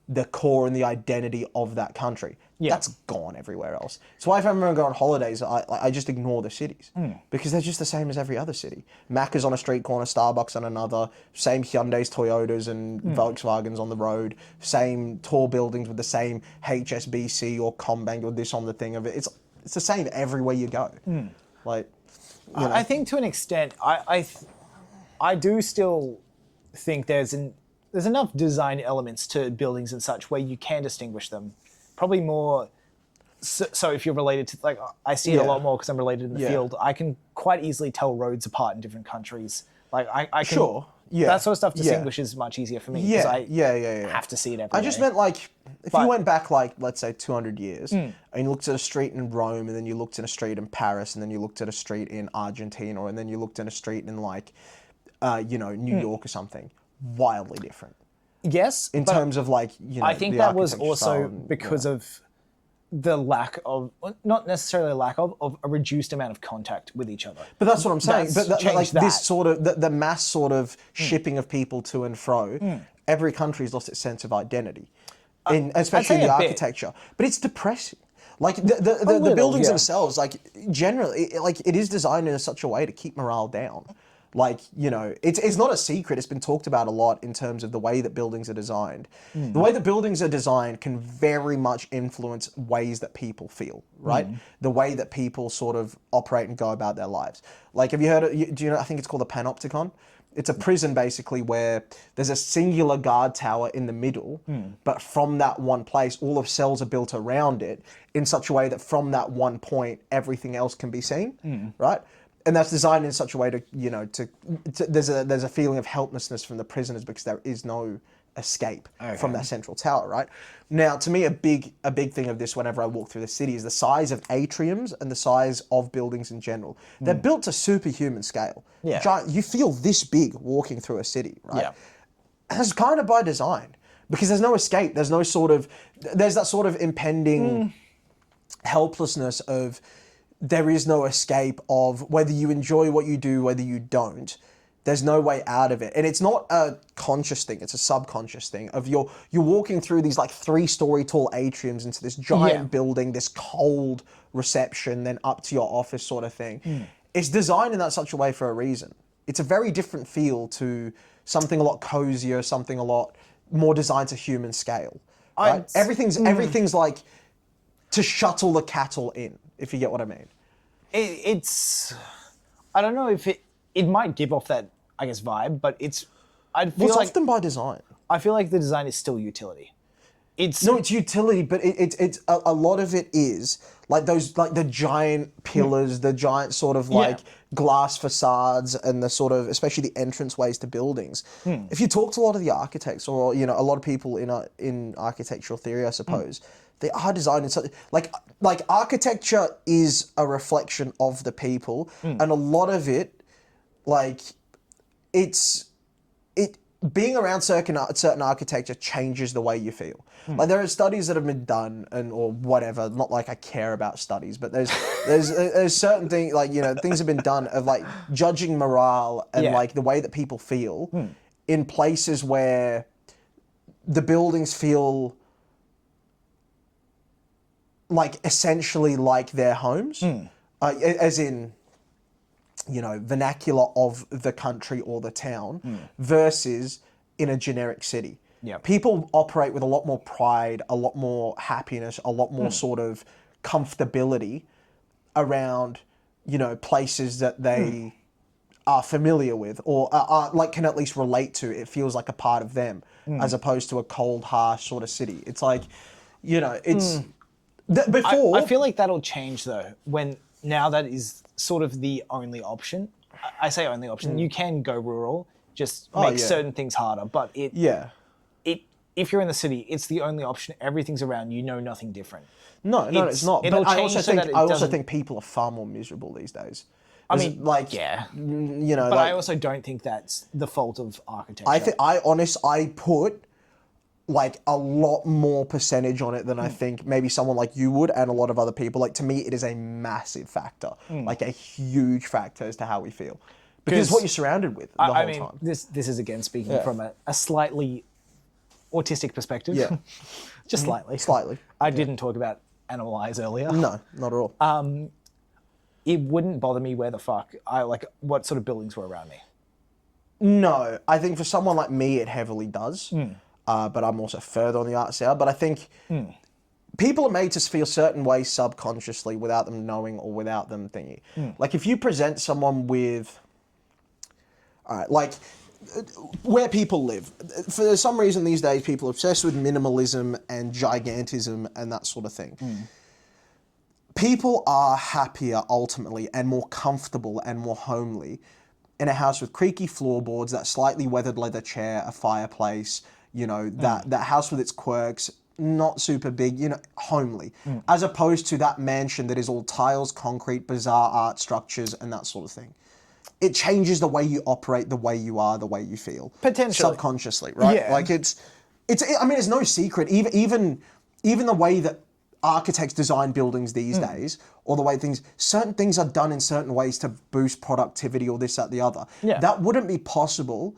the core and the identity of that country. Yeah. That's gone everywhere else. So why if I remember going on holidays, I just ignore the cities because they're just the same as every other city. Macca's on a street corner, Starbucks on another, same Hyundais, Toyotas and Volkswagens on the road, same tall buildings with the same HSBC or Combank or this on the thing of it. It's the same everywhere you go. Like, you know. I think to an extent, I do still think there's enough design elements to buildings and such where you can distinguish them. Probably more. So if you're related to, like, I see it a lot more because I'm related in the field. I can quite easily tell roads apart in different countries. Like I can. Sure. Yeah. That sort of stuff distinguishes much easier for me because I have to see it every I just day. meant like if you went back like let's say 200 years and you looked at a street in Rome and then you looked at a street in Paris and then you looked at a street in Argentina and then you looked at a street in like New York or something, wildly different. Yes, in terms of like, you know, I think the that was architecture also style and, because of the lack of, not necessarily a lack of a reduced amount of contact with each other. But that's what I'm saying. That's But like changed this that. sort of the mass sort of shipping of people to and fro, every country's lost its sense of identity, especially in say the a bit. architecture. But it's depressing. Like the buildings themselves, like generally, it is designed in such a way to keep morale down. Like, you know, it's not a secret. It's been talked about a lot in terms of the way that buildings are designed. The way that buildings are designed can very much influence ways that people feel, right? The way that people sort of operate and go about their lives. Like, have you heard of, do you know, I think it's called a panopticon? It's a prison basically where there's a singular guard tower in the middle, but from that one place, all of cells are built around it in such a way that from that one point, everything else can be seen, right? And that's designed in such a way to, you know, there's a feeling of helplessness from the prisoners because there is no escape from that central tower, right? Now, to me, a big thing of this whenever I walk through the city is the size of atriums and the size of buildings in general. They're built to superhuman scale. Yeah. Giant, you feel this big walking through a city, right? Yeah. And it's kind of by design because there's no escape. There's that sort of impending helplessness of, there is no escape of whether you enjoy what you do, whether you don't. There's no way out of it. And it's not a conscious thing, it's a subconscious thing of you're walking through these like 3-story tall atriums into this giant building, this cold reception, then up to your office sort of thing. It's designed in that such a way for a reason. It's a very different feel to something a lot cozier, something a lot more designed to human scale. Right? Everything's like to shuttle the cattle in, if you get what I mean. It's, I don't know if it might give off that, I guess, vibe, but it's often by design. I feel like the design is still utility. It's utility, but it's a lot of it is like those, like the giant pillars, the giant sort of like glass facades, and the sort of, especially the entrance ways to buildings. If you talk to a lot of the architects, or you know, a lot of people in architectural theory, I suppose, they are designed in such like architecture is a reflection of the people, and a lot of it, like being around certain architecture changes the way you feel. Like there are studies that have been done or whatever, not like I care about studies, but there's certain things, like, you know, things have been done of like judging morale and like the way that people feel in places where the buildings feel like essentially like their homes, as in, you know, vernacular of the country or the town versus in a generic city. Yeah. People operate with a lot more pride, a lot more happiness, a lot more sort of comfortability around, you know, places that they are familiar with or like can at least relate to. It feels like a part of them as opposed to a cold, harsh sort of city. It's like, it's before. I feel like that'll change though now that is sort of the only option. I say only option. You can go rural, just make certain things harder, but if you're in the city, it's the only option. Everything's around you, know nothing different. No, it's not. It'll But change so that it I also doesn't- think people are far more miserable these days. I mean, like, yeah. But I also don't think that's the fault of architecture. I put like a lot more percentage on it than I think maybe someone like you would and a lot of other people. Like, to me, it is a massive factor, like a huge factor as to how we feel. Because it's what you're surrounded with the whole time. This is again speaking from a slightly autistic perspective. Yeah. Just slightly. Slightly. I didn't talk about animal eyes earlier. No, not at all. It wouldn't bother me where the fuck what sort of buildings were around me. No, I think for someone like me, it heavily does. But I'm also further on the art side. But I think people are made to feel certain ways subconsciously without them knowing or without them thinking. Like if you present someone with, like where people live, for some reason these days people are obsessed with minimalism and gigantism and that sort of thing. People are happier ultimately and more comfortable and more homely in a house with creaky floorboards, that slightly weathered leather chair, a fireplace, that house with its quirks, not super big, homely, as opposed to that mansion that is all tiles, concrete, bizarre art structures and that sort of thing. It changes the way you operate, the way you are, the way you feel. Potentially. Subconsciously, right? Yeah. Like it's no secret. Even the way that architects design buildings these days, or the way certain things are done in certain ways to boost productivity or this, that, the other. Yeah. That wouldn't be possible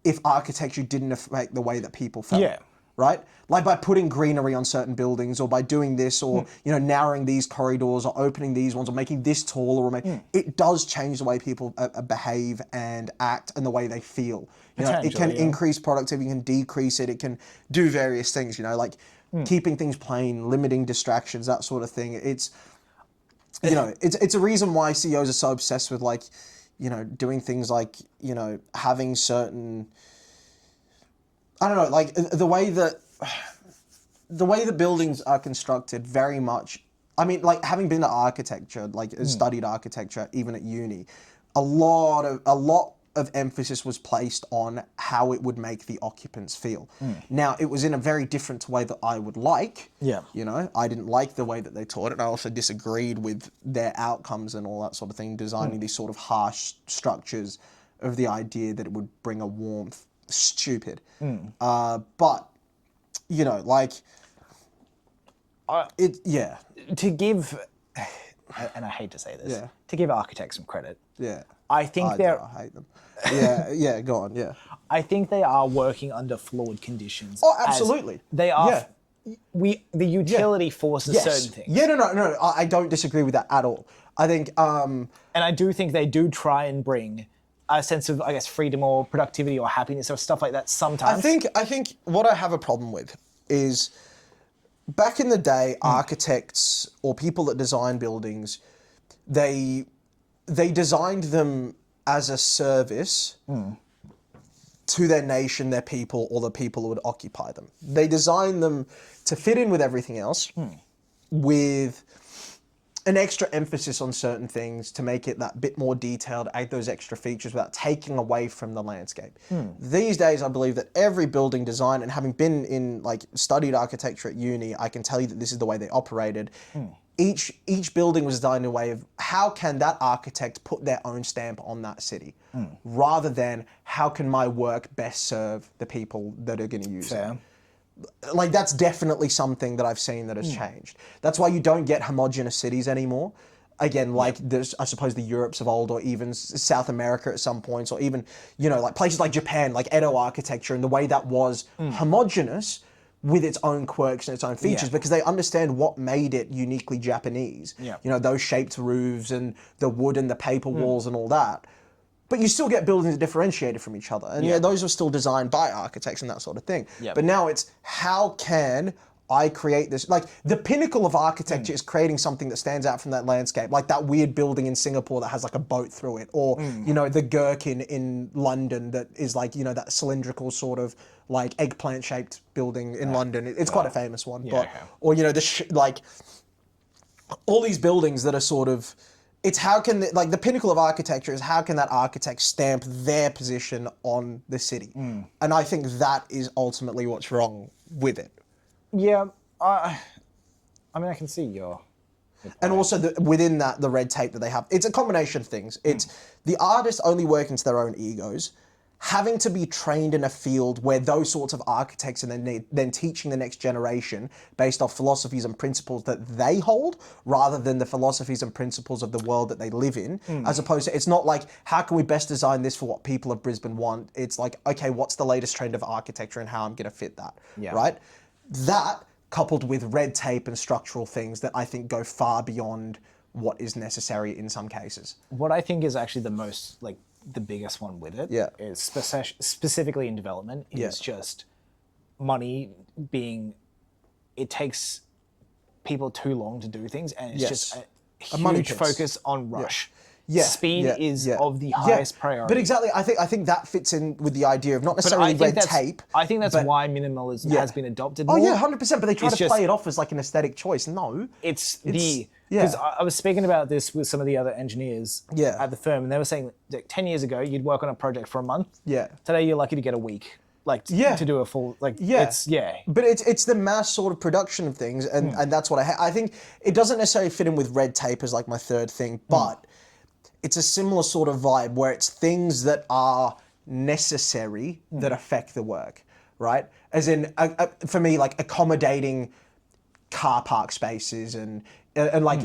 if architecture didn't affect the way that people felt. Yeah. Right? Like by putting greenery on certain buildings or by doing this or, narrowing these corridors or opening these ones or making this taller it does change the way people behave and act and the way they feel. It can increase productivity, it can decrease it, it can do various things, like keeping things plain, limiting distractions, that sort of thing. It's a reason why CEOs are so obsessed with doing things like, having certain, I don't know, like the way that buildings are constructed very much, I mean, like having been to architecture, studied architecture, even at uni, a lot of emphasis was placed on how it would make the occupants feel. Now, it was in a very different way that I would like. Yeah. I didn't like the way that they taught it. I also disagreed with their outcomes and all that sort of thing, designing these sort of harsh structures of the idea that it would bring a warmth. Stupid. But, To give, and I hate to say this, to give architects some credit. Yeah. I think I hate them. Yeah, go on, yeah. I think they are working under flawed conditions. Oh, absolutely. They are. Yeah. The utility forces certain things. Yeah, no. I don't disagree with that at all. I think, and I do think they do try and bring a sense of, I guess, freedom or productivity or happiness or stuff like that sometimes. I think what I have a problem with is back in the day, architects or people that design buildings, they designed them as a service to their nation, their people, or the people who would occupy them. They designed them to fit in with everything else, with an extra emphasis on certain things to make it that bit more detailed, add those extra features without taking away from the landscape. These days, I believe that every building design, and having been in, studied architecture at uni, I can tell you that this is the way they operated. Each building was designed in a way of how can that architect put their own stamp on that city, rather than how can my work best serve the people that are going to use it. That's definitely something that I've seen that has changed. That's why you don't get homogenous cities anymore. Again, there's, I suppose, the Europes of old, or even South America at some points, or even, places like Japan, like Edo architecture, and the way that was homogenous with its own quirks and its own features, because they understand what made it uniquely Japanese. Those shaped roofs and the wood and the paper walls and all that. But you still get buildings differentiated from each other. And those were still designed by architects and that sort of thing. But now it's how can I create this, like the pinnacle of architecture is creating something that stands out from that landscape, like that weird building in Singapore that has like a boat through it, or you know, the Gherkin in London that is like, you know, that cylindrical sort of like eggplant shaped building in London. It's quite a famous one, but or you know, like all these buildings that are sort of, it's how can like the pinnacle of architecture is how can that architect stamp their position on the city, and I think that is ultimately what's wrong with it. Yeah, I mean, I can see your and also within that, the red tape that they have, it's a combination of things. It's the artist only working to their own egos, having to be trained in a field where those sorts of architects are then teaching the next generation based off philosophies and principles that they hold, rather than the philosophies and principles of the world that they live in, as opposed to, it's not like, how can we best design this for what people of Brisbane want? It's like, okay, what's the latest trend of architecture and how I'm going to fit that, right? That, coupled with red tape and structural things that I think go far beyond what is necessary in some cases. What I think is actually the most, like, the biggest one with it is specifically in development is just money being, it takes people too long to do things, and it's just a money huge pits. focus on rush. Yeah, Speed is of the highest priority. But exactly, I think that fits in with the idea of not necessarily red tape. I think that's why minimalism has been adopted more. Oh yeah, 100%. But they try to play it off as like an aesthetic choice. No, it's because I was speaking about this with some of the other engineers at the firm, and they were saying that 10 years ago you'd work on a project for a month. Yeah. Today you're lucky to get a week. Like to do a full But it's the mass sort of production of things, and that's what I think. It doesn't necessarily fit in with red tape as like my third thing, but it's a similar sort of vibe where it's things that are necessary that affect the work, right? As in, for me, like accommodating car park spaces and like,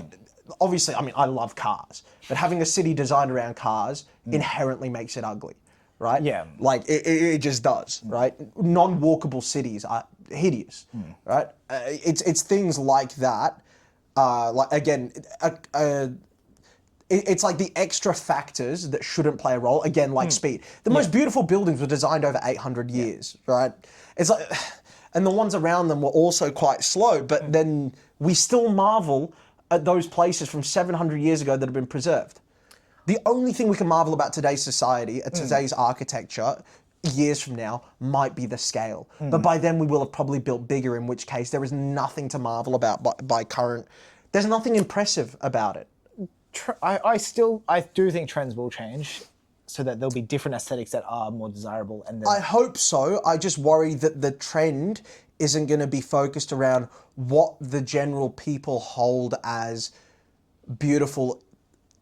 obviously, I mean, I love cars, but having a city designed around cars inherently makes it ugly, right? Yeah. Like, it just does, right? Non-walkable cities are hideous, right? It's things like that. Like, again, it's like the extra factors that shouldn't play a role, again, like speed. The most beautiful buildings were designed over 800 years, right? It's like, and the ones around them were also quite slow, but then we still marvel at those places from 700 years ago that have been preserved. The only thing we can marvel about today's society, at today's architecture, years from now, might be the scale. But by then we will have probably built bigger, in which case there is nothing to marvel about by current. There's nothing impressive about it. I do think trends will change, so that there'll be different aesthetics that are more desirable. And I hope so. I just worry that the trend isn't going to be focused around what the general people hold as beautiful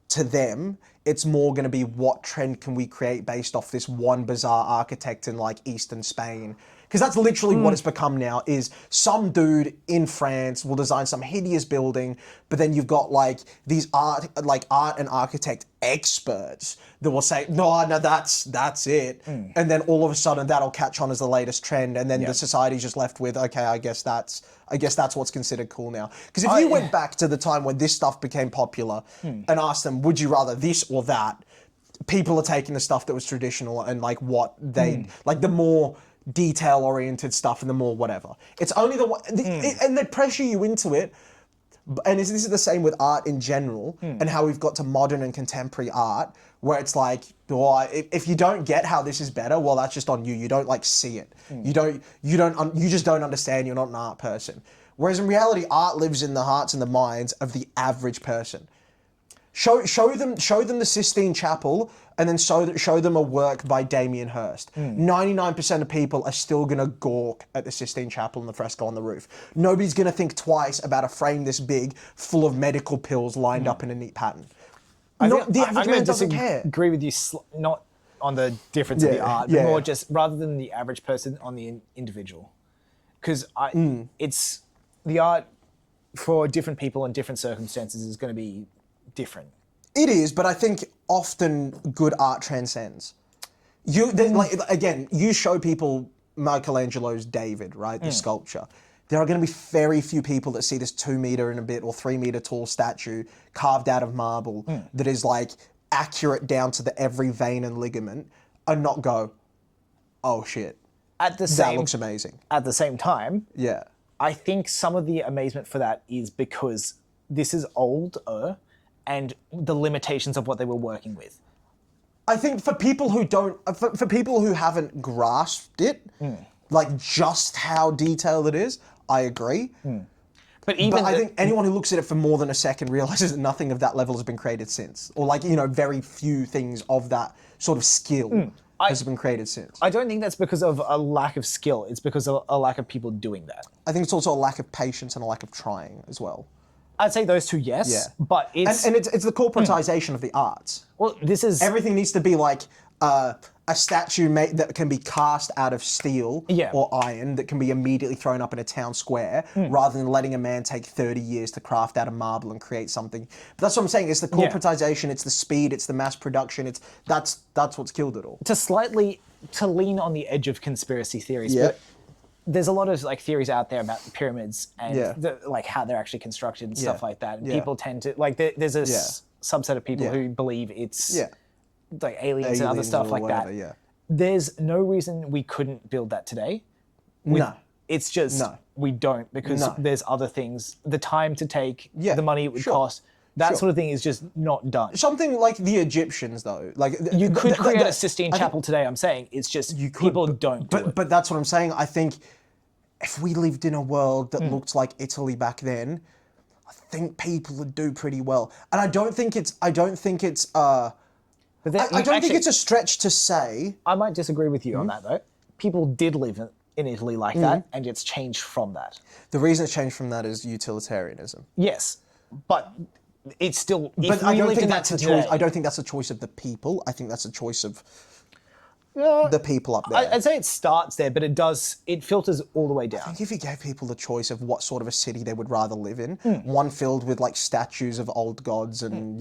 to them. It's more going to be what trend can we create based off this one bizarre architect in like Eastern Spain. Because that's literally what it's become now, is some dude in France will design some hideous building, but then you've got like these art and architect experts that will say, no, that's it. And then all of a sudden that'll catch on as the latest trend, and then the society's just left with, okay, I guess that's what's considered cool now. Because if you went back to the time when this stuff became popular and asked them, would you rather this or that? People are taking the stuff that was traditional and like what they, like the more detail-oriented stuff and the more whatever. It's only and they pressure you into it. And this is the same with art in general, and how we've got to modern and contemporary art, where it's like, oh, if you don't get how this is better, well, that's just on you. You don't like see it. You just don't understand. You're not an art person. Whereas in reality, art lives in the hearts and the minds of the average person. Show them the Sistine Chapel, and then show them a work by Damien Hirst. 99% of people are still gonna gawk at the Sistine Chapel and the fresco on the roof. Nobody's gonna think twice about a frame this big, full of medical pills lined up in a neat pattern. The average man doesn't care. I agree with you, not on the difference of the art, but more just rather than the average person, on the individual. Because it's the art for different people in different circumstances is going to be different. It is, but I think often good art transcends. You show people Michelangelo's David, right? The sculpture. There are going to be very few people that see this 2 meter and a bit or 3 meter tall statue carved out of marble that is like accurate down to every vein and ligament and not go, oh shit, that looks amazing. At the same time, I think some of the amazement for that is because this is older and the limitations of what they were working with. I think for people who don't, for people who haven't grasped it, like just how detailed it is, I agree. But even But I think anyone who looks at it for more than a second realizes that nothing of that level has been created since, or like very few things of that sort of skill has been created since. I don't think that's because of a lack of skill. It's because of a lack of people doing that. I think it's also a lack of patience and a lack of trying as well. I'd say those two, yes. Yeah. But it's And it's the corporatization of the arts. well, this is Everything needs to be like a statue that can be cast out of steel Yeah. or iron that can be immediately thrown up in a town square, rather than letting a man take 30 years to craft out of marble and create something. But that's what I'm saying. It's the corporatization, it's the speed, it's the mass production. That's what's killed it all. to lean on the edge of conspiracy theories. Yeah. But there's a lot of like theories out there about the pyramids and Yeah. like how they're actually constructed and stuff like that. And Yeah. people tend to like there's a subset of people Yeah. who believe it's Yeah. like aliens and other Aliens stuff or like whatever, that. yeah. There's no reason we couldn't build that today. No. It's just No. we don't because No. there's other things. The time to take, Yeah, the money it would sure. cost, that Sure. sort of thing is just not done. Something like the Egyptians, though. Like You could create a Sistine I think- Chapel today. I'm saying it's just You could, people but, don't do but, it. But that's what I'm saying. I think if we lived in a world Hmm. that looked like Italy back then, I think people would do pretty well. And I don't think it's. But then I you don't think actually- it's a stretch to say. I might disagree with you Hmm? on that though. People did live in Italy like that, and it's changed from that. The reason it's changed from that is utilitarianism. Yes, but it's still. If But we I don't lived think in that's that a choice. today, I don't think that's a choice of the people. I think that's a choice of the people up there. I'd say it starts there, but it does. It filters all the way down. I think if you gave people the choice of what sort of a city they would rather live in, Hmm. one filled with like statues of old gods and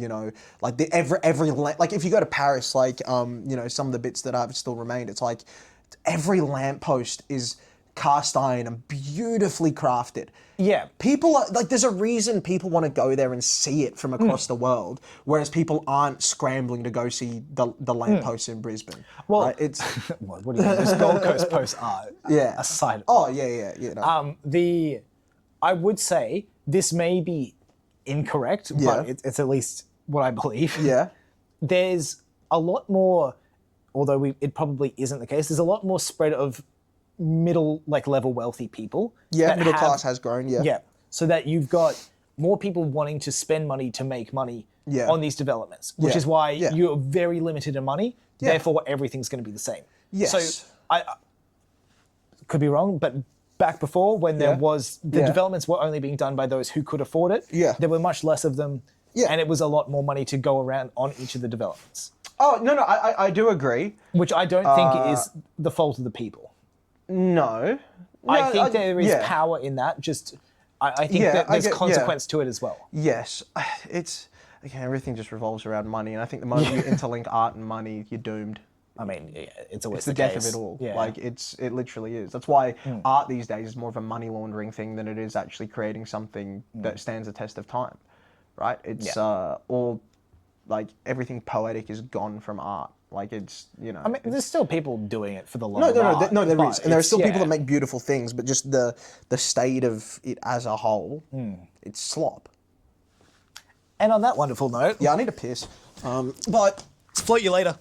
like every like if you go to Paris, like some of the bits that have still remained, it's like every lamppost is cast iron and beautifully crafted. Yeah. People are like, there's a reason people want to go there and see it from across the world, whereas people aren't scrambling to go see the lampposts in Brisbane. Well, right? It's what do you mean? Those Gold Coast posts are a side. oh yeah. I would say this may be incorrect, Yeah. but it's at least what I believe. Yeah. There's a lot more, although it probably isn't the case. There's a lot more spread of middle level wealthy people. Yeah, that middle have- class has grown. Yeah. Yeah, so that you've got more people wanting to spend money to make money Yeah. on these developments, which Yeah. is why Yeah. you're very limited in money. Yeah. Therefore, everything's going to be the same. Yes. So I could be wrong, but back before when there Yeah. was the Yeah. developments were only being done by those who could afford it. Yeah. There were much less of them. Yeah. And it was a lot more money to go around on each of the developments, Oh no, I do agree. which I don't think is the fault of the people. No. I think there is yeah. power in that. Just I think Yeah, that I there's get- yeah. consequence to it as well. Yes, it's again everything just revolves around money, and I think the moment you interlink art and money, you're doomed. I mean, yeah, it's always It's the death case. of it all. Yeah. Like it literally is. That's why art these days is more of a money laundering thing than it is actually creating something that stands the test of time. Right? It's all like everything poetic is gone from art. Like it's I mean, there's still people doing it for the love No, of no, no, art, no. There but is, and there are it's- still people yeah. that make beautiful things, but just the state of it as a whole, it's slop. And on that wonderful note, Yeah, I need a piss. But float you later.